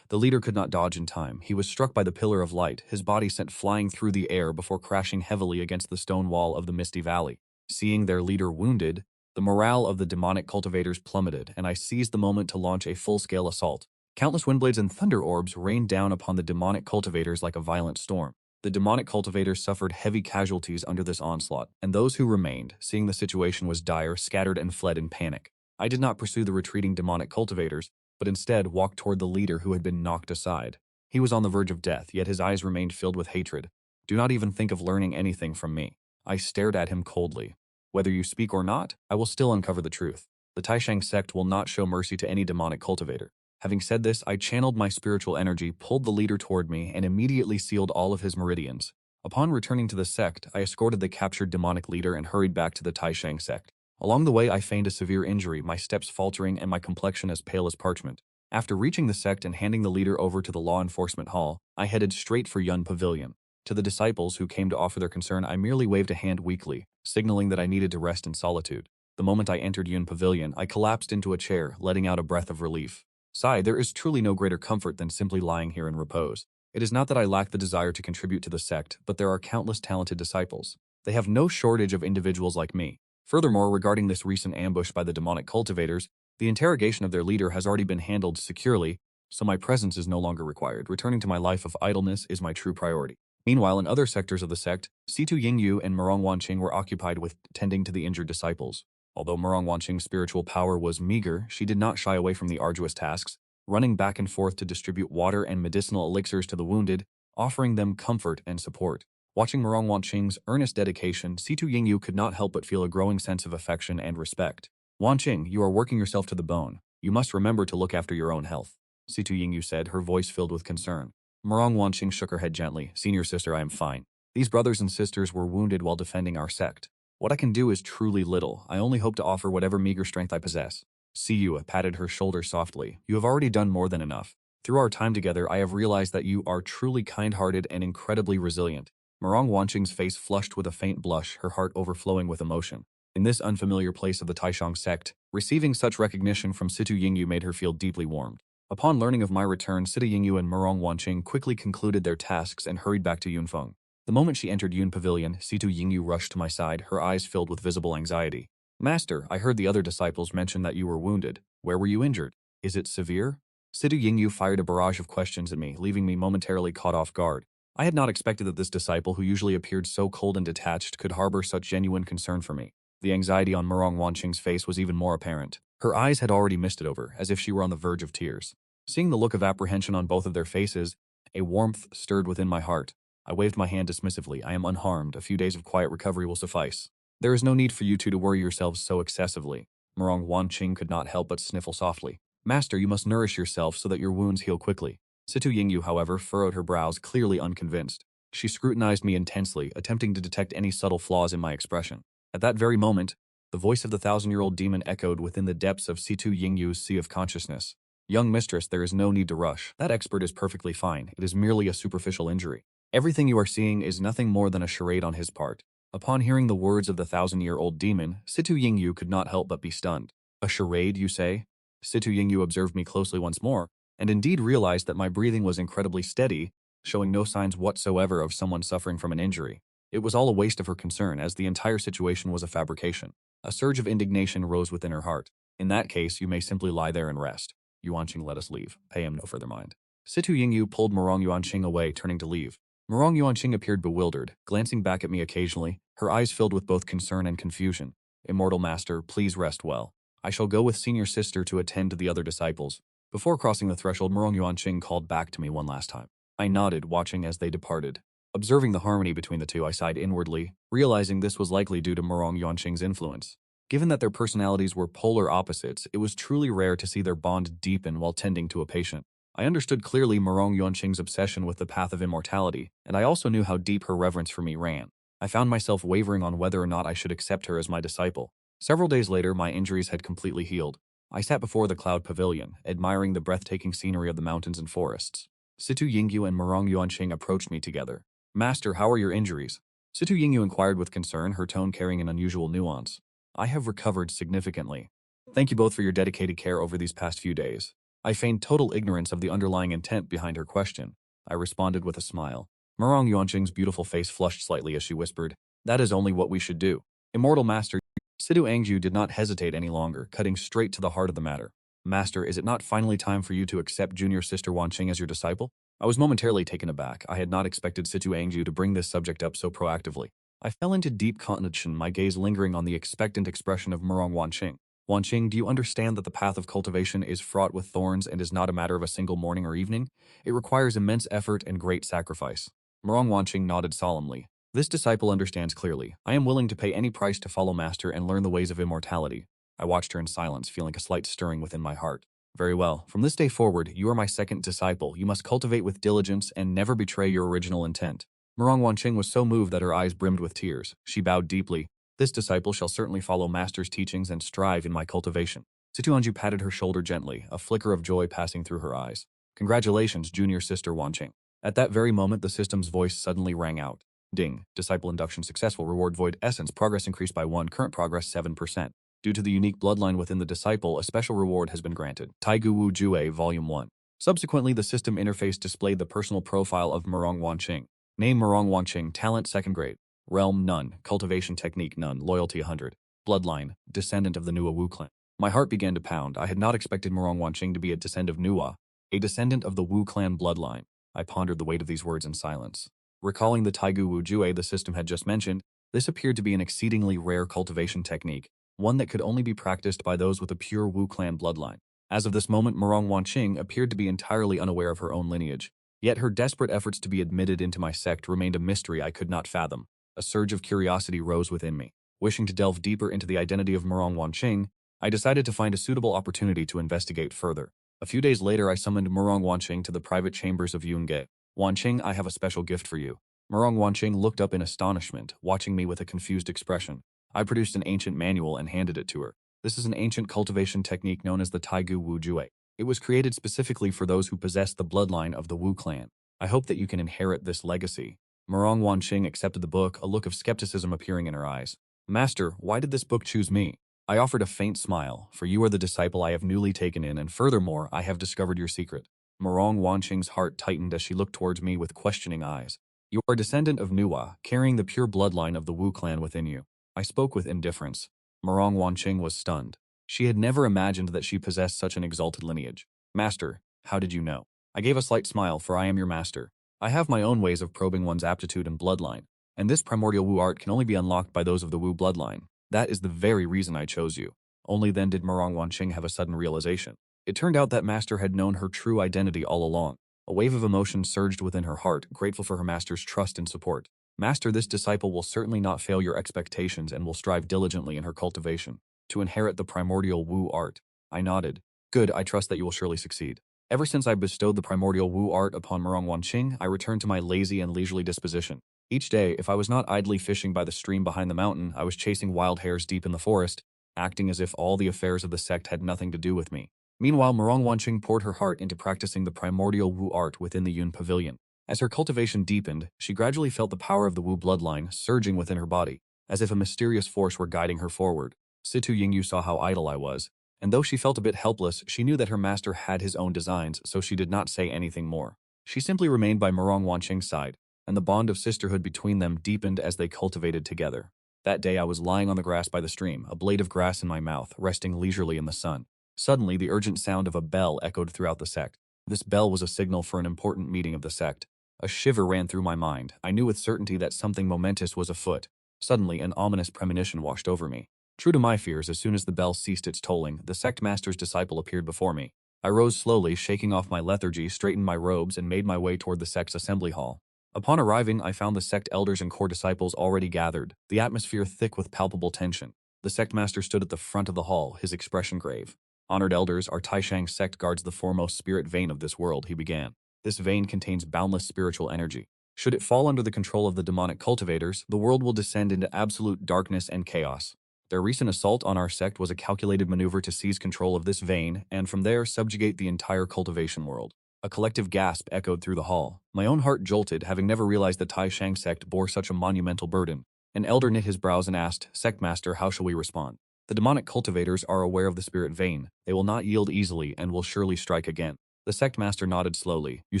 The leader could not dodge in time. He was struck by the pillar of light, his body sent flying through the air before crashing heavily against the stone wall of the misty valley. Seeing their leader wounded, the morale of the demonic cultivators plummeted, and I seized the moment to launch a full-scale assault. Countless windblades and thunder orbs rained down upon the demonic cultivators like a violent storm. The demonic cultivators suffered heavy casualties under this onslaught, and those who remained, seeing the situation was dire, scattered and fled in panic. I did not pursue the retreating demonic cultivators, but instead walked toward the leader who had been knocked aside. He was on the verge of death, yet his eyes remained filled with hatred. "Do not even think of learning anything from me." I stared at him coldly. "Whether you speak or not, I will still uncover the truth. The Taishang sect will not show mercy to any demonic cultivator." Having said this, I channeled my spiritual energy, pulled the leader toward me, and immediately sealed all of his meridians. Upon returning to the sect, I escorted the captured demonic leader and hurried back to the Taishang sect. Along the way, I feigned a severe injury, my steps faltering and my complexion as pale as parchment. After reaching the sect and handing the leader over to the law enforcement hall, I headed straight for Yun Pavilion. To the disciples who came to offer their concern, I merely waved a hand weakly, signaling that I needed to rest in solitude. The moment I entered Yun Pavilion, I collapsed into a chair, letting out a breath of relief. "Sigh, there is truly no greater comfort than simply lying here in repose." It is not that I lack the desire to contribute to the sect, but there are countless talented disciples. They have no shortage of individuals like me. Furthermore, regarding this recent ambush by the demonic cultivators, the interrogation of their leader has already been handled securely, so my presence is no longer required. Returning to my life of idleness is my true priority. Meanwhile, in other sectors of the sect, Situ Yingyu and Murong Wanqing were occupied with tending to the injured disciples. Although Murong Wanqing's spiritual power was meager, she did not shy away from the arduous tasks, running back and forth to distribute water and medicinal elixirs to the wounded, offering them comfort and support. Watching Murong Wanqing's earnest dedication, Situ Yingyu could not help but feel a growing sense of affection and respect. Wanqing, you are working yourself to the bone. You must remember to look after your own health, Situ Yingyu said, her voice filled with concern. Murong Wanqing shook her head gently. Senior sister, I am fine. These brothers and sisters were wounded while defending our sect. What I can do is truly little. I only hope to offer whatever meager strength I possess. Siyu patted her shoulder softly. You have already done more than enough. Through our time together, I have realized that you are truly kind-hearted and incredibly resilient. Murong Wanqing's face flushed with a faint blush, her heart overflowing with emotion. In this unfamiliar place of the Taishang sect, receiving such recognition from Situ Yingyu made her feel deeply warmed. Upon learning of my return, Situ Yingyu and Murong Wanqing quickly concluded their tasks and hurried back to Yunfeng. The moment she entered Yun Pavilion, Situ Yingyu rushed to my side, her eyes filled with visible anxiety. Master, I heard the other disciples mention that you were wounded. Where were you injured? Is it severe? Situ Yingyu fired a barrage of questions at me, leaving me momentarily caught off guard. I had not expected that this disciple, who usually appeared so cold and detached, could harbor such genuine concern for me. The anxiety on Murong Wanqing's face was even more apparent. Her eyes had already misted over, as if she were on the verge of tears. Seeing the look of apprehension on both of their faces, a warmth stirred within my heart. I waved my hand dismissively. I am unharmed. A few days of quiet recovery will suffice. There is no need for you two to worry yourselves so excessively. Murong Wanqing could not help but sniffle softly. Master, you must nourish yourself so that your wounds heal quickly. Situ Yingyu, however, furrowed her brows, clearly unconvinced. She scrutinized me intensely, attempting to detect any subtle flaws in my expression. At that very moment, the voice of the thousand-year-old demon echoed within the depths of Situ Yingyu's sea of consciousness. Young mistress, there is no need to rush. That expert is perfectly fine. It is merely a superficial injury. Everything you are seeing is nothing more than a charade on his part. Upon hearing the words of the thousand-year-old demon, Situ Yingyu could not help but be stunned. A charade, you say? Situ Yingyu observed me closely once more, and indeed realized that my breathing was incredibly steady, showing no signs whatsoever of someone suffering from an injury. It was all a waste of her concern, as the entire situation was a fabrication. A surge of indignation rose within her heart. In that case, you may simply lie there and rest. Yuanqing, let us leave. Pay him no further mind. Situ Yingyu pulled Murong Yuanqing away, turning to leave. Murong Yuanqing appeared bewildered, glancing back at me occasionally, her eyes filled with both concern and confusion. Immortal Master, please rest well. I shall go with Senior Sister to attend to the other disciples. Before crossing the threshold, Murong Yuanqing called back to me one last time. I nodded, watching as they departed. Observing the harmony between the two, I sighed inwardly, realizing this was likely due to Murong Yuanqing's influence. Given that their personalities were polar opposites, it was truly rare to see their bond deepen while tending to a patient. I understood clearly Murong Yuanqing's obsession with the path of immortality, and I also knew how deep her reverence for me ran. I found myself wavering on whether or not I should accept her as my disciple. Several days later, my injuries had completely healed. I sat before the cloud pavilion, admiring the breathtaking scenery of the mountains and forests. Situ Yingyu and Murong Yuanqing approached me together. Master, how are your injuries? Situ Yingyu inquired with concern, her tone carrying an unusual nuance. I have recovered significantly. Thank you both for your dedicated care over these past few days. I feigned total ignorance of the underlying intent behind her question. I responded with a smile. Murong Yuanqing's beautiful face flushed slightly as she whispered, that is only what we should do. Immortal Master, Situ Angju did not hesitate any longer, cutting straight to the heart of the matter. Master, is it not finally time for you to accept Junior Sister Wanqing as your disciple? I was momentarily taken aback. I had not expected Situ Angju to bring this subject up so proactively. I fell into deep contemplation, my gaze lingering on the expectant expression of Murong Wanqing. Wanqing, do you understand that the path of cultivation is fraught with thorns and is not a matter of a single morning or evening? It requires immense effort and great sacrifice. Murong Wanqing nodded solemnly. This disciple understands clearly. I am willing to pay any price to follow Master and learn the ways of immortality. I watched her in silence, feeling a slight stirring within my heart. Very well. From this day forward, you are my second disciple. You must cultivate with diligence and never betray your original intent. Murong Wanqing was so moved that her eyes brimmed with tears. She bowed deeply. This disciple shall certainly follow Master's teachings and strive in my cultivation. Situ Anju patted her shoulder gently, a flicker of joy passing through her eyes. Congratulations, Junior Sister Wanqing. At that very moment, the system's voice suddenly rang out. Ding. Disciple induction successful. Reward void essence. Progress increased by 1. Current progress 7%. Due to the unique bloodline within the disciple, a special reward has been granted. Taigu Wu Jue, Volume 1. Subsequently, the system interface displayed the personal profile of Murong Wanqing. Name Murong Wanqing, talent 2nd grade. Realm none, cultivation technique none, loyalty 100. Bloodline, descendant of the Nua Wu clan. My heart began to pound. I had not expected Murong Wanqing to be a descendant of Nua, a descendant of the Wu clan bloodline. I pondered the weight of these words in silence. Recalling the Taigu Wu Jue the system had just mentioned, this appeared to be an exceedingly rare cultivation technique, one that could only be practiced by those with a pure Wu clan bloodline. As of this moment, Murong Wanqing appeared to be entirely unaware of her own lineage. Yet her desperate efforts to be admitted into my sect remained a mystery I could not fathom. A surge of curiosity rose within me. Wishing to delve deeper into the identity of Murong Wanqing, I decided to find a suitable opportunity to investigate further. A few days later, I summoned Murong Wanqing to the private chambers of Yunge. Wanqing, I have a special gift for you. Murong Wanqing looked up in astonishment, watching me with a confused expression. I produced an ancient manual and handed it to her. This is an ancient cultivation technique known as the Taigu Wu Jue. It was created specifically for those who possess the bloodline of the Wu clan. I hope that you can inherit this legacy. Murong Wanqing accepted the book, a look of skepticism appearing in her eyes. Master, why did this book choose me? I offered a faint smile, for you are the disciple I have newly taken in, and furthermore, I have discovered your secret. Murong Wanqing's heart tightened as she looked towards me with questioning eyes. You are a descendant of Nua, carrying the pure bloodline of the Wu clan within you. I spoke with indifference. Murong Wanqing was stunned. She had never imagined that she possessed such an exalted lineage. Master, how did you know? I gave a slight smile, for I am your master. I have my own ways of probing one's aptitude and bloodline, and this primordial Wu art can only be unlocked by those of the Wu bloodline. That is the very reason I chose you. Only then did Murong Wanqing have a sudden realization. It turned out that Master had known her true identity all along. A wave of emotion surged within her heart, grateful for her Master's trust and support. Master, this disciple will certainly not fail your expectations and will strive diligently in her cultivation to inherit the primordial Wu art. I nodded. Good, I trust that you will surely succeed. Ever since I bestowed the primordial Wu art upon Murong Wanqing, I returned to my lazy and leisurely disposition. Each day, if I was not idly fishing by the stream behind the mountain, I was chasing wild hares deep in the forest, acting as if all the affairs of the sect had nothing to do with me. Meanwhile, Murong Wanqing poured her heart into practicing the primordial Wu art within the Yun Pavilion. As her cultivation deepened, she gradually felt the power of the Wu bloodline surging within her body, as if a mysterious force were guiding her forward. Situ Yingyu saw how idle I was, and though she felt a bit helpless, she knew that her master had his own designs, so she did not say anything more. She simply remained by Murong Wanqing's side, and the bond of sisterhood between them deepened as they cultivated together. That day I was lying on the grass by the stream, a blade of grass in my mouth, resting leisurely in the sun. Suddenly, the urgent sound of a bell echoed throughout the sect. This bell was a signal for an important meeting of the sect. A shiver ran through my mind. I knew with certainty that something momentous was afoot. Suddenly, an ominous premonition washed over me. True to my fears, as soon as the bell ceased its tolling, the sect master's disciple appeared before me. I rose slowly, shaking off my lethargy, straightened my robes, and made my way toward the sect's assembly hall. Upon arriving, I found the sect elders and core disciples already gathered, the atmosphere thick with palpable tension. The sect master stood at the front of the hall, his expression grave. Honored elders, our Taishang sect guards the foremost spirit vein of this world, he began. This vein contains boundless spiritual energy. Should it fall under the control of the demonic cultivators, the world will descend into absolute darkness and chaos. Their recent assault on our sect was a calculated maneuver to seize control of this vein and from there subjugate the entire cultivation world. A collective gasp echoed through the hall. My own heart jolted, having never realized the Taishang sect bore such a monumental burden. An elder knit his brows and asked, "Sect master, how shall we respond?" The demonic cultivators are aware of the spirit vein. They will not yield easily and will surely strike again. The sect master nodded slowly. You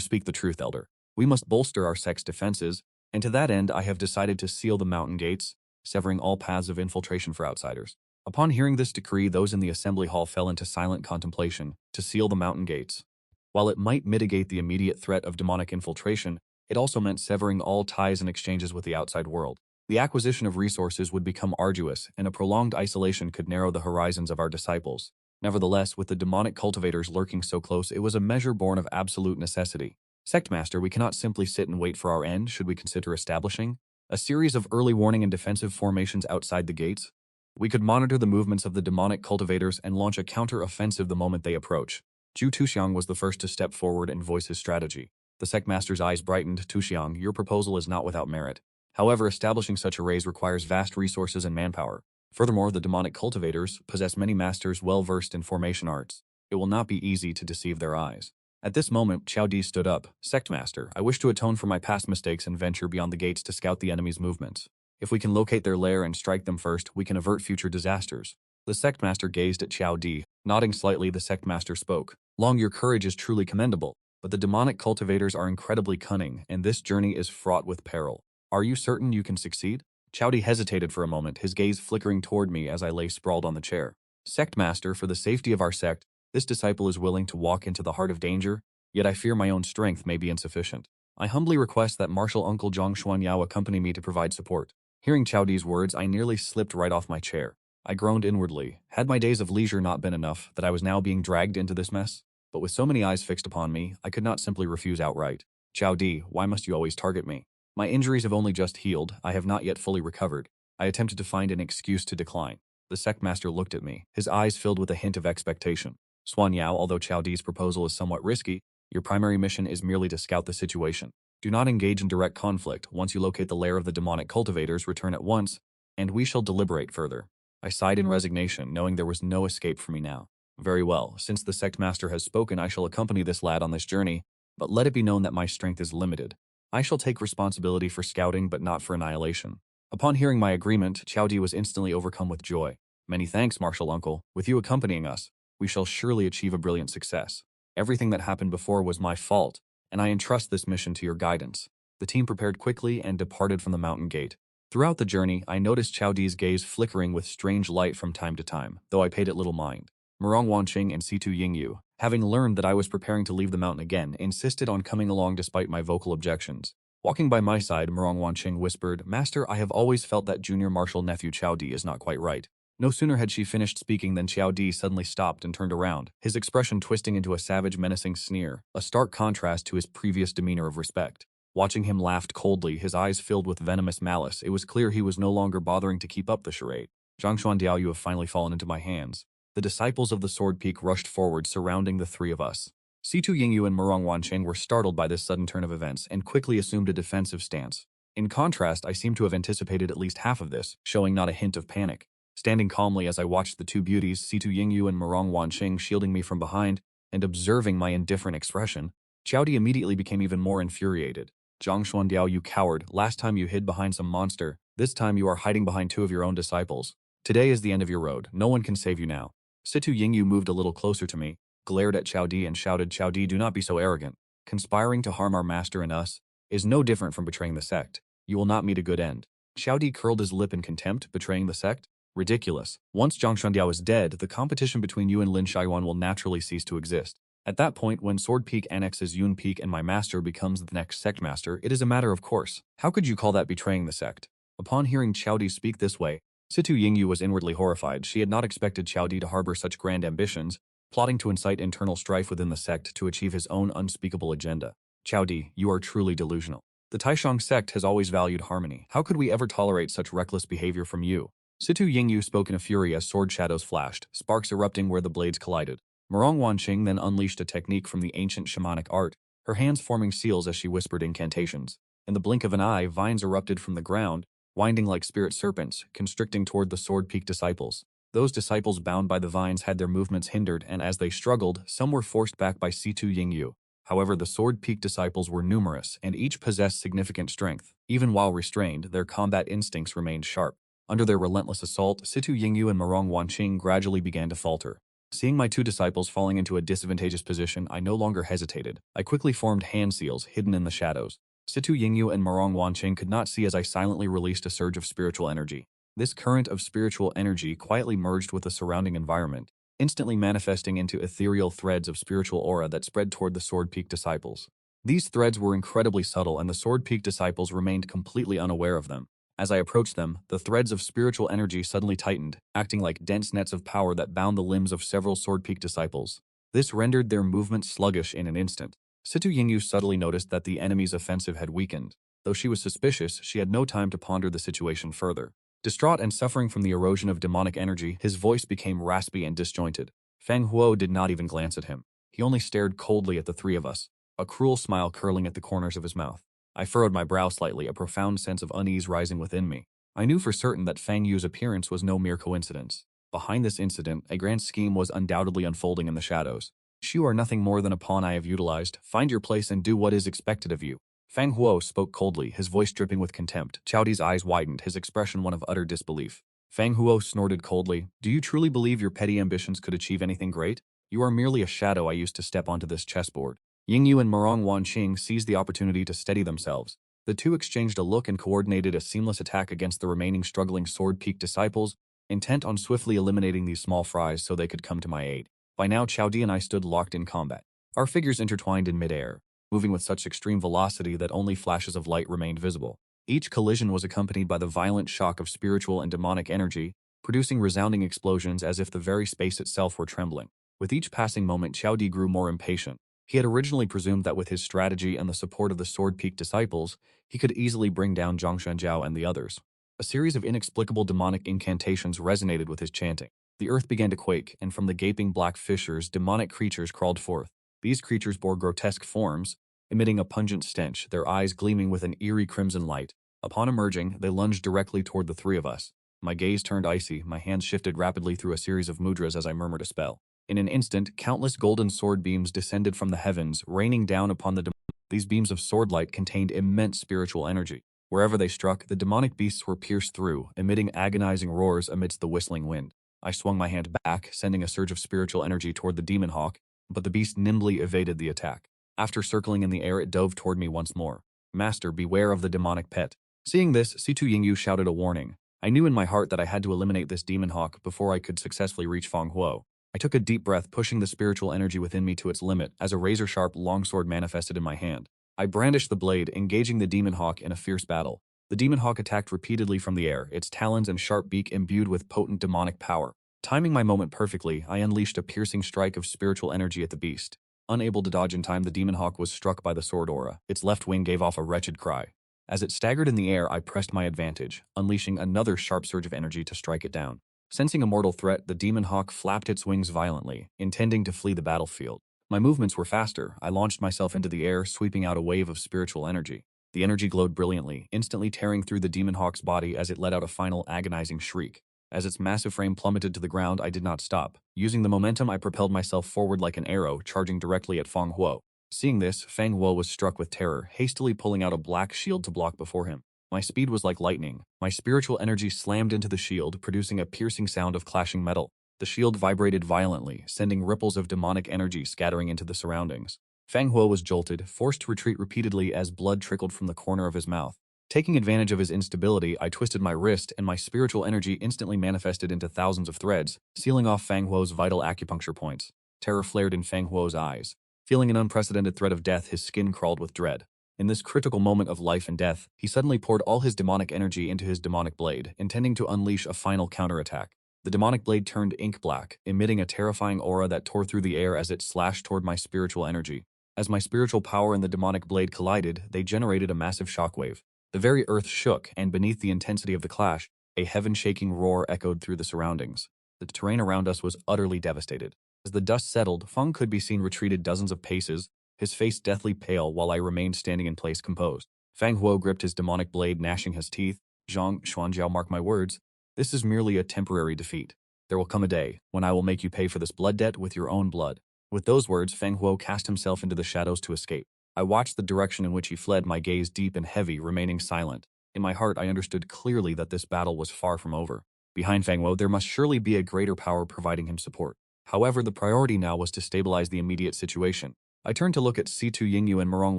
speak the truth, elder. We must bolster our sect's defenses, and to that end I have decided to seal the mountain gates, severing all paths of infiltration for outsiders. Upon hearing this decree, those in the assembly hall fell into silent contemplation. To seal the mountain gates. While it might mitigate the immediate threat of demonic infiltration, it also meant severing all ties and exchanges with the outside world. The acquisition of resources would become arduous, and a prolonged isolation could narrow the horizons of our disciples. Nevertheless, with the demonic cultivators lurking so close, it was a measure born of absolute necessity. Sectmaster, we cannot simply sit and wait for our end. Should we consider establishing a series of early warning and defensive formations outside the gates? We could monitor the movements of the demonic cultivators and launch a counter-offensive the moment they approach. Zhu Tuxiang was the first to step forward and voice his strategy. The sectmaster's eyes brightened. Tuxiang, your proposal is not without merit. However, establishing such arrays requires vast resources and manpower. Furthermore, the demonic cultivators possess many masters well versed in formation arts. It will not be easy to deceive their eyes. At this moment, Qiao Di stood up. Sectmaster, I wish to atone for my past mistakes and venture beyond the gates to scout the enemy's movements. If we can locate their lair and strike them first, we can avert future disasters. The sectmaster gazed at Qiao Di, Nodding slightly, the sect master spoke. Long, your courage is truly commendable, but the demonic cultivators are incredibly cunning, and this journey is fraught with peril. Are you certain you can succeed? Chowdy hesitated for a moment, his gaze flickering toward me as I lay sprawled on the chair. Sect master, for the safety of our sect, this disciple is willing to walk into the heart of danger, yet I fear my own strength may be insufficient. I humbly request that Martial Uncle Zhang Xuan-Yao accompany me to provide support. Hearing Chowdy's words, I nearly slipped right off my chair. I groaned inwardly. Had my days of leisure not been enough that I was now being dragged into this mess? But with so many eyes fixed upon me, I could not simply refuse outright. Chowdy, why must you always target me? My injuries have only just healed, I have not yet fully recovered. I attempted to find an excuse to decline. The sect master looked at me, his eyes filled with a hint of expectation. Xuan-Yao, although Chowdy's proposal is somewhat risky, your primary mission is merely to scout the situation. Do not engage in direct conflict. Once you locate the lair of the demonic cultivators, return at once, and we shall deliberate further. I sighed in resignation, knowing there was no escape for me now. Very well, since the sect master has spoken, I shall accompany this lad on this journey, but let it be known that my strength is limited. I shall take responsibility for scouting, but not for annihilation. Upon hearing my agreement, Chowdy was instantly overcome with joy. Many thanks, Martial Uncle. With you accompanying us, we shall surely achieve a brilliant success. Everything that happened before was my fault, and I entrust this mission to your guidance. The team prepared quickly and departed from the mountain gate. Throughout the journey, I noticed Chowdy's gaze flickering with strange light from time to time, though I paid it little mind. Murong Wanqing and Situ Yingyu, having learned that I was preparing to leave the mountain again, insisted on coming along despite my vocal objections. Walking by my side, Murong Wanqing whispered, Master, I have always felt that junior martial nephew Chowdy is not quite right. No sooner had she finished speaking than Chowdy suddenly stopped and turned around, his expression twisting into a savage, menacing sneer, a stark contrast to his previous demeanor of respect. Watching him laughed coldly, his eyes filled with venomous malice, it was clear he was no longer bothering to keep up the charade. Zhang Xuan-Yao, you have finally fallen into my hands. The disciples of the Sword Peak rushed forward, surrounding the three of us. Situ Yingyu and Murong Wanqing were startled by this sudden turn of events and quickly assumed a defensive stance. In contrast, I seemed to have anticipated at least half of this, showing not a hint of panic. Standing calmly as I watched the two beauties, Situ Yingyu and Murong Wanqing, shielding me from behind and observing my indifferent expression, Chowdy immediately became even more infuriated. Zhang Xuan-Yao, you coward, last time you hid behind some monster, this time you are hiding behind two of your own disciples. Today is the end of your road, no one can save you now. Situ Yingyu moved a little closer to me, glared at Chowdy and shouted, Chowdy, do not be so arrogant. Conspiring to harm our master and us is no different from betraying the sect. You will not meet a good end. Chowdy curled his lip in contempt, betraying the sect? Ridiculous. Once Zhang Xuan-Yao is dead, the competition between you and Lin Shaiyuan will naturally cease to exist. At that point, when Sword Peak annexes Yun Peak and my master becomes the next sect master, it is a matter of course. How could you call that betraying the sect? Upon hearing Chowdy speak this way, Situ Yingyu was inwardly horrified. She had not expected Chowdy to harbor such grand ambitions, plotting to incite internal strife within the sect to achieve his own unspeakable agenda. Chowdy, you are truly delusional. The Taishang sect has always valued harmony. How could we ever tolerate such reckless behavior from you? Situ Yingyu spoke in a fury as sword shadows flashed, sparks erupting where the blades collided. Murong Wanqing then unleashed a technique from the ancient shamanic art, her hands forming seals as she whispered incantations. In the blink of an eye, vines erupted from the ground, winding like spirit serpents, constricting toward the Sword Peak disciples. Those disciples bound by the vines had their movements hindered, and as they struggled, some were forced back by Situ Yingyu. However, the Sword Peak disciples were numerous, and each possessed significant strength. Even while restrained, their combat instincts remained sharp. Under their relentless assault, Situ Yingyu and Murong Wanqing gradually began to falter. Seeing my two disciples falling into a disadvantageous position, I no longer hesitated. I quickly formed hand seals hidden in the shadows. Situ Yingyu and Murong Wanqing could not see as I silently released a surge of spiritual energy. This current of spiritual energy quietly merged with the surrounding environment, instantly manifesting into ethereal threads of spiritual aura that spread toward the Sword Peak disciples. These threads were incredibly subtle, and the Sword Peak disciples remained completely unaware of them. As I approached them, the threads of spiritual energy suddenly tightened, acting like dense nets of power that bound the limbs of several Sword Peak disciples. This rendered their movement sluggish in an instant. Situ Yingyu subtly noticed that the enemy's offensive had weakened. Though she was suspicious, she had no time to ponder the situation further. Distraught and suffering from the erosion of demonic energy, his voice became raspy and disjointed. Feng Huo did not even glance at him. He only stared coldly at the three of us, a cruel smile curling at the corners of his mouth. I furrowed my brow slightly, a profound sense of unease rising within me. I knew for certain that Feng Yu's appearance was no mere coincidence. Behind this incident, a grand scheme was undoubtedly unfolding in the shadows. You are nothing more than a pawn I have utilized. Find your place and do what is expected of you. Feng Huo spoke coldly, his voice dripping with contempt. Chowdy's eyes widened, his expression one of utter disbelief. Fang Huo snorted coldly. Do you truly believe your petty ambitions could achieve anything great? You are merely a shadow I used to step onto this chessboard. Yingyu and Murong Wanqing seized the opportunity to steady themselves. The two exchanged a look and coordinated a seamless attack against the remaining struggling sword-peak disciples, intent on swiftly eliminating these small fries so they could come to my aid. By now, Chao Di and I stood locked in combat. Our figures intertwined in midair, moving with such extreme velocity that only flashes of light remained visible. Each collision was accompanied by the violent shock of spiritual and demonic energy, producing resounding explosions as if the very space itself were trembling. With each passing moment, Chao Di grew more impatient. He had originally presumed that with his strategy and the support of the Sword Peak disciples, he could easily bring down Zhang Xuan-Yao and the others. A series of inexplicable demonic incantations resonated with his chanting. The earth began to quake, and from the gaping black fissures, demonic creatures crawled forth. These creatures bore grotesque forms, emitting a pungent stench, their eyes gleaming with an eerie crimson light. Upon emerging, they lunged directly toward the three of us. My gaze turned icy, my hands shifted rapidly through a series of mudras as I murmured a spell. In an instant, countless golden sword beams descended from the heavens, raining down upon the These beams of swordlight contained immense spiritual energy. Wherever they struck, the demonic beasts were pierced through, emitting agonizing roars amidst the whistling wind. I swung my hand back, sending a surge of spiritual energy toward the demon hawk, but the beast nimbly evaded the attack. After circling in the air, it dove toward me once more. Master, beware of the demonic pet. Seeing this, Situ Yingyu shouted a warning. I knew in my heart that I had to eliminate this demon hawk before I could successfully reach Fang Huo. I took a deep breath, pushing the spiritual energy within me to its limit as a razor-sharp longsword manifested in my hand. I brandished the blade, engaging the demon hawk in a fierce battle. The demon hawk attacked repeatedly from the air, its talons and sharp beak imbued with potent demonic power. Timing my moment perfectly, I unleashed a piercing strike of spiritual energy at the beast. Unable to dodge in time, the demon hawk was struck by the sword aura. Its left wing gave off a wretched cry. As it staggered in the air, I pressed my advantage, unleashing another sharp surge of energy to strike it down. Sensing a mortal threat, the demon hawk flapped its wings violently, intending to flee the battlefield. My movements were faster. I launched myself into the air, sweeping out a wave of spiritual energy. The energy glowed brilliantly, instantly tearing through the demon hawk's body as it let out a final agonizing shriek. As its massive frame plummeted to the ground, I did not stop. Using the momentum, I propelled myself forward like an arrow, charging directly at Fang Huo. Seeing this, Fang Huo was struck with terror, hastily pulling out a black shield to block before him. My speed was like lightning. My spiritual energy slammed into the shield, producing a piercing sound of clashing metal. The shield vibrated violently, sending ripples of demonic energy scattering into the surroundings. Fang Huo was jolted, forced to retreat repeatedly as blood trickled from the corner of his mouth. Taking advantage of his instability, I twisted my wrist, and my spiritual energy instantly manifested into thousands of threads, sealing off Fang Huo's vital acupuncture points. Terror flared in Fang Huo's eyes. Feeling an unprecedented threat of death, his skin crawled with dread. In this critical moment of life and death, he suddenly poured all his demonic energy into his demonic blade, intending to unleash a final counterattack. The demonic blade turned ink black, emitting a terrifying aura that tore through the air as it slashed toward my spiritual energy. As my spiritual power and the demonic blade collided, they generated a massive shockwave. The very earth shook, and beneath the intensity of the clash, a heaven-shaking roar echoed through the surroundings. The terrain around us was utterly devastated. As the dust settled, Feng could be seen retreated dozens of paces, his face deathly pale while I remained standing in place composed. Fang Huo gripped his demonic blade, gnashing his teeth. Zhang Xuan-Yao, mark my words, this is merely a temporary defeat. There will come a day when I will make you pay for this blood debt with your own blood. With those words, Fang Huo cast himself into the shadows to escape. I watched the direction in which he fled, my gaze deep and heavy, remaining silent. In my heart, I understood clearly that this battle was far from over. Behind Fang Huo, there must surely be a greater power providing him support. However, the priority now was to stabilize the immediate situation. I turned to look at Situ Yingyu and Murong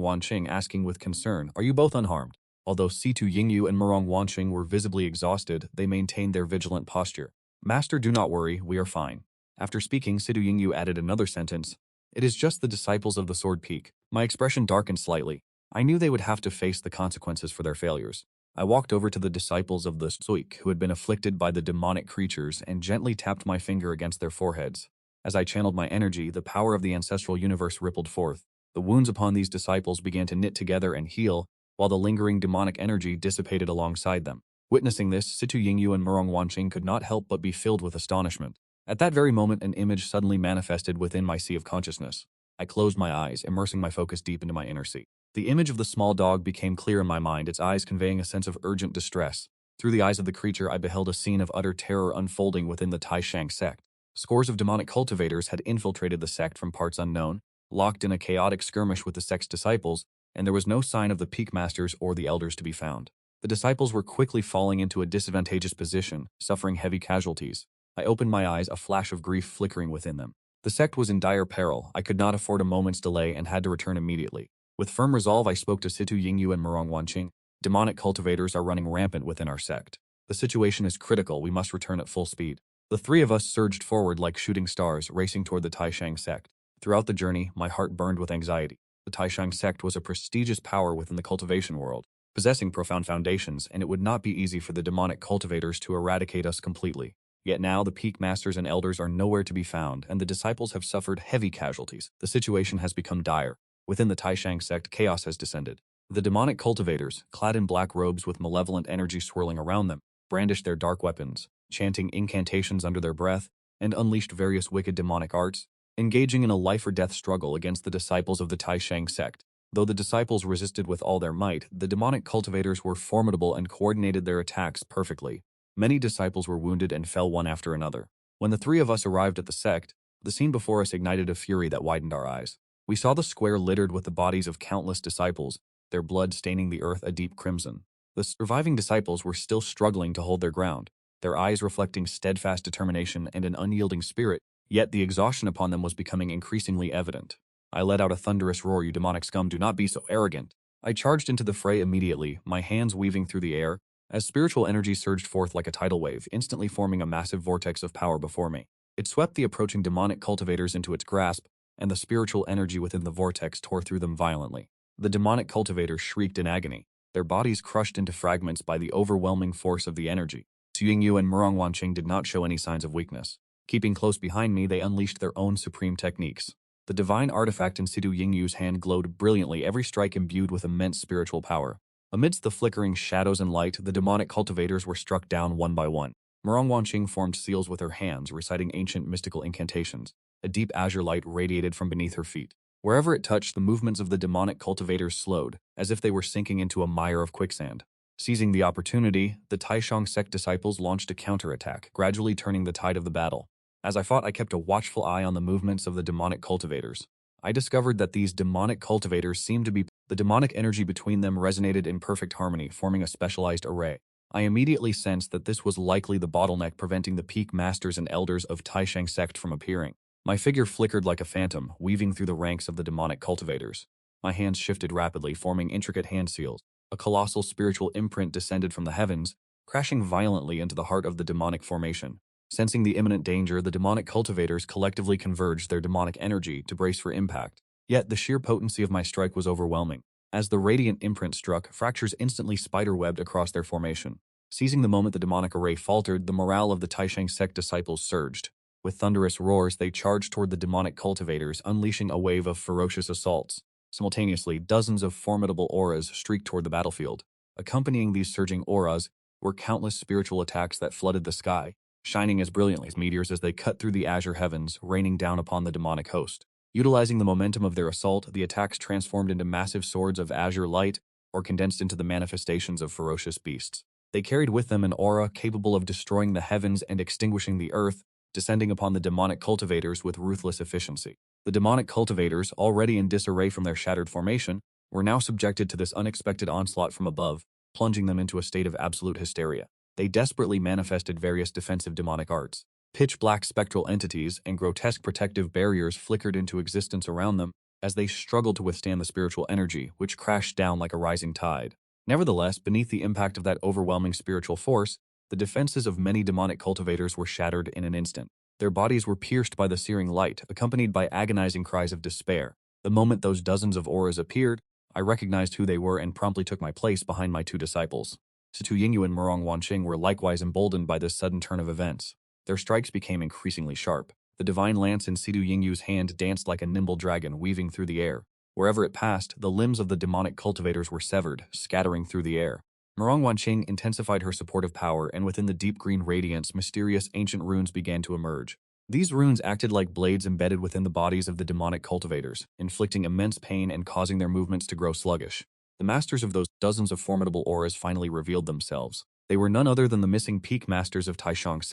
Wanqing, asking with concern, "Are you both unharmed?" Although Situ Yingyu and Murong Wanqing were visibly exhausted, they maintained their vigilant posture. "Master, do not worry, we are fine." After speaking, Situ Yingyu added another sentence. "It is just the disciples of the Sword Peak." My expression darkened slightly. I knew they would have to face the consequences for their failures. I walked over to the disciples of the Suik who had been afflicted by the demonic creatures and gently tapped my finger against their foreheads. As I channeled my energy, the power of the ancestral universe rippled forth. The wounds upon these disciples began to knit together and heal, while the lingering demonic energy dissipated alongside them. Witnessing this, Situ Yingyu and Murong Wanqing could not help but be filled with astonishment. At that very moment, an image suddenly manifested within my sea of consciousness. I closed my eyes, immersing my focus deep into my inner sea. The image of the small dog became clear in my mind, its eyes conveying a sense of urgent distress. Through the eyes of the creature, I beheld a scene of utter terror unfolding within the Taishang sect. Scores of demonic cultivators had infiltrated the sect from parts unknown, locked in a chaotic skirmish with the sect's disciples, and there was no sign of the peak masters or the elders to be found. The disciples were quickly falling into a disadvantageous position, suffering heavy casualties. I opened my eyes, a flash of grief flickering within them. The sect was in dire peril. I could not afford a moment's delay and had to return immediately. With firm resolve, I spoke to Situ Yingyu and Murong Wanqing. Demonic cultivators are running rampant within our sect. The situation is critical. We must return at full speed. The three of us surged forward like shooting stars, racing toward the Taishang sect. Throughout the journey, my heart burned with anxiety. The Taishang sect was a prestigious power within the cultivation world, possessing profound foundations, and it would not be easy for the demonic cultivators to eradicate us completely. Yet now the peak masters and elders are nowhere to be found, and the disciples have suffered heavy casualties. The situation has become dire. Within the Taishang sect, chaos has descended. The demonic cultivators, clad in black robes with malevolent energy swirling around them, brandished their dark weapons, chanting incantations under their breath, and unleashed various wicked demonic arts, engaging in a life-or-death struggle against the disciples of the Taishang sect. Though the disciples resisted with all their might, the demonic cultivators were formidable and coordinated their attacks perfectly. Many disciples were wounded and fell one after another. When the three of us arrived at the sect, the scene before us ignited a fury that widened our eyes. We saw the square littered with the bodies of countless disciples, their blood staining the earth a deep crimson. The surviving disciples were still struggling to hold their ground, their eyes reflecting steadfast determination and an unyielding spirit, yet the exhaustion upon them was becoming increasingly evident. I let out a thunderous roar. "You demonic scum, do not be so arrogant." I charged into the fray immediately, my hands weaving through the air, as spiritual energy surged forth like a tidal wave, instantly forming a massive vortex of power before me. It swept the approaching demonic cultivators into its grasp, and the spiritual energy within the vortex tore through them violently. The demonic cultivators shrieked in agony, their bodies crushed into fragments by the overwhelming force of the energy. Su Yingyu and Murong Wanqing did not show any signs of weakness. Keeping close behind me, they unleashed their own supreme techniques. The divine artifact in Situ Yingyu's hand glowed brilliantly, every strike imbued with immense spiritual power. Amidst the flickering shadows and light, the demonic cultivators were struck down one by one. Murong Wanqing formed seals with her hands, reciting ancient mystical incantations. A deep azure light radiated from beneath her feet. Wherever it touched, the movements of the demonic cultivators slowed, as if they were sinking into a mire of quicksand. Seizing the opportunity, the Taishang sect disciples launched a counterattack, gradually turning the tide of the battle. As I fought, I kept a watchful eye on the movements of the demonic cultivators. I discovered that these demonic cultivators seemed to be the demonic energy between them resonated in perfect harmony, forming a specialized array. I immediately sensed that this was likely the bottleneck preventing the peak masters and elders of Taishang sect from appearing. My figure flickered like a phantom, weaving through the ranks of the demonic cultivators. My hands shifted rapidly, forming intricate hand seals. A colossal spiritual imprint descended from the heavens, crashing violently into the heart of the demonic formation. Sensing the imminent danger, the demonic cultivators collectively converged their demonic energy to brace for impact. Yet the sheer potency of my strike was overwhelming. As the radiant imprint struck, fractures instantly spiderwebbed across their formation. Seizing the moment the demonic array faltered, the morale of the Taishang sect disciples surged. With thunderous roars, they charged toward the demonic cultivators, unleashing a wave of ferocious assaults. Simultaneously, dozens of formidable auras streaked toward the battlefield. Accompanying these surging auras were countless spiritual attacks that flooded the sky, shining as brilliantly as meteors as they cut through the azure heavens, raining down upon the demonic host. Utilizing the momentum of their assault, the attacks transformed into massive swords of azure light or condensed into the manifestations of ferocious beasts. They carried with them an aura capable of destroying the heavens and extinguishing the earth, descending upon the demonic cultivators with ruthless efficiency. The demonic cultivators, already in disarray from their shattered formation, were now subjected to this unexpected onslaught from above, plunging them into a state of absolute hysteria. They desperately manifested various defensive demonic arts. Pitch-black spectral entities and grotesque protective barriers flickered into existence around them as they struggled to withstand the spiritual energy, which crashed down like a rising tide. Nevertheless, beneath the impact of that overwhelming spiritual force, the defenses of many demonic cultivators were shattered in an instant. Their bodies were pierced by the searing light, accompanied by agonizing cries of despair. The moment those dozens of auras appeared, I recognized who they were and promptly took my place behind my two disciples. Situ Yingyu and Murong Wanqing were likewise emboldened by this sudden turn of events. Their strikes became increasingly sharp. The divine lance in Situ Yingyu's hand danced like a nimble dragon, weaving through the air. Wherever it passed, the limbs of the demonic cultivators were severed, scattering through the air. Murong Wanqing intensified her supportive power, and within the deep green radiance, mysterious ancient runes began to emerge. These runes acted like blades embedded within the bodies of the demonic cultivators, inflicting immense pain and causing their movements to grow sluggish. The masters of those dozens of formidable auras finally revealed themselves. They were none other than the missing peak masters of Taishang.